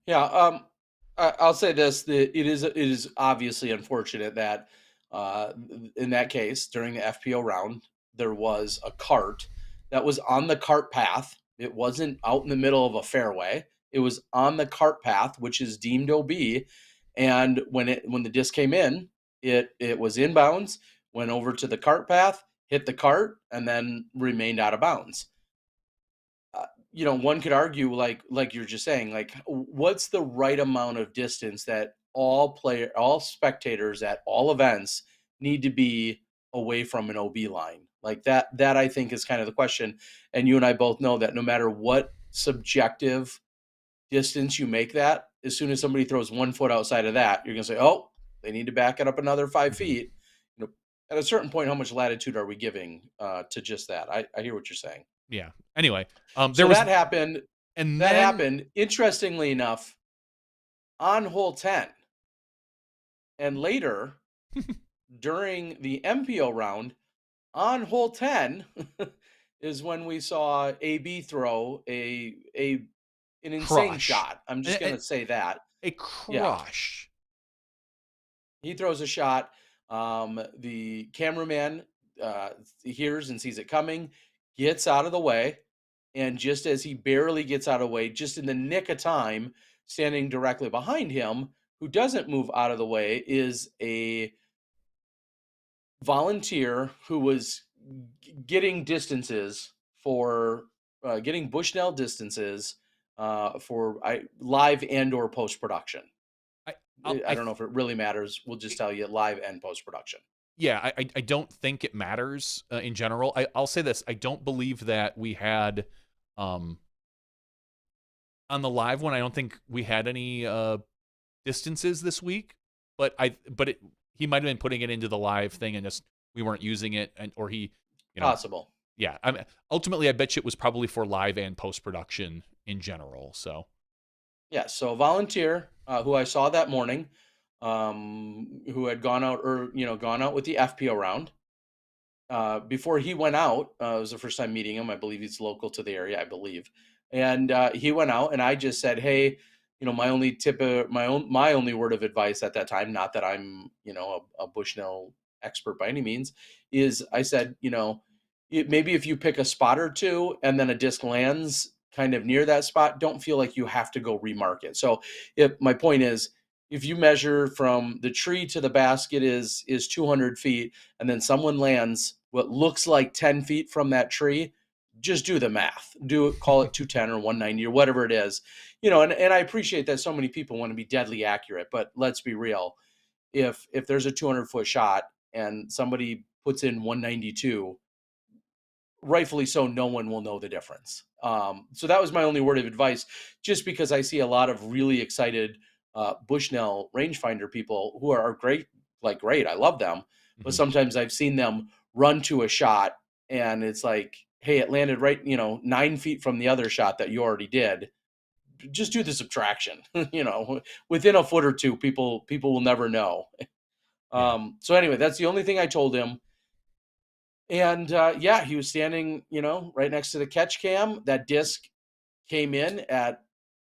I'll say this: that it is obviously unfortunate that in that case, during the FPO round, there was a cart that was on the cart path. It wasn't out in the middle of a fairway. It was on the cart path, which is deemed OB. And when the disc came in, it was inbounds, went over to the cart path, hit the cart, and then remained out of bounds. One could argue, like you're just saying, like, what's the right amount of distance that all spectators at all events need to be away from an OB line? Like that I think is kind of the question. And you and I both know that no matter what subjective distance you make that, as soon as somebody throws 1 foot outside of that, you're going to say, oh, they need to back it up another 5 feet. At a certain point, how much latitude are we giving to just that? I hear what you're saying. Yeah. Anyway, that happened. And that happened, interestingly enough, on hole 10. And later, during the MPO round, on hole 10 is when we saw AB throw an insane shot. I'm just going to say that. A crush. He throws a shot. The cameraman hears and sees it coming, gets out of the way, and just as he barely gets out of the way, just in the nick of time, standing directly behind him, who doesn't move out of the way, is a volunteer who was getting distances for getting Bushnell distances for live and or post production. I I don't know if it really matters. We'll just tell you live and post production. Yeah, I don't think it matters in general. I'll say this: I don't believe that we had on the live one. I don't think we had any distances this week, but he might have been putting it into the live thing and just we weren't using it, or he, possible. Yeah, I mean, ultimately, I bet you it was probably for live and post production in general. So, yeah, so a volunteer who I saw that morning, who had gone out gone out with the FPO round. Before he went out, it was the first time meeting him. I believe he's local to the area, I believe. And he went out, and I just said, "Hey, my only my only word of advice at that time, not that I'm, a Bushnell expert by any means, is I said, maybe if you pick a spot or two, and then a disc lands kind of near that spot, don't feel like you have to go remark it." So, my point is, if you measure from the tree to the basket is 200 feet, and then someone lands what looks like 10 feet from that tree, just do the math. Call it 210 or 190 or whatever it is. And I appreciate that so many people want to be deadly accurate, but let's be real. If there's a 200-foot shot and somebody puts in 192, rightfully so, no one will know the difference. So that was my only word of advice, just because I see a lot of really excited Bushnell rangefinder people who are great, great. I love them. But sometimes I've seen them run to a shot and it's like, hey, it landed right, 9 feet from the other shot that you already did. Just do the subtraction, within a foot or two, people will never know. So anyway, that's the only thing I told him. And he was standing, right next to the catch cam. That disc came in at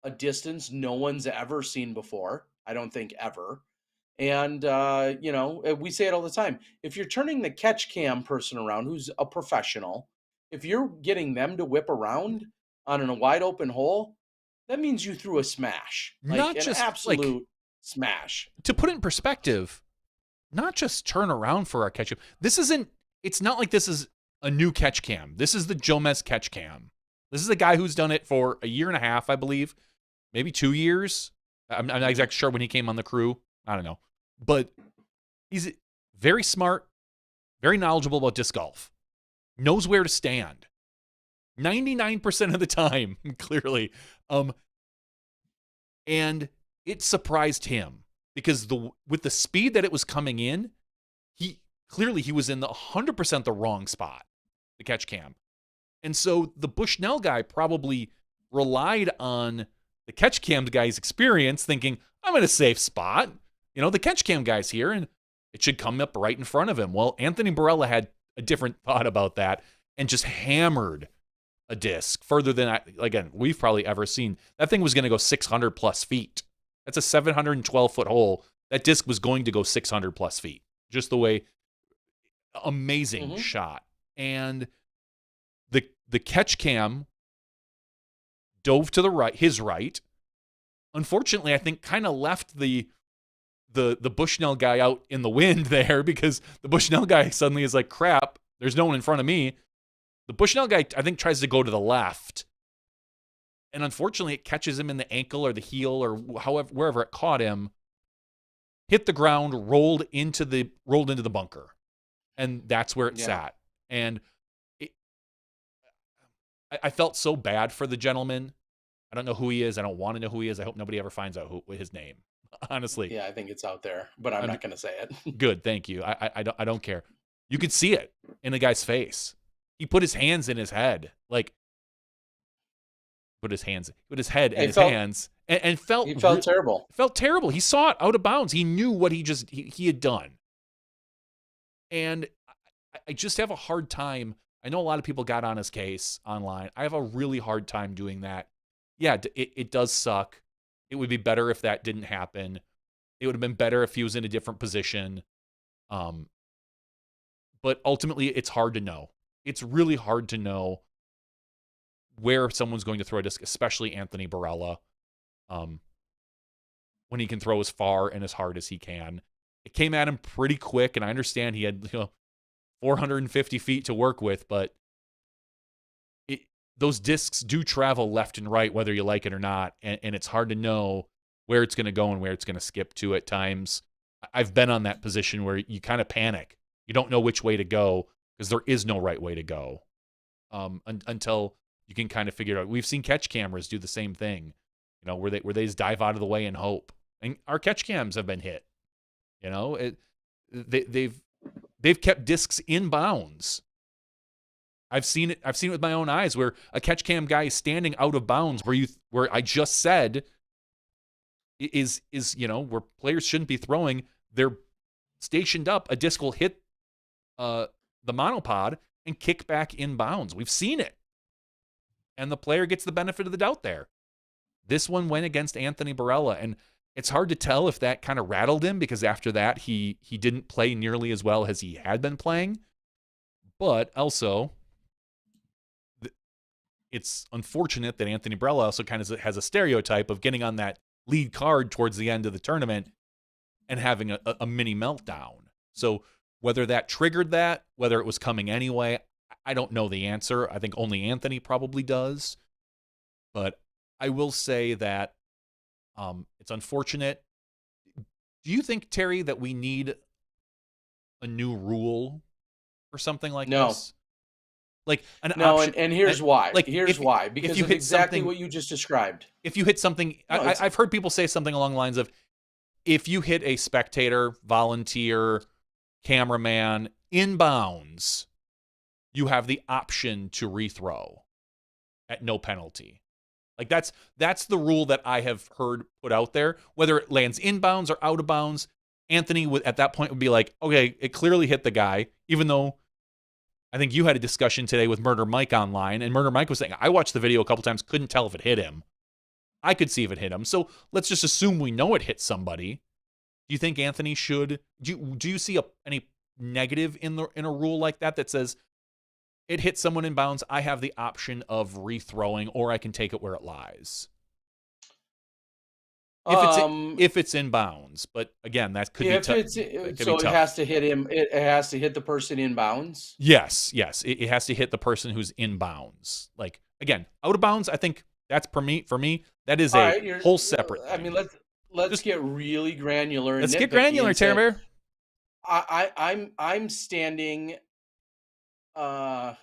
a distance no one's ever seen before. I don't think ever. And, we say it all the time. If you're turning the catch cam person around who's a professional, if you're getting them to whip around on a wide open hole, that means you threw a smash. Not an just absolute smash. To put it in perspective, not just turn around for our catch cam. It's not like this is a new catch cam. This is the Jomez catch cam. This is a guy who's done it for a year and a half, I believe, maybe 2 years. I'm not exactly sure when he came on the crew. I don't know. But he's very smart, very knowledgeable about disc golf, knows where to stand 99% of the time, clearly. And it surprised him because with the speed that it was coming in, he was in the 100% the wrong spot, the catch cam. And so the Bushnell guy probably relied on the catch cam guy's experience, thinking, I'm in a safe spot. The catch cam guy's here, and it should come up right in front of him. Well, Anthony Barella had a different thought about that and just hammered a disc further than, we've probably ever seen. That thing was going to go 600 plus feet. That's a 712-foot hole. That disc was going to go 600 plus feet. Just the way, amazing shot. And the catch cam dove to the right, his right. Unfortunately, I think kind of left the Bushnell guy out in the wind there, because the Bushnell guy suddenly is like, crap, there's no one in front of me. The Bushnell guy, I think, tries to go to the left. And unfortunately, it catches him in the ankle or the heel or wherever it caught him, hit the ground, rolled into the bunker. And that's where it sat. And I felt so bad for the gentleman. I don't know who he is. I don't want to know who he is. I hope nobody ever finds out his name. Honestly. Yeah, I think it's out there, but I'm not going to say it. Good, thank you. I don't care. You could see it in the guy's face. He put his hands in his head, put his head in his hands, and felt. He felt terrible. Felt terrible. He saw it out of bounds. He knew what he had done, and I just have a hard time. I know a lot of people got on his case online. I have a really hard time doing that. Yeah, it does suck. It would be better if that didn't happen. It would have been better if he was in a different position. But ultimately, it's hard to know. It's really hard to know where someone's going to throw a disc, especially Anthony Barella, when he can throw as far and as hard as he can. It came at him pretty quick, and I understand he had 450 feet to work with, but those discs do travel left and right, whether you like it or not, and it's hard to know where it's going to go and where it's going to skip to at times. I've been on that position where you kind of panic. You don't know which way to go because there is no right way to go until you can kind of figure it out. We've seen catch cameras do the same thing, where they just dive out of the way and hope. And our catch cams have been hit. They've kept discs in bounds. I've seen it with my own eyes where a catch cam guy is standing out of bounds where I just said is where players shouldn't be throwing. They're stationed up. A disc will hit the monopod and kick back in bounds. We've seen it. And the player gets the benefit of the doubt there. This one went against Anthony Barella, and it's hard to tell if that kind of rattled him because after that he didn't play nearly as well as he had been playing. But also, it's unfortunate that Anthony Barella also kind of has a stereotype of getting on that lead card towards the end of the tournament and having a mini meltdown. So whether that triggered that, whether it was coming anyway, I don't know the answer. I think only Anthony probably does. But I will say that it's unfortunate. Do you think, Terry, that we need a new rule for something like this? Like an option, and here's why. Here's why. Because of exactly what you just described. If you hit something, I've heard people say something along the lines of, if you hit a spectator, volunteer, cameraman in bounds, you have the option to rethrow at no penalty. Like that's the rule that I have heard put out there. Whether it lands in bounds or out of bounds, Anthony would at that point would be like, okay, it clearly hit the guy, even though I think you had a discussion today with Murder Mike online, and Murder Mike was saying, I watched the video a couple times, couldn't tell if it hit him. I could see if it hit him. So let's just assume we know it hit somebody. Do you think Anthony should? Do you see any negative in a rule like that says it hit someone in bounds, I have the option of rethrowing, or I can take it where it lies? If it's in bounds, but again, that could be tough. So it has to hit him. It has to hit the person in bounds. Yes. It has to hit the person who's in bounds. Like again, out of bounds. I think that's for me. That is a whole separate thing. I mean, let's get really granular. Let's get granular, Terry Bear. I'm standing. We'll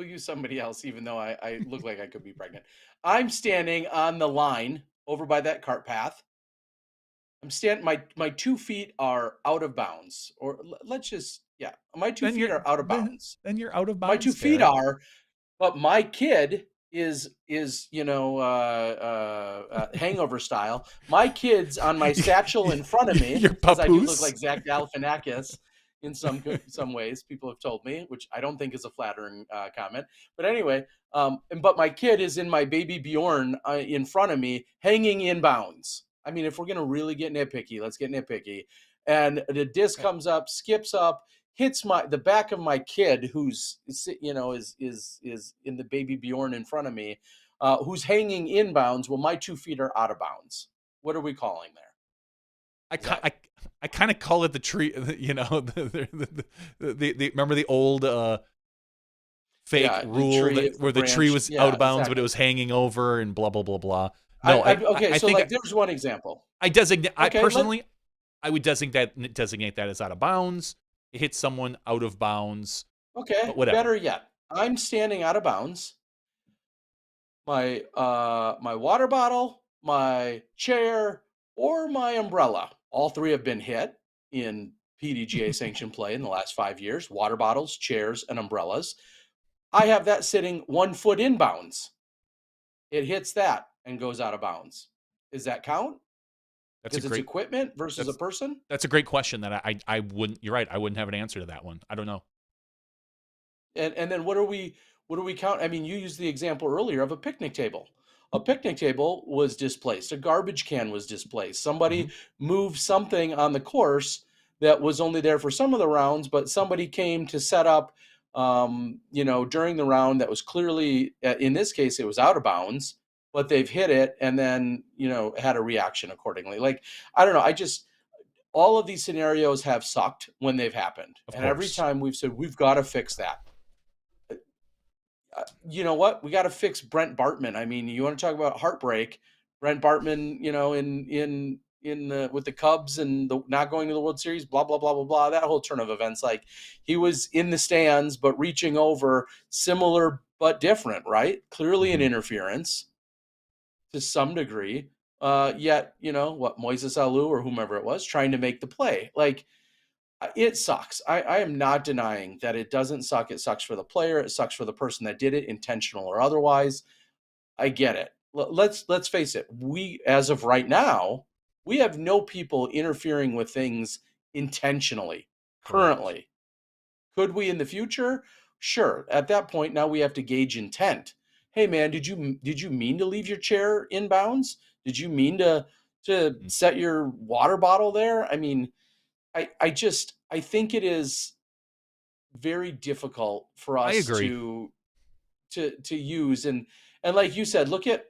use somebody else, even though I look like I could be pregnant. I'm standing on the line over by that cart path. I'm standing. My 2 feet are out of bounds, or let's just my 2 feet are out of bounds. Then you're out of bounds. My 2 feet are, but my kid is hangover style. My kid's on my satchel in front of me because I do look like Zach Galifianakis in some ways. People have told me, which I don't think is a flattering comment. But anyway, but my kid is in my baby Bjorn in front of me, hanging in bounds. I mean, if we're gonna really get nitpicky, let's get nitpicky. And the disc comes up, skips up, hits the back of my kid, who's is in the baby Bjorn in front of me, who's hanging in bounds. Well, my 2 feet are out of bounds. What are we calling there? I kind of call it the tree. Remember the old fake rule where the tree was out of bounds, but it was hanging over and blah blah blah blah. No, I think there's one example. I would designate that as out of bounds. It hits someone out of bounds. Okay, better yet, I'm standing out of bounds. My water bottle, my chair, or my umbrella. All three have been hit in PDGA sanctioned play in the last 5 years. Water bottles, chairs, and umbrellas. I have that sitting 1 foot in bounds. It hits that and goes out of bounds. Does that count? Because it's equipment versus a person? That's a great question that I wouldn't, you're right, I wouldn't have an answer to that one. I don't know. And then what do we count? I mean, you used the example earlier of a picnic table. a picnic table was displaced, a garbage can was displaced, somebody moved something on the course that was only there for some of the rounds, but somebody came to set up, during the round that was clearly, in this case, it was out of bounds, but they've hit it and then, had a reaction accordingly. Like, I don't know. All of these scenarios have sucked when they've happened. Of And every course. time we've said, we've got to fix that. You know what? We got to fix Brent Bartman. I mean, you want to talk about heartbreak? Brent Bartman, with the Cubs and not going to the World Series, blah blah blah blah blah. That whole turn of events, like he was in the stands but reaching over, similar but different, right? Clearly an interference to some degree. Yet, Moises Alou or whomever it was trying to make the play, like. It sucks. I am not denying that it doesn't suck. It sucks for the player. It sucks for the person that did it, intentional or otherwise. I get it. Let's face it. We, as of right now, we have no people interfering with things intentionally currently. Could we in the future? Sure. At that point, now we have to gauge intent. Hey, man, did you mean to leave your chair inbounds? Did you mean to set your water bottle there? I mean, I think it is very difficult for I us agree. to use, and like you said, look at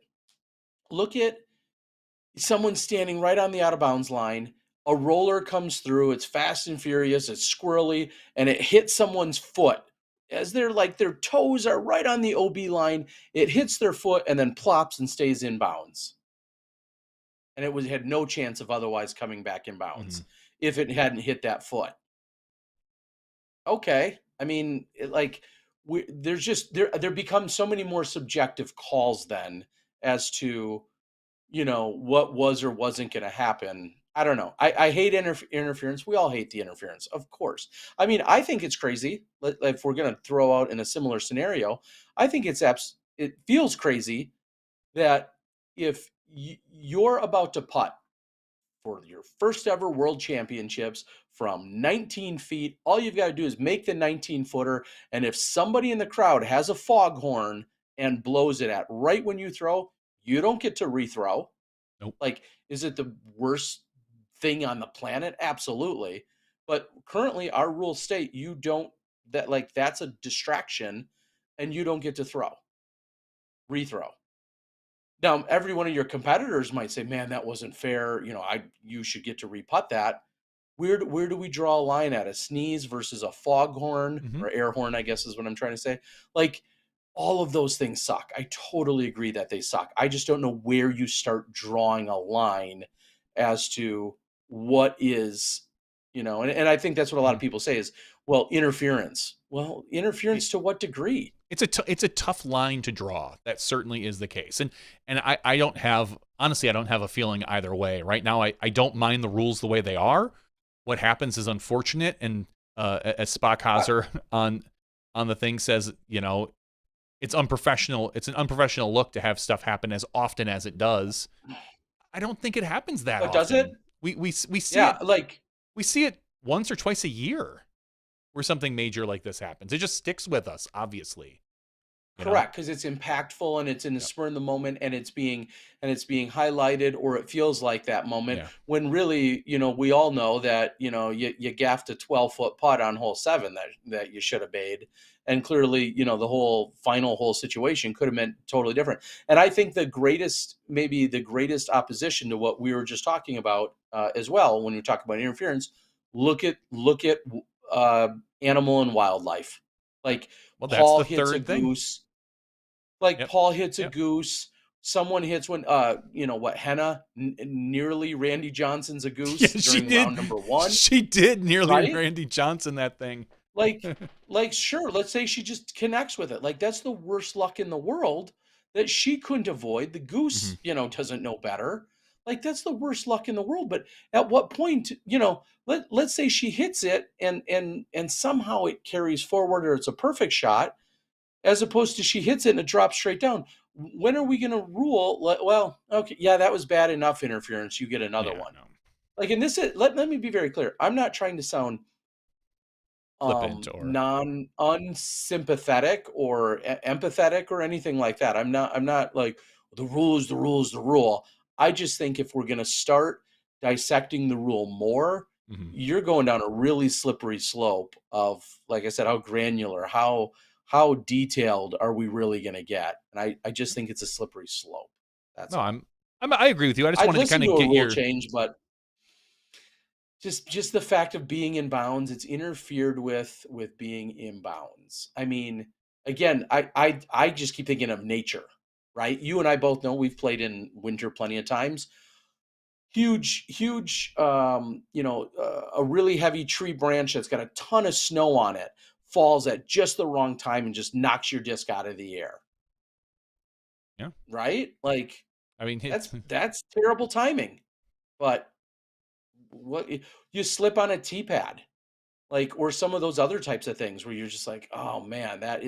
someone standing right on the out of bounds line. A roller comes through, it's fast and furious, it's squirrely, and it hits someone's foot as their toes are right on the OB line. It hits their foot and then plops and stays in bounds. And it had no chance of otherwise coming back in bounds if it hadn't hit that foot. Okay. I mean, there become so many more subjective calls then as to, what was or wasn't going to happen. I don't know. I hate interference. We all hate the interference, of course. I mean, I think it's crazy. If we're going to throw out in a similar scenario, I think it feels crazy that if you're about to putt for your first ever world championships from 19 feet, all you've got to do is make the 19-footer. And if somebody in the crowd has a foghorn and blows it at right when you throw, you don't get to rethrow. Nope. Like, is it the worst thing on the planet? Absolutely. But currently our rules state that's a distraction and you don't get to rethrow. Now, every one of your competitors might say, man, that wasn't fair. You should get to reputt that. Where do we draw a line at a sneeze versus a foghorn or air horn, I guess is what I'm trying to say. Like, all of those things suck. I totally agree that they suck. I just don't know where you start drawing a line as to what is, and I think that's what a lot of people say is, well, interference. Well, interference to what degree? It's a tough line to draw. That certainly is the case. And I don't have a feeling either way. Right now, I don't mind the rules the way they are. What happens is unfortunate. And as Spockhauser on the thing says, it's unprofessional. It's an unprofessional look to have stuff happen as often as it does. I don't think it happens that often. Does it? We see it, we see it once or twice a year where something major like this happens. It just sticks with us, obviously. Correct, because it's impactful and it's in the spur of the moment, and it's being highlighted, or it feels like that moment when really, we all know that, you gaffed a 12-foot putt on hole 7 that you should have made. And clearly, the whole final hole situation could have meant totally different. And I think the greatest opposition to what we were just talking about as well, when we talk about interference, look at animal and wildlife. Like, Paul hits a goose. Paul hits a goose. Someone hits one. Henna nearly Randy Johnson's a goose during round number 1. She did nearly Randy Johnson that thing. Sure. Let's say she just connects with it. Like, that's the worst luck in the world that she couldn't avoid. The goose, doesn't know better. Like, that's the worst luck in the world. But at what point, let's say she hits it and somehow it carries forward, or it's a perfect shot, as opposed to she hits it and it drops straight down. When are we going to rule? Well, okay, yeah, that was bad enough interference. You get another one. No. Like, in this, let me be very clear. I'm not trying to sound unsympathetic or empathetic or anything like that. I'm not like, the rule is the rule is the rule. I just think if we're going to start dissecting the rule more, you're going down a really slippery slope of, like I said, how granular, how detailed are we really going to get? And I just think it's a slippery slope. That's I agree with you. I just wanted to kind of a get rule your change, but just the fact of being in bounds, it's interfered with being in bounds. I mean, again, I just keep thinking of nature, right? You and I both know we've played in winter plenty of times. Huge, a really heavy tree branch that's got a ton of snow on it falls at just the wrong time and just knocks your disc out of the air. Yeah. Right? Like, I mean, that's terrible timing. But what you slip on a T-pad, like, or some of those other types of things where you're just like, oh man, that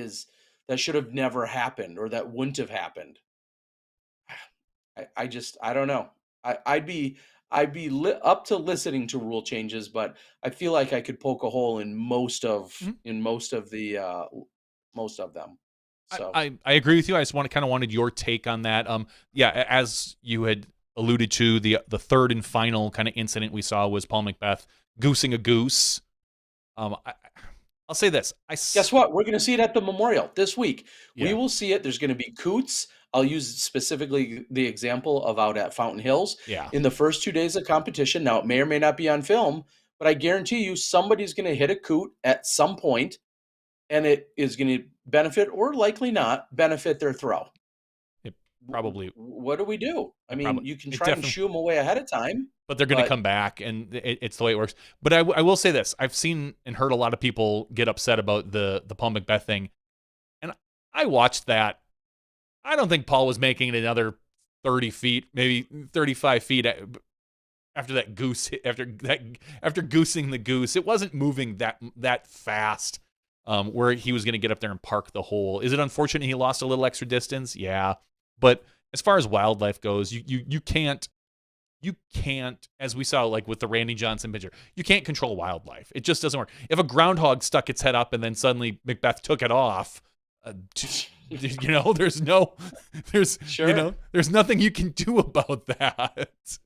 should have never happened, or that wouldn't have happened. I don't know. I'd be up to listening to rule changes, but I feel like I could poke a hole in most of most of them. So I agree with you. I just wanted your take on that. Yeah, as you had alluded to, the third and final kind of incident we saw was Paul Macbeth goosing a goose. I'll say this. Guess what? We're going to see it at the Memorial this week. Yeah. We will see it. There's going to be coots. I'll use specifically the example of out at Fountain Hills. Yeah. In the first 2 days of competition, now it may or may not be on film, but I guarantee you somebody's going to hit a coot at some point, and it is going to benefit, or likely not benefit, their throw. It probably. What do we do? I mean, you can try and shoo them away ahead of time, but they're going to come back, and it's the way it works. But I will say this: I've seen and heard a lot of people get upset about the Paul Macbeth thing, and I watched that. I don't think Paul was making it another 30 feet, maybe 35 feet after that goose. After goosing the goose, it wasn't moving that fast. Where he was going to get up there and park the hole. Is it unfortunate he lost a little extra distance? Yeah, but as far as wildlife goes, you can't, as we saw like with the Randy Johnson picture, you can't control wildlife. It just doesn't work. If a groundhog stuck its head up and then suddenly Macbeth took it off, there's nothing you can do about that.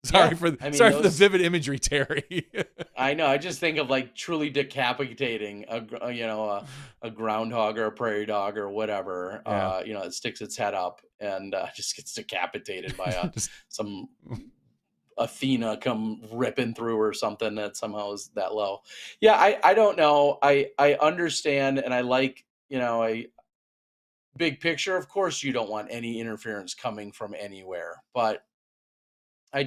Sorry for the vivid imagery, Terry. I know. I just think of like truly decapitating a groundhog or a prairie dog or whatever. Yeah. It sticks its head up and just gets decapitated by some Athena come ripping through or something that somehow is that low. Yeah, I don't know. I understand, and I like, a big picture. Of course, you don't want any interference coming from anywhere, but I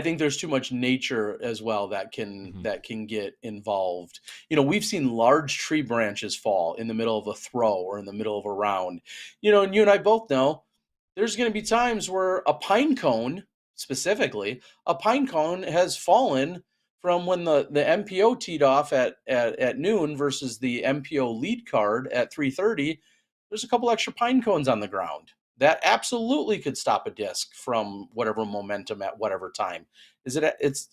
think there's too much nature as well that can get involved. We've seen large tree branches fall in the middle of a throw or in the middle of a round. And you and I both know there's going to be times where a pine cone, specifically, a pine cone has fallen from when the MPO teed off at noon versus the MPO lead card at 3:30. There's a couple extra pine cones on the ground. That absolutely could stop a disc from whatever momentum at whatever time. It's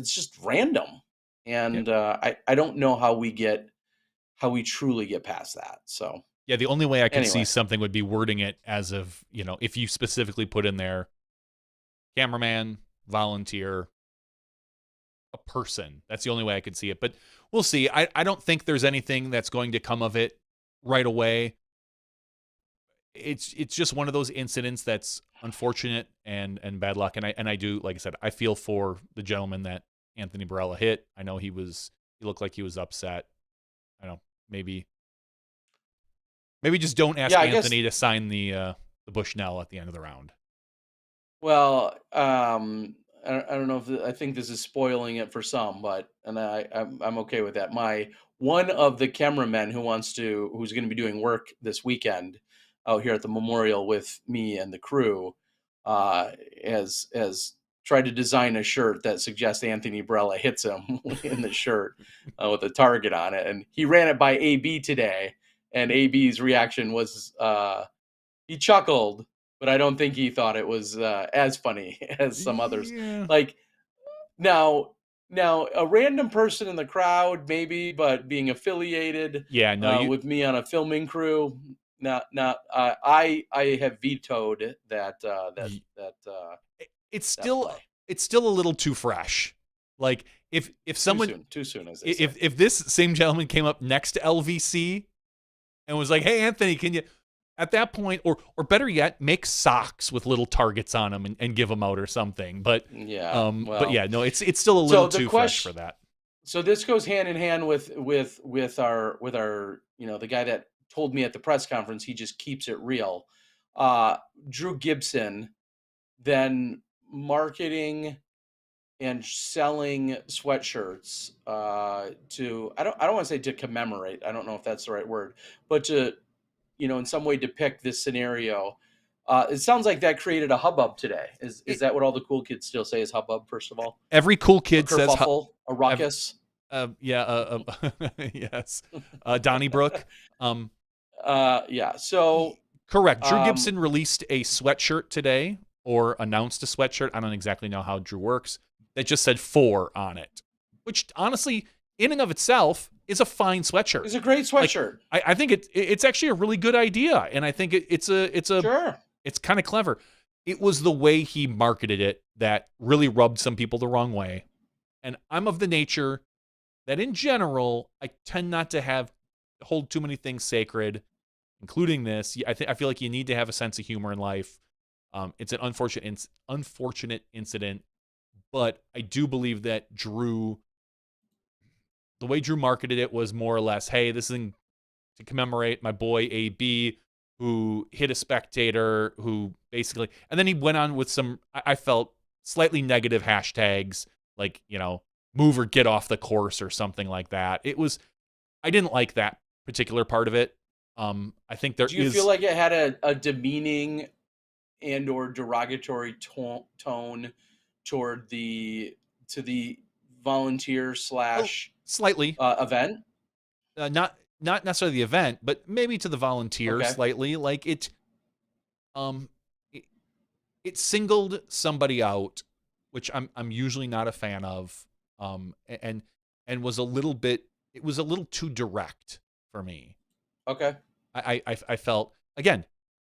just random, and I don't know how we truly get past that. So yeah, the only way I can see something would be wording it as of, if you specifically put in there, cameraman, volunteer, a person. That's the only way I could see it. But we'll see. I don't think there's anything that's going to come of it right away. It's just one of those incidents that's unfortunate and bad luck. And I do, like I said, I feel for the gentleman that Anthony Barella hit. I know he looked like he was upset. I don't know, maybe just don't ask Anthony to sign the Bushnell at the end of the round. Well, I don't know if I think this is spoiling it for some, but I'm okay with that. One of the cameramen who's going to be doing work this weekend out here at the Memorial with me and the crew, has tried to design a shirt that suggests Anthony Barella hits him in the shirt with a target on it. And he ran it by AB today, and AB's reaction was he chuckled, but I don't think he thought it was as funny as some others. Like now a random person in the crowd, maybe, but being affiliated with me on a filming crew, I have vetoed that It's that still play. it's still a little too fresh. Like if someone Too soon, as they say. if this same gentleman came up next to LVC and was like, "Hey Anthony, can you," at that point, or better yet, make socks with little targets on them and give them out or something. But Yeah, but yeah, no, it's still a little too fresh for that. So this goes hand in hand with our the guy that told me at the press conference he just keeps it real. Drew Gibson then marketing and selling sweatshirts to I don't want to say to commemorate. I don't know if that's the right word, but to in some way depict this scenario. It sounds like that created a hubbub today. Is that what all the cool kids still say is hubbub? First of all, every cool kid says a ruckus. Yes, Donnybrook. Yeah. So correct. Drew Gibson released a sweatshirt today, or announced a sweatshirt. I don't exactly know how Drew works. That just said 4 on it, which honestly, in and of itself, is a fine sweatshirt. It's a great sweatshirt. Like, I think it's actually a really good idea, and I think it's sure. It's kind of clever. It was the way he marketed it that really rubbed some people the wrong way. And I'm of the nature that in general, I tend not to hold too many things sacred, including this. I feel like you need to have a sense of humor in life. It's an unfortunate incident, but I do believe that the way Drew marketed it was more or less, hey, this is to commemorate my boy AB, who hit a spectator, who basically, and then he went on with some, I felt, slightly negative hashtags, like, move or get off the course or something like that. I didn't like that particular part of it. I think Do you feel like it had a demeaning and or derogatory tone toward the volunteer / slightly event? Not necessarily the event, but maybe to the volunteer slightly. Like it singled somebody out, which I'm usually not a fan of. And was a little too direct for me. Okay. I felt, again,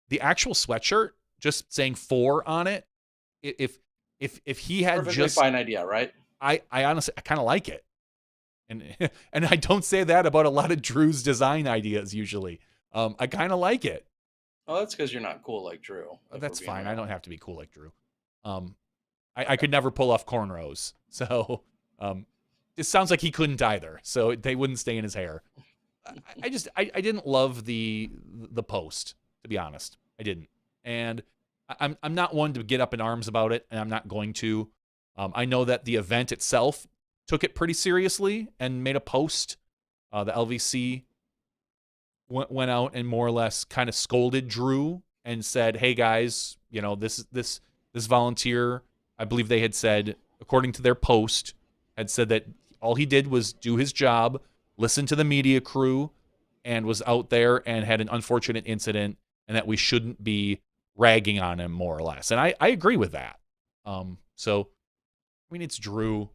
the actual sweatshirt just saying 4 on it. If he had perfectly just fine idea, right? I honestly kind of like it. And I don't say that about a lot of Drew's design ideas usually. I kind of like it. Well, that's because you're not cool like Drew. That's fine. I don't have to be cool like Drew. I could never pull off cornrows. So it sounds like he couldn't either. So they wouldn't stay in his hair. I didn't love the post, to be honest. I didn't. And I'm not one to get up in arms about it, and I'm not going to. I know that the event itself took it pretty seriously and made a post. The LVC went out and more or less kind of scolded Drew and said, "Hey guys, this volunteer, I believe they had said, according to their post, had said that all he did was do his job, listen to the media crew, and was out there and had an unfortunate incident, and that we shouldn't be ragging on him, more or less." And I agree with that. So, I mean, it's Drew.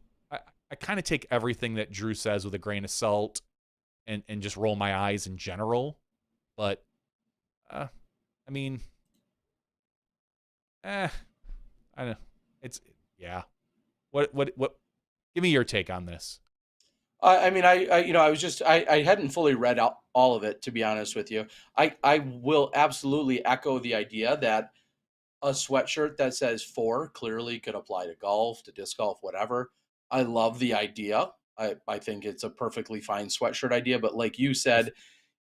I kind of take everything that Drew says with a grain of salt and just roll my eyes in general. But, I mean, I don't know. Yeah. What, give me your take on this. I mean, I hadn't fully read out all of it, to be honest with you. I will absolutely echo the idea that a sweatshirt that says 4 clearly could apply to golf, to disc golf, whatever. I love the idea. I think it's a perfectly fine sweatshirt idea, but like you said,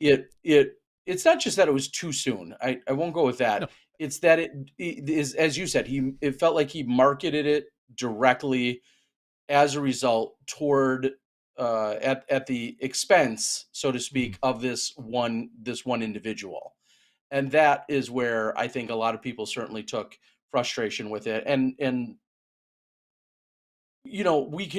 it's not just that it was too soon. I won't go with that. No. It's that it is, as you said, it felt like he marketed it directly as a result toward at the expense, so to speak, of this one individual. And that is where I think a lot of people certainly took frustration with it. And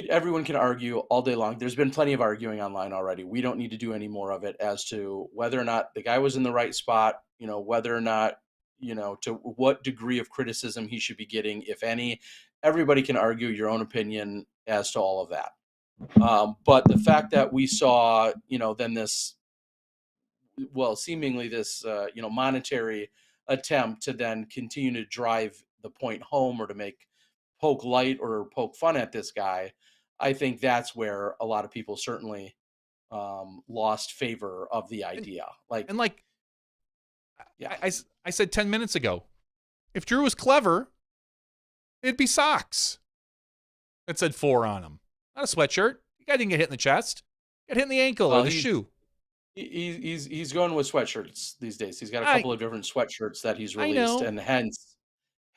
everyone can argue all day long. There's been plenty of arguing online already. We don't need to do any more of it as to whether or not the guy was in the right spot, whether or not, to what degree of criticism he should be getting, if any. Everybody can argue your own opinion as to all of that. But the fact that we saw, then this, well, seemingly this monetary attempt to then continue to drive the point home or to make poke light or poke fun at this guy. I think that's where a lot of people certainly lost favor of the And, idea. Like, and like yeah, I said 10 minutes ago, if Drew was clever, it'd be socks that said 4 on them, not a sweatshirt. The guy didn't get hit in the chest, got hit in the ankle or well, the shoe. he's going with sweatshirts these days. He's got a I couple of different sweatshirts that he's I released, know, and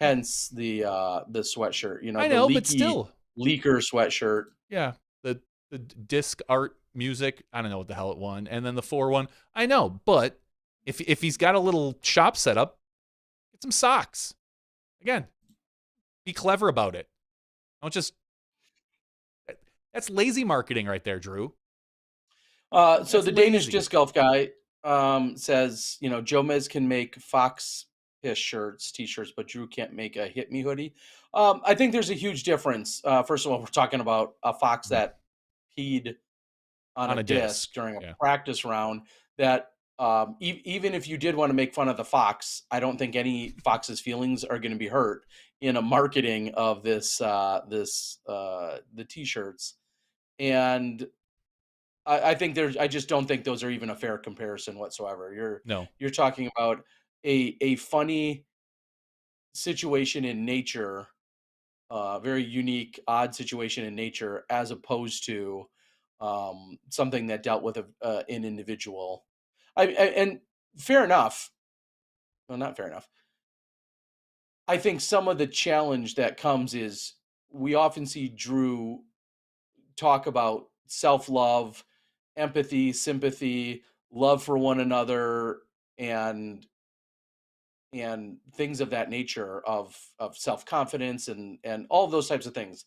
hence the sweatshirt. I The know, but still, leaker sweatshirt. yeah, the disc art music. I don't know what the hell it won, and then the 4 one. I know, but if he's got a little shop set up, get some socks. Again, be clever about it. Don't just. That's lazy marketing right there, Drew. So That's the Danish lazy. disc golf guy says, Jomez can make Fox Piss shirts, t-shirts, but Drew can't make a Hit Me hoodie. I think there's a huge difference. First of all, we're talking about a Fox that peed on On a a disc disc, during a yeah. practice round. That even if you did want to make fun of the Fox, I don't think any Fox's feelings are going to be hurt in a marketing of the t-shirts. And I think I just don't think those are even a fair comparison whatsoever. No. You're talking about a funny situation in nature, very unique, odd situation in nature, as opposed to something that dealt with an individual. And fair enough. Well, not fair enough. I think some of the challenge that comes is we often see Drew talk about self-love, empathy, sympathy, love for one another, and things of that nature of self-confidence and all of those types of things.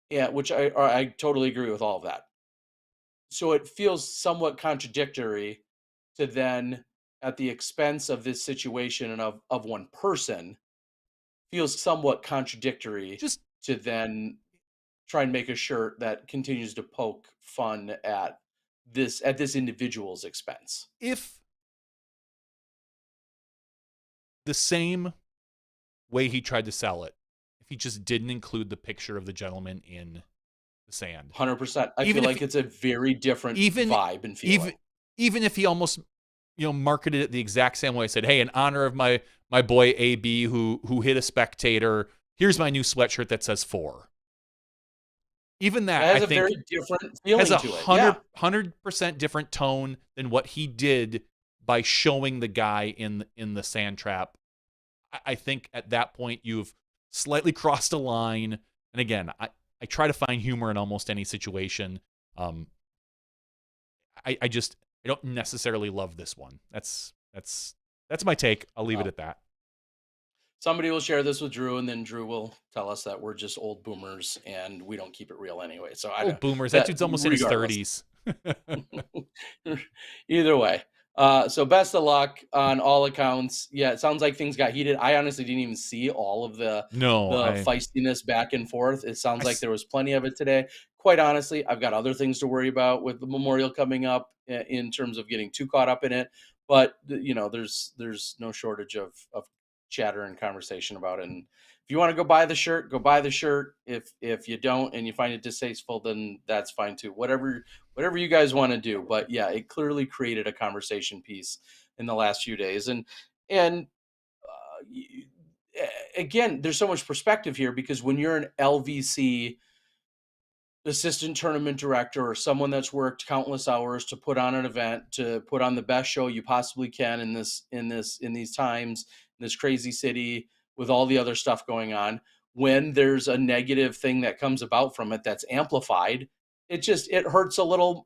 Yeah, which I totally agree with all of that. So it feels somewhat contradictory to then, at the expense of this situation and of one person, feels somewhat contradictory Just to then try and make a shirt that continues to poke fun at this individual's expense. if the same way he tried to sell it, if he just didn't include the picture of the gentleman in the sand. 100%. I Even feel if like it's a very different even vibe and feeling. even if he almost marketed it the exact same way, said, "Hey, in honor of my boy AB who hit a spectator, here's my new sweatshirt that says 4." Even that, It has I a think, very different feeling has a to it. Yeah. 100% different tone than what he did by showing the guy in the sand trap. I think at that point you've slightly crossed a line. And again, I try to find humor in almost any situation. I don't necessarily love this one. That's my take. I'll leave it at that. Somebody will share this with Drew, and then Drew will tell us that we're just old boomers and we don't keep it real anyway. So I Oh, don't. boomers. That dude's almost in his Regardless. 30s. Either way. So best of luck on all accounts. Yeah, it sounds like things got heated. I honestly didn't even see all of the feistiness back and forth. It sounds like there was plenty of it today. Quite honestly, I've got other things to worry about with the Memorial coming up in terms of getting too caught up in it. But there's no shortage of chatter and conversation about it. And if you want to go buy the shirt, go buy the shirt. If you don't and you find it distasteful, then that's fine too. Whatever you guys want to do. But yeah, it clearly created a conversation piece in the last few days. And again, there's so much perspective here because when you're an LVC assistant tournament director or someone that's worked countless hours to put on an event, to put on the best show you possibly can in these times, in this crazy city with all the other stuff going on, when there's a negative thing that comes about from it that's amplified, it hurts a little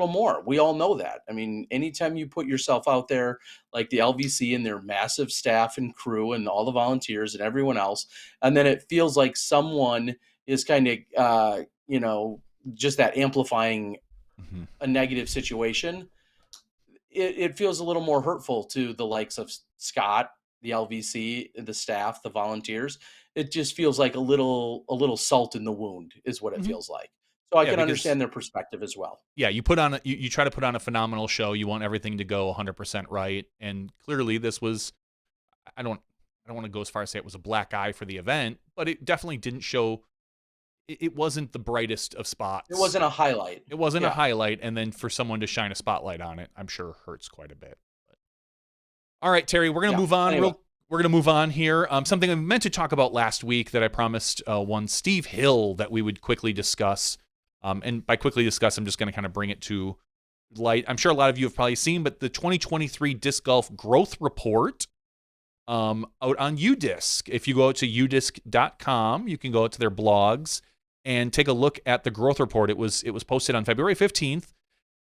more. We all know that. I mean, anytime you put yourself out there, like the LVC and their massive staff and crew and all the volunteers and everyone else, and then it feels like someone is kind of just that amplifying a negative situation, it feels a little more hurtful to the likes of Scott, the LVC, the staff, the volunteers. It just feels like a little salt in the wound is what it feels like. So I Yeah, can because understand their perspective as well. yeah, you try to put on a phenomenal show. You want everything to go 100% right, and clearly this was. I don't want to go as far as say it was a black eye for the event, but it definitely didn't show. It wasn't the brightest of spots. It wasn't a highlight. It wasn't a Yeah. highlight, and then for someone to shine a spotlight on it, I'm sure hurts quite a bit. But. All right, Terry, we're gonna move on. Anyway. We're gonna move on here. Something I meant to talk about last week that I promised one Steve Hill that we would quickly discuss. And by quickly discuss, I'm just gonna kind of bring it to light. I'm sure a lot of you have probably seen, but the 2023 Disc Golf Growth Report out on Udisc. If you go to udisc.com, you can go to their blogs and take a look at the growth report. It was posted on February 15th,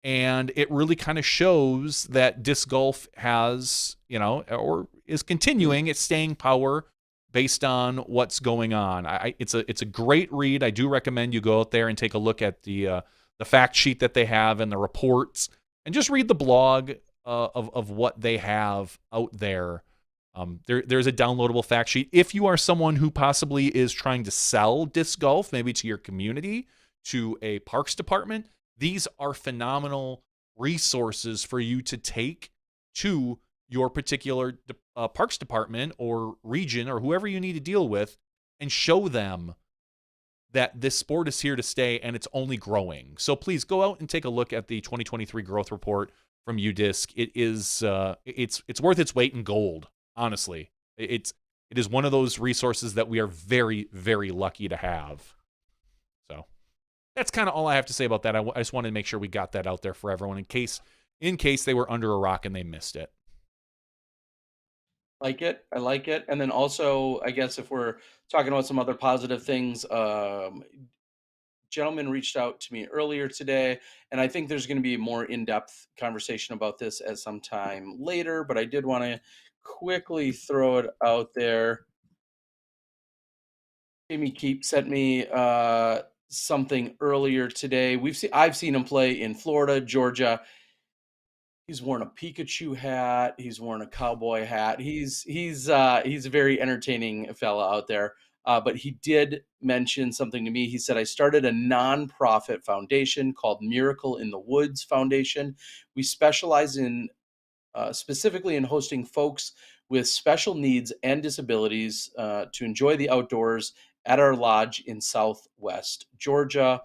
and it really kind of shows that disc golf has, or is continuing its staying power based on what's going on. It's a great read. I do recommend you go out there and take a look at the fact sheet that they have and the reports, and just read the blog of what they have out there. There's a downloadable fact sheet. If you are someone who possibly is trying to sell disc golf, maybe to your community, to a parks department, these are phenomenal resources for you to take to your particular parks department or region or whoever you need to deal with, and show them that this sport is here to stay and it's only growing. So please go out and take a look at the 2023 growth report from Udisc. It is it's worth its weight in gold. Honestly, it is one of those resources that we are very, very lucky to have. So that's kind of all I have to say about that. I just wanted to make sure we got that out there for everyone in case they were under a rock and they missed it. I like it. And then also, I guess if we're talking about some other positive things, gentleman reached out to me earlier today, and I think there's going to be a more in-depth conversation about this at some time later, but I did want to quickly throw it out there. Jamie Keep sent me something earlier today. I've seen him play in Florida, Georgia. He's worn a Pikachu hat. He's worn a cowboy hat. He's a very entertaining fella out there. But he did mention something to me. He said, I started a nonprofit foundation called Miracle in the Woods Foundation. We specialize in specifically in hosting folks with special needs and disabilities to enjoy the outdoors at our lodge in Southwest Georgia.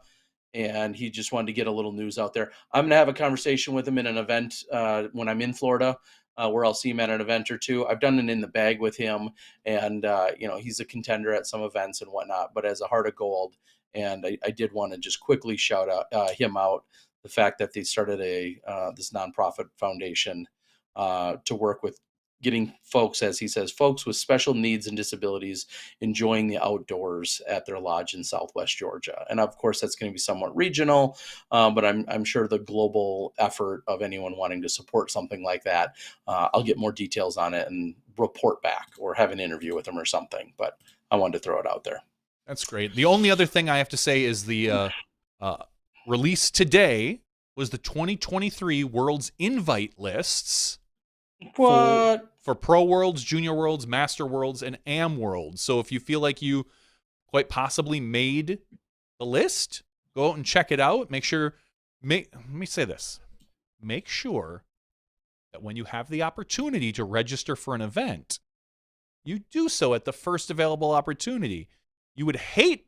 And he just wanted to get a little news out there. I'm going to have a conversation with him in an event when I'm in Florida, where I'll see him at an event or two. I've done it in the bag with him, and he's a contender at some events and whatnot, but as a heart of gold. And I did want to just quickly shout out him out, the fact that they started this nonprofit foundation to work with getting folks, as he says, folks with special needs and disabilities enjoying the outdoors at their lodge in Southwest Georgia. And of course, that's going to be somewhat regional, but I'm sure the global effort of anyone wanting to support something like that, I'll get more details on it and report back or have an interview with them or something. But I wanted to throw it out there. That's great. The only other thing I have to say is the release today was the 2023 World's Invite lists. What? For Pro Worlds, Junior Worlds, Master Worlds, and Am Worlds. So if you feel like you quite possibly made the list, go out and check it out. Let me say this. Make sure that when you have the opportunity to register for an event, you do so at the first available opportunity. You would hate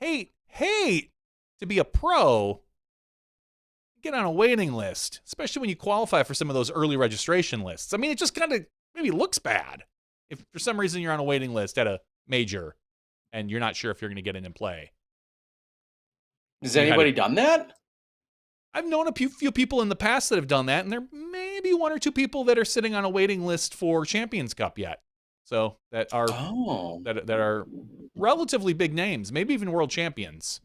to be a pro, get on a waiting list, especially when you qualify for some of those early registration lists. I mean, it just kind of maybe looks bad if for some reason you're on a waiting list at a major and you're not sure if you're going to get in and play. Has anybody done that? I've known a few people in the past that have done that, and there may be one or two people that are sitting on a waiting list for Champions Cup yet. So that are that are relatively big names, maybe even world champions.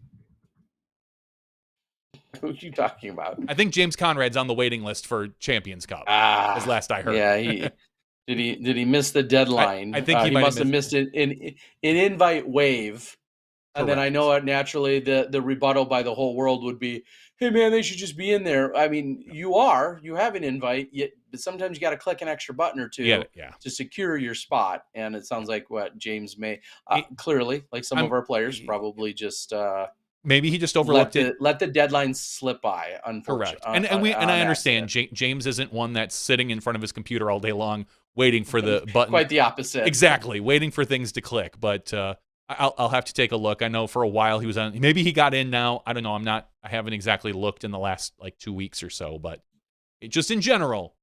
Who are you talking about? I think James Conrad's on the waiting list for Champions Cup, as last I heard. Yeah, did he miss the deadline? I think he must have missed it in invite wave. And then I know naturally the rebuttal by the whole world would be, hey man, they should just be in there. I mean, you have an invite, but sometimes you got to click an extra button or two to secure your spot. And it sounds like what James may clearly, like some of our players, probably just maybe he just overlooked it. Let the deadline slip by. Correct. Unfortunately, And I understand James isn't one that's sitting in front of his computer all day long waiting for the button. Quite the opposite. Exactly, waiting for things to click. But I'll have to take a look. I know for a while he was on. Maybe he got in now. I don't know. I haven't exactly looked in the last like 2 weeks or so. But just in general,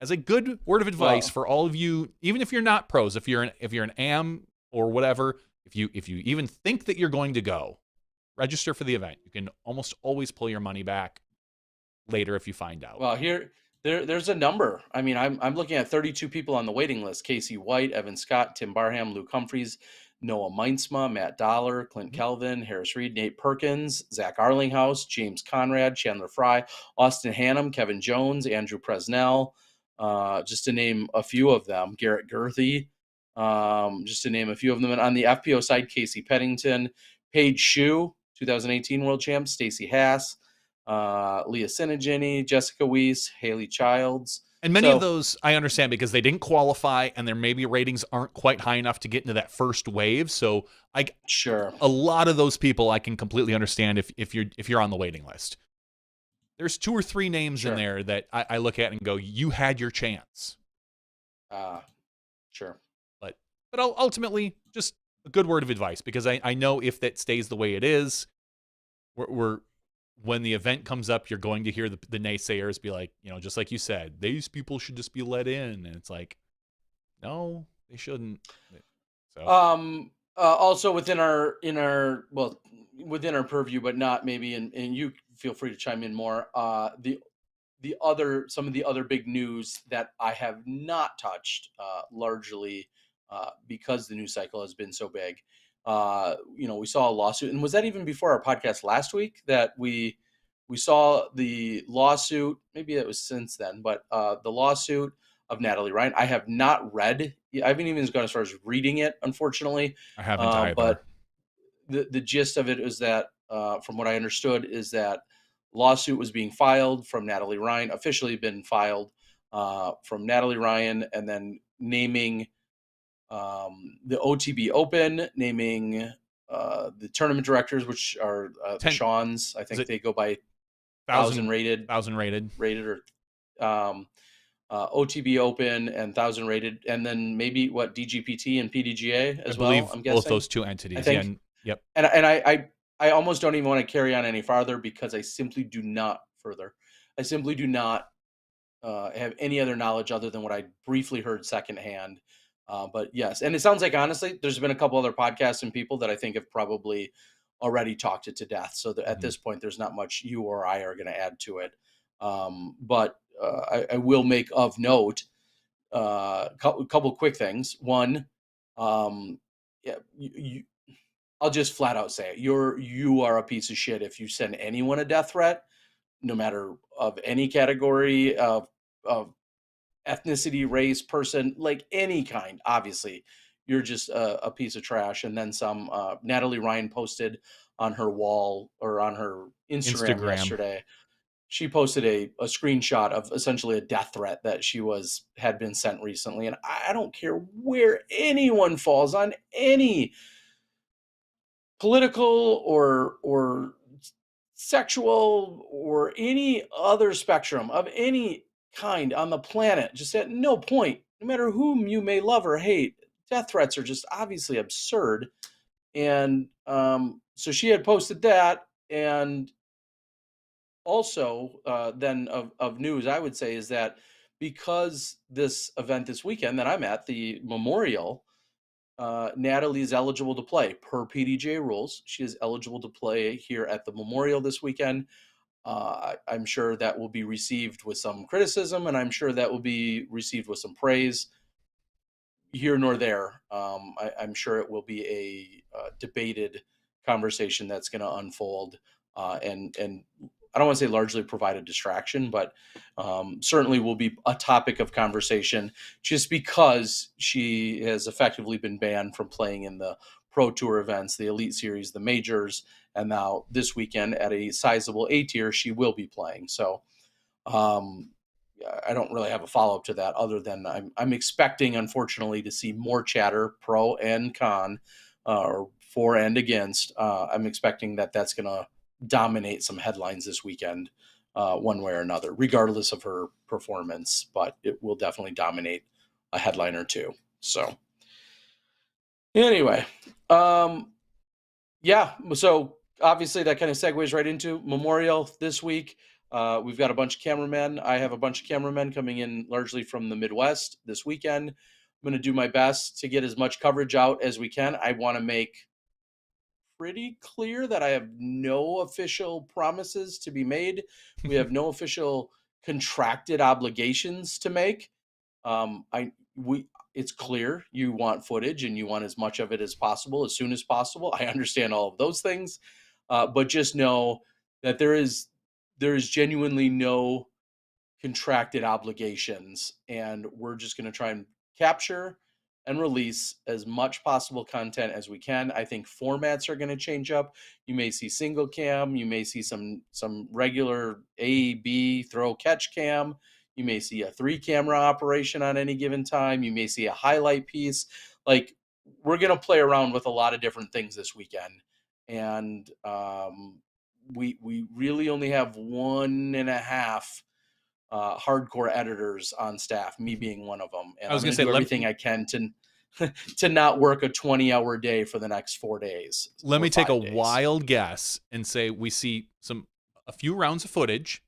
as a good word of advice for all of you, even if you're not pros, if you're an AM or whatever, if you even think that you're going to go, register for the event. You can almost always pull your money back later if you find out. Well, there's a number. I mean, I'm looking at 32 people on the waiting list: Casey White, Evan Scott, Tim Barham, Luke Humphreys, Noah Meinsma, Matt Dollar, Clint Kelvin, Harris Reed, Nate Perkins, Zach Arlinghouse, James Conrad, Chandler Fry, Austin Hannum, Kevin Jones, Andrew Presnell, just to name a few of them. Garrett Girthy, just to name a few of them. And on the FPO side, Casey Pennington, Paige Shue, 2018 World Champ, Stacy Haas, Leah Sinigini, Jessica Weiss, Haley Childs. And many of those I understand because they didn't qualify and their maybe ratings aren't quite high enough to get into that first wave. So a lot of those people I can completely understand if you're on the waiting list. There's 2 or 3 names in there that I look at and go, you had your chance. Sure. But ultimately, just a good word of advice because I know if that stays the way it is, when the event comes up, you're going to hear the naysayers be like, just like you said, these people should just be let in. And it's like, no, they shouldn't. So. Also within our purview, but not maybe, and you feel free to chime in more. Some of the other big news that I have not touched, largely because the news cycle has been so big. We saw a lawsuit, and was that even before our podcast last week that we saw the lawsuit? Maybe it was since then, but the lawsuit of Natalie Ryan. I have not read. I haven't even gone as far as reading it, unfortunately. I haven't either. But the gist of it is that, from what I understood, is that lawsuit was being filed from Natalie Ryan, officially been filed from Natalie Ryan, and then naming the OTB Open, naming the tournament directors, which are Sean's. I think they go by 1,000 rated, or OTB Open and 1,000 rated, and then maybe DGPT and PDGA as well. I'm guessing both those 2 entities. I think. Yeah, yep. And I almost don't even want to carry on any farther because I simply do not have any other knowledge other than what I briefly heard secondhand. But yes, and it sounds like, honestly, there's been a couple other podcasts and people that I think have probably already talked it to death. So that at this point, there's not much you or I are going to add to it. But I will make of note a couple quick things. One, I'll just flat out say it. You are a piece of shit if you send anyone a death threat, no matter of any category of ethnicity, race, person, like any kind. Obviously, you're just a piece of trash. And then some. Natalie Ryan posted on her wall or on her Instagram yesterday. She posted a screenshot of essentially a death threat that had been sent recently. And I don't care where anyone falls on any political or sexual or any other spectrum of any kind on the planet. Just at no point, no matter whom you may love or hate, death threats are just obviously absurd. And so she had posted that. And also then of news, I would say, is that because this event this weekend that I'm at, the Memorial, Natalie is eligible to play per PDJ rules. She is eligible to play here at the Memorial this weekend. I'm sure that will be received with some criticism, and I'm sure that will be received with some praise. Here nor there, I'm sure it will be a debated conversation that's going to unfold, and I don't want to say largely provide a distraction, but certainly will be a topic of conversation just because she has effectively been banned from playing in the Pro Tour events, the Elite Series, the majors, and now this weekend at a sizable A tier, she will be playing. So I don't really have a follow-up to that other than I'm expecting, unfortunately, to see more chatter, pro and con, or for and against. I'm expecting that that's going to dominate some headlines this weekend, one way or another, regardless of her performance, but it will definitely dominate a headline or two. So anyway, yeah, so obviously that kind of segues right into Memorial this week. We've got a bunch of cameramen. I have a bunch of cameramen coming in largely from the Midwest this weekend. I'm going to do my best to get as much coverage out as we can. I want to make pretty clear that I have no official promises to be made. We have no official contracted obligations to make. It's clear you want footage and you want as much of it as possible, as soon as possible. I understand all of those things, but just know that there is genuinely no contracted obligations, and we're just going to try and capture and release as much possible content as we can. I think formats are going to change up. You may see single cam, you may see some regular A, B, throw, catch cam. You may see a 3-camera operation on any given time. You may see a highlight piece. Like, we're going to play around with a lot of different things this weekend. And we really only have 1.5 hardcore editors on staff, me being one of them. And I was going gonna to say, do everything I can to not work a 20-hour day for the next 4 days. Let me take a 5 days. wild guess and say we see a few rounds of footage,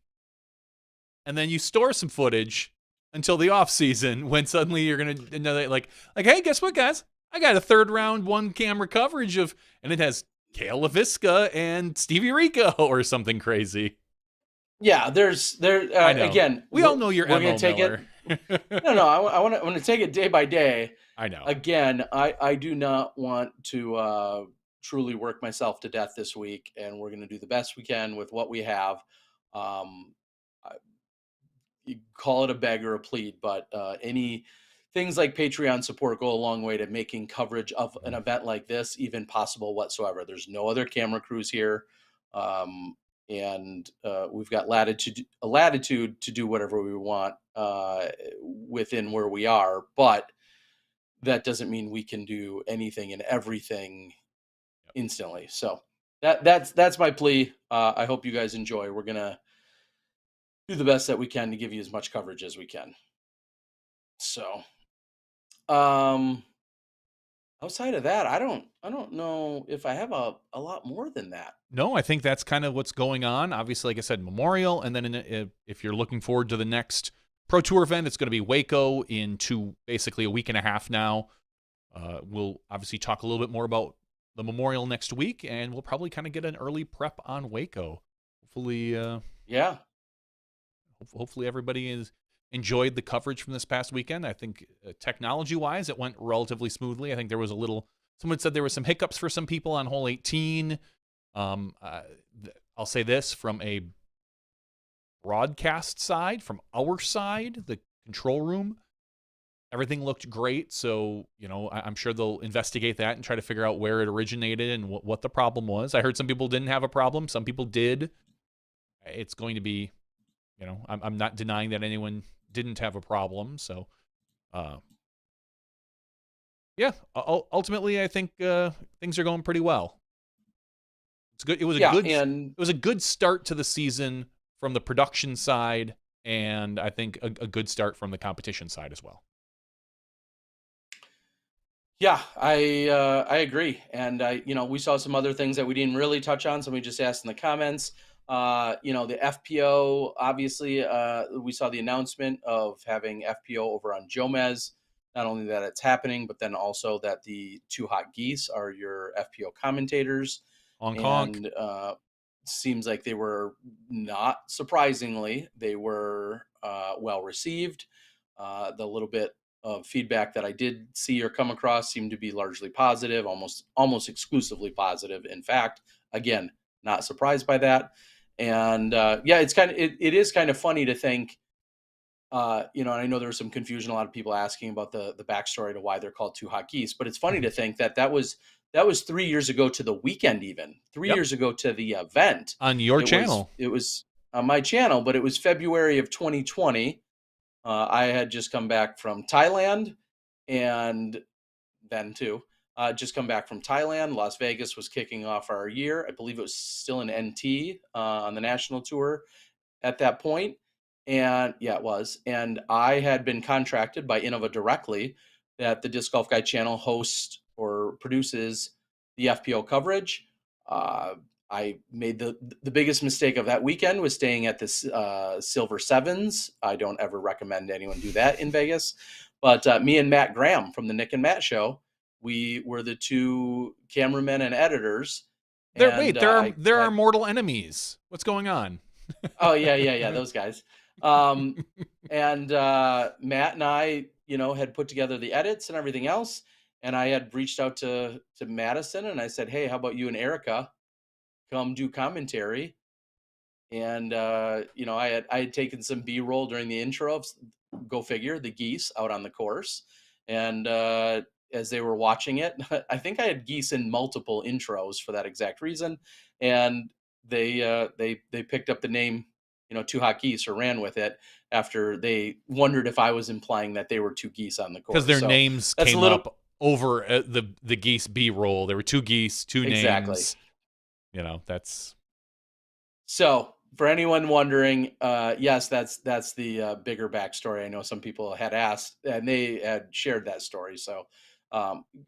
and then you store some footage until the off season when suddenly you're gonna like, hey, guess what, guys? I got a 3rd round 1-camera coverage of, and it has Kale LaVisca and Stevie Rico or something crazy. Yeah, I know. again, we all know you're we're Emma going to take Miller. it. No, I want to take it day by day. I know. Again, I do not want to truly work myself to death this week, and we're going to do the best we can with what we have. You call it a beg or a plead, but any things like Patreon support go a long way to making coverage of an event like this even possible whatsoever. There's no other camera crews here, and we've got latitude to do whatever we want within where we are, but that doesn't mean we can do anything and everything instantly. So that's my plea. I hope you guys enjoy. We're gonna do the best that we can to give you as much coverage as we can. So, outside of that, I don't know if I have a lot more than that. No, I think that's kind of what's going on. Obviously, like I said, Memorial, and then if you're looking forward to the next Pro Tour event, it's going to be Waco in basically a week and a half now. We'll obviously talk a little bit more about the Memorial next week, and we'll probably kind of get an early prep on Waco. Hopefully, yeah. Hopefully everybody has enjoyed the coverage from this past weekend. I think technology-wise, it went relatively smoothly. I think there was someone said there were some hiccups for some people on hole 18. I'll say this from a broadcast side, from our side, the control room, everything looked great. So, I'm sure they'll investigate that and try to figure out where it originated and what the problem was. I heard some people didn't have a problem. Some people did. It's going to be, I'm not denying that anyone didn't have a problem. So, yeah, ultimately, I think things are going pretty well. It's good. It was a good start to the season from the production side, and I think a good start from the competition side as well. Yeah, I agree, and we saw some other things that we didn't really touch on. Somebody just asked in the comments. The FPO, obviously, we saw the announcement of having FPO over on Jomez. Not only that it's happening, but then also that the 2 Hot Geese are your FPO commentators. And seems like they were, not surprisingly, they were well received. The little bit of feedback that I did see or come across seemed to be largely positive, almost exclusively positive. In fact, again, not surprised by that. And it is kind of funny to think, and I know there was some confusion, a lot of people asking about the backstory to why they're called 2 Hot Geese, but it's funny to think that was 3 years ago to the weekend, even 3 years ago to the event on your channel. It was on my channel, but it was February of 2020. I had just come back from Thailand, and then too, just come back from Thailand. Las Vegas was kicking off our year. I believe it was still in NT on the national tour at that point. And yeah, it was. And I had been contracted by Innova directly that the Disc Golf Guy channel hosts or produces the FPO coverage. I made the biggest mistake of that weekend was staying at this Silver Sevens. I don't ever recommend anyone do that in Vegas. But me and Matt Graham from the Nick and Matt show, we were the two cameramen and editors. There are mortal enemies. What's going on? Oh yeah, those guys. And Matt and I, had put together the edits and everything else. And I had reached out to Madison and I said, hey, how about you and Erica come do commentary? And I had taken some B-roll during the intro of, go figure, the geese out on the course. And as they were watching it, I think I had geese in multiple intros for that exact reason. And they picked up the name, Two Hot Geese, or ran with it after they wondered if I was implying that they were two geese on the course. Because their names came up over the geese B-roll. There were two geese, two names. That's... So for anyone wondering, yes, that's the bigger backstory. I know some people had asked and they had shared that story. So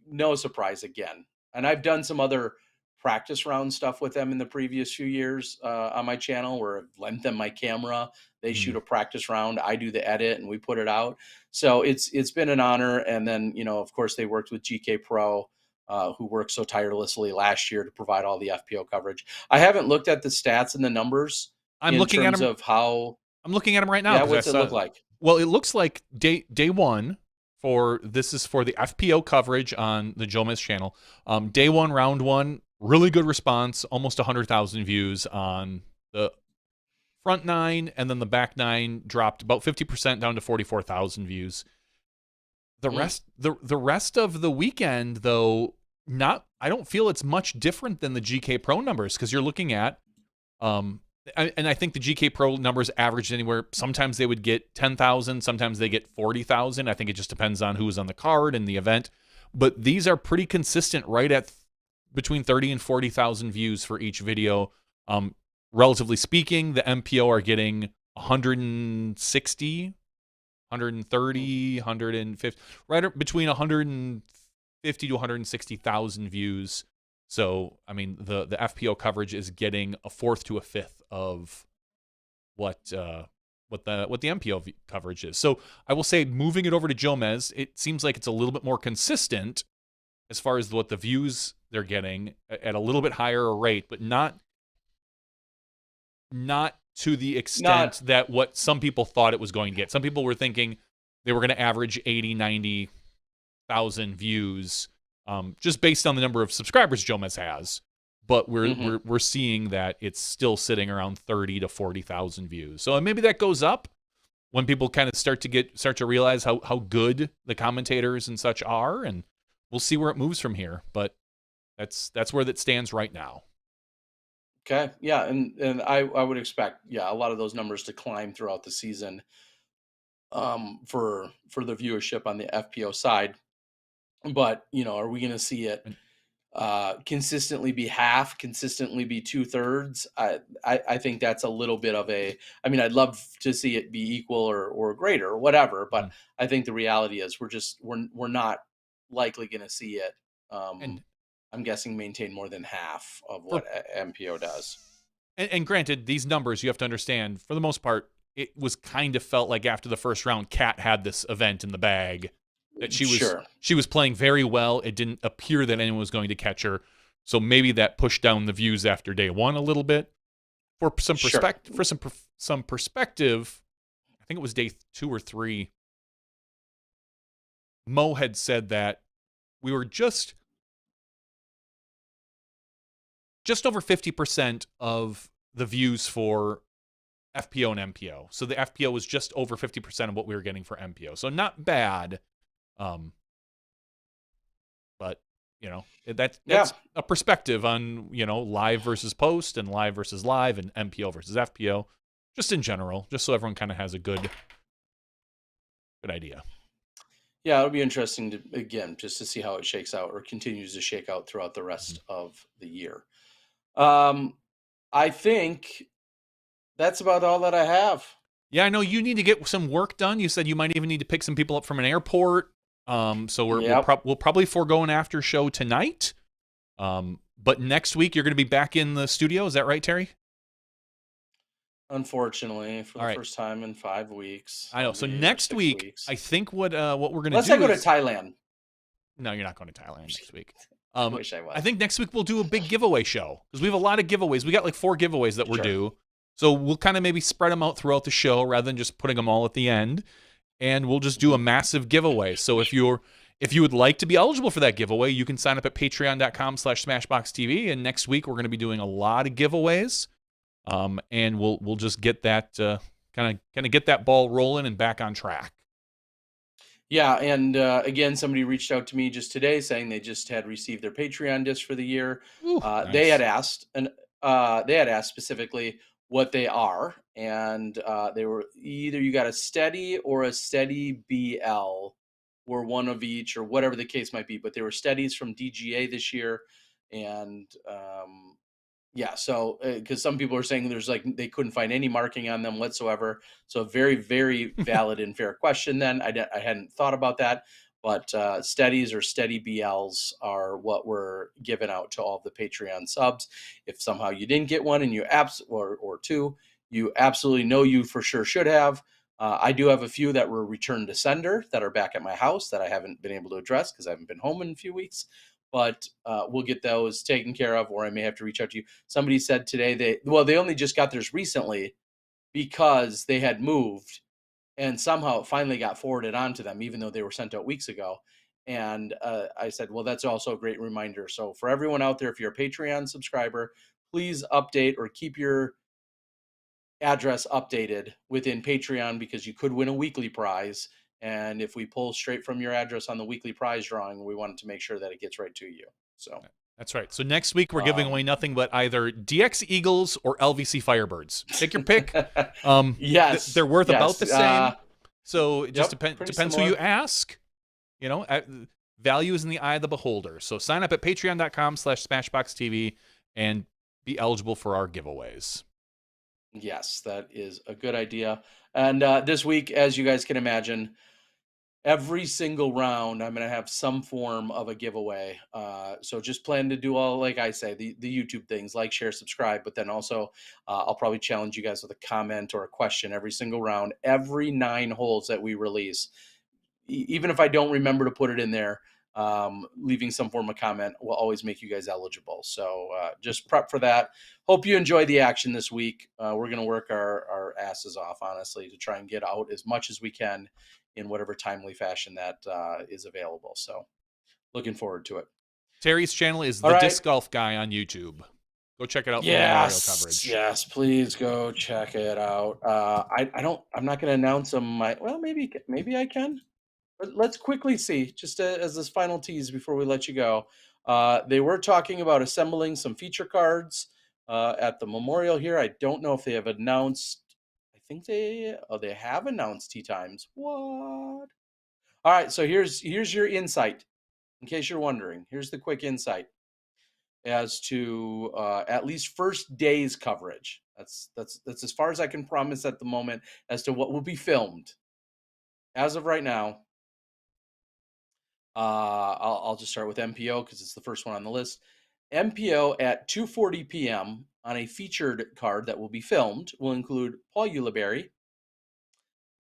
no surprise again. And I've done some other practice round stuff with them in the previous few years on my channel, where I've lent them my camera. They shoot a practice round. I do the edit and we put it out. So it's been an honor. And then, of course, they worked with GK Pro, who worked so tirelessly last year to provide all the FPO coverage. I haven't looked at the stats and the numbers. I'm looking at them right now. Yeah, what's it look like? Well, it looks like day one this is for the FPO coverage on the Jomez channel. Day one, round one, really good response, almost 100,000 views on the front 9, and then the back 9 dropped about 50% down to 44,000 views. The rest of the weekend, though, I don't feel it's much different than the GK Pro numbers, because you're looking at and I think the GK Pro numbers averaged anywhere. Sometimes they would get 10,000, sometimes they get 40,000. I think it just depends on who was on the card and the event. But these are pretty consistent, right at between 30 and 40,000 views for each video. Relatively speaking, the MPO are getting 160, 130, 150, right between 150 to 160,000 views. So, I mean, the FPO coverage is getting a fourth to a fifth of what the MPO coverage is. So, I will say, moving it over to Jomez, it seems like it's a little bit more consistent as far as what the views they're getting at a little bit higher a rate, but not to the extent that what some people thought it was going to get. Some people were thinking they were going to average 80, 90,000 views. Just based on the number of subscribers Jomez has, but we're seeing that it's still sitting around 30 to 40,000 views. So maybe that goes up when people kind of start to realize how good the commentators and such are, and we'll see where it moves from here. But that's where that stands right now. Okay, yeah, and I would expect a lot of those numbers to climb throughout the season for the viewership on the FPO side. But, are we going to see it consistently be half, consistently be 2/3? I think that's a little bit of I'd love to see it be equal or greater or whatever. But I think the reality is we're not likely going to see it. And I'm guessing maintain more than half of what MPO does. And granted, these numbers, you have to understand, for the most part, it was kind of felt like after the first round, Kat had this event in the bag. That she was playing very well. It didn't appear that anyone was going to catch her, so maybe that pushed down the views after day one a little bit. For some perspective, I think it was day 2 or 3. Mo had said that we were just over 50% of the views for FPO and MPO. So the FPO was just over 50% of what we were getting for MPO. So not bad. But that's a perspective on, live versus post and live versus live and MPO versus FPO, just in general, just so everyone kind of has a good idea. Yeah, it'll be interesting to, again, just to see how it shakes out or continues to shake out throughout the rest of the year. I think that's about all that I have. Yeah, I know you need to get some work done. You said you might even need to pick some people up from an airport. So we'll probably forego an after show tonight. But next week you're going to be back in the studio. Is that right, Terry? Unfortunately, for All the right. first time in 5 weeks. I know. I'll So be here next 6 week, weeks. I think what we're going to do Unless I go to is Thailand. no, you're not going to Thailand next week. I wish I was. I think next week we'll do a big giveaway show because we have a lot of giveaways. We got like 4 giveaways that we're due. So we'll kind of maybe spread them out throughout the show rather than just putting them all at the end. And we'll just do a massive giveaway. So if you would like to be eligible for that giveaway, you can sign up at patreon.com/smashboxtv. And next week we're going to be doing a lot of giveaways. And we'll just get that kind of get that ball rolling and back on track. Yeah, and again, somebody reached out to me just today saying they just had received their Patreon disc for the year. Ooh, nice. They had asked specifically what they are, and they were either you got a steady or a steady BL, or one of each, or whatever the case might be. But they were steadies from DGA this year, and yeah, so because some people are saying there's like they couldn't find any marking on them whatsoever. So very, very valid and fair question. Then I hadn't thought about that, but steadies or steady BLs are what we're giving out to all the Patreon subs. If somehow you didn't get one and you or two, you absolutely know you for sure should have. I do have a few that were returned to sender that are back at my house that I haven't been able to address because I haven't been home in a few weeks. But we'll get those taken care of, or I may have to reach out to you. Somebody said today they only just got theirs recently because they had moved, and somehow it finally got forwarded on to them, even though they were sent out weeks ago. And I said, well, that's also a great reminder. So for everyone out there, if you're a Patreon subscriber, please update or keep your address updated within Patreon because you could win a weekly prize. And if we pull straight from your address on the weekly prize drawing, we wanted to make sure that it gets right to you. So that's right. So next week we're giving away nothing but either DX Eagles or LVC Firebirds. Take your pick. Yes, they're worth about the same. So it just depends similar. who you ask. You know, value is in the eye of the beholder. So sign up at patreon.com/smashboxtv and be eligible for our giveaways. Yes, that is a good idea. And this week, as you guys can imagine, every single round, I'm going to have some form of a giveaway. So just plan to do all, like I say, the YouTube things, like, share, subscribe. But then also, I'll probably challenge you guys with a comment or a question every single round, every 9 holes that we release. Even if I don't remember to put it in there, leaving some form of comment will always make you guys eligible. So just prep for that. Hope you enjoy the action this week. We're going to work our asses off, honestly, to try and get out as much as we can in whatever timely fashion that is available. So looking forward to it. Terry's channel is the Disc Golf Guy on YouTube. Go check it out for the Mario coverage. Yes, please go check it out. I'm not going to announce them. Maybe I can. But let's quickly see, just as this final tease before we let you go. They were talking about assembling some feature cards at the memorial here. I don't know if they have announced. I think they have announced tee times. What? All right, so here's your insight. In case you're wondering, here's the quick insight as to at least first day's coverage. That's as far as I can promise at the moment as to what will be filmed. As of right now, I'll just start with MPO because it's the first one on the list. MPO at 2:40 p.m. on a featured card that will be filmed will include Paul Ulibarri,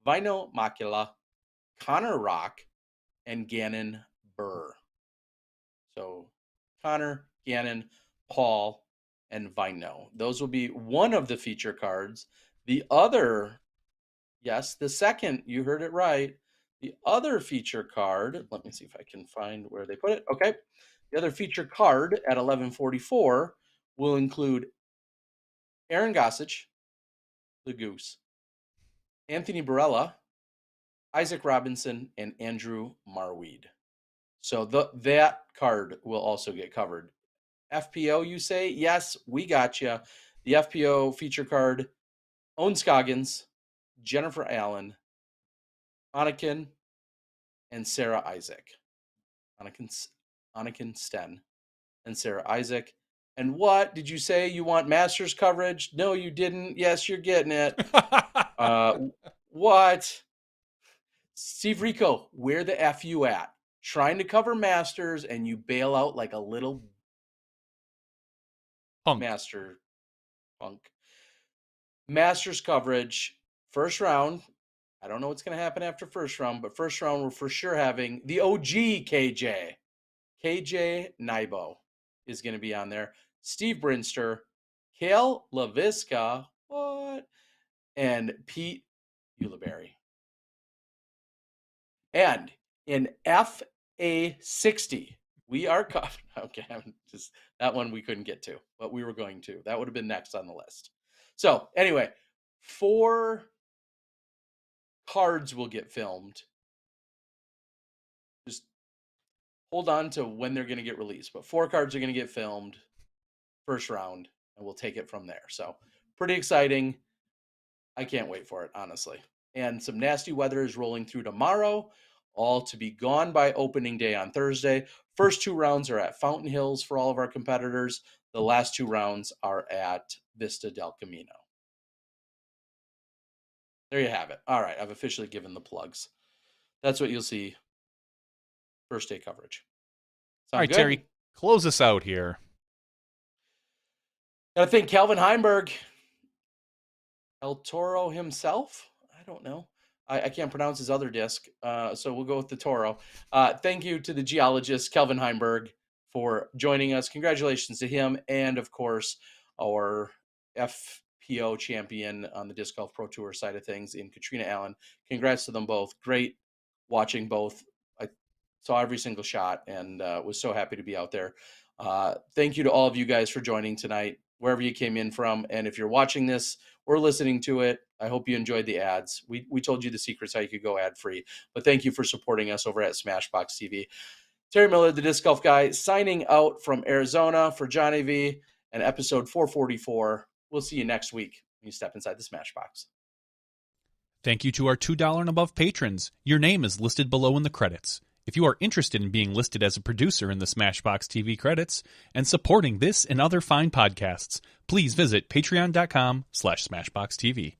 Vino Macula, Connor Rock, and Gannon Burr. So Connor, Gannon, Paul, and Vino. Those will be one of the feature cards. The other, yes, the second, you heard it right. The other feature card, let me see if I can find where they put it. Okay. The other feature card at 11:44 will include Aaron Gossage, the Goose, Anthony Barella, Isaac Robinson, and Andrew Marweed. So that card will also get covered. FPO, you say? Yes, we got you. The FPO feature card, Owen Scoggins, Jennifer Allen, Anakin, and Sarah Isaac. Anakin Sten and Sarah Isaac. And what did you say? You want Masters coverage? No, you didn't. Yes, you're getting it. What? Steve Rico, where the F you at? Trying to cover Masters and you bail out like a little Master punk. Masters coverage, first round. I don't know what's going to happen after first round, but first round we're for sure having the OG KJ. KJ Nybo is going to be on there. Steve Brinster, Kale LaVisca, what? And Pete Ulibarri. And in FA60, we are okay, just that one we couldn't get to, but we were going to. That would have been next on the list. So anyway, 4 cards will get filmed. Just hold on to when they're going to get released, but 4 cards are going to get filmed first round, and we'll take it from there. So pretty exciting. I can't wait for it, honestly. And some nasty weather is rolling through tomorrow, all to be gone by opening day on Thursday. First 2 rounds are at Fountain Hills for all of our competitors. The last 2 rounds are at Vista del Camino. There you have it. All right, I've officially given the plugs. That's what you'll see. First day coverage. Sound All right, good? Terry, close us out here. Got to thank Calvin Heimburg, El Toro himself. I don't know. I can't pronounce his other disc, so we'll go with the Toro. Thank you to the geologist, Calvin Heimburg, for joining us. Congratulations to him and, of course, our FPO champion on the Disc Golf Pro Tour side of things in Katrina Allen. Congrats to them both. Great watching both. I saw every single shot and was so happy to be out there. Thank you to all of you guys for joining tonight, wherever you came in from. And if you're watching this or listening to it, I hope you enjoyed the ads. We told you the secrets how you could go ad-free. But thank you for supporting us over at Smashbox TV. Terry Miller, the Disc Golf Guy, signing out from Arizona for Johnny V and episode 444. We'll see you next week when you step inside the Smashbox. Thank you to our $2 and above patrons. Your name is listed below in the credits. If you are interested in being listed as a producer in the Smashbox TV credits and supporting this and other fine podcasts, please visit patreon.com/SmashboxTV.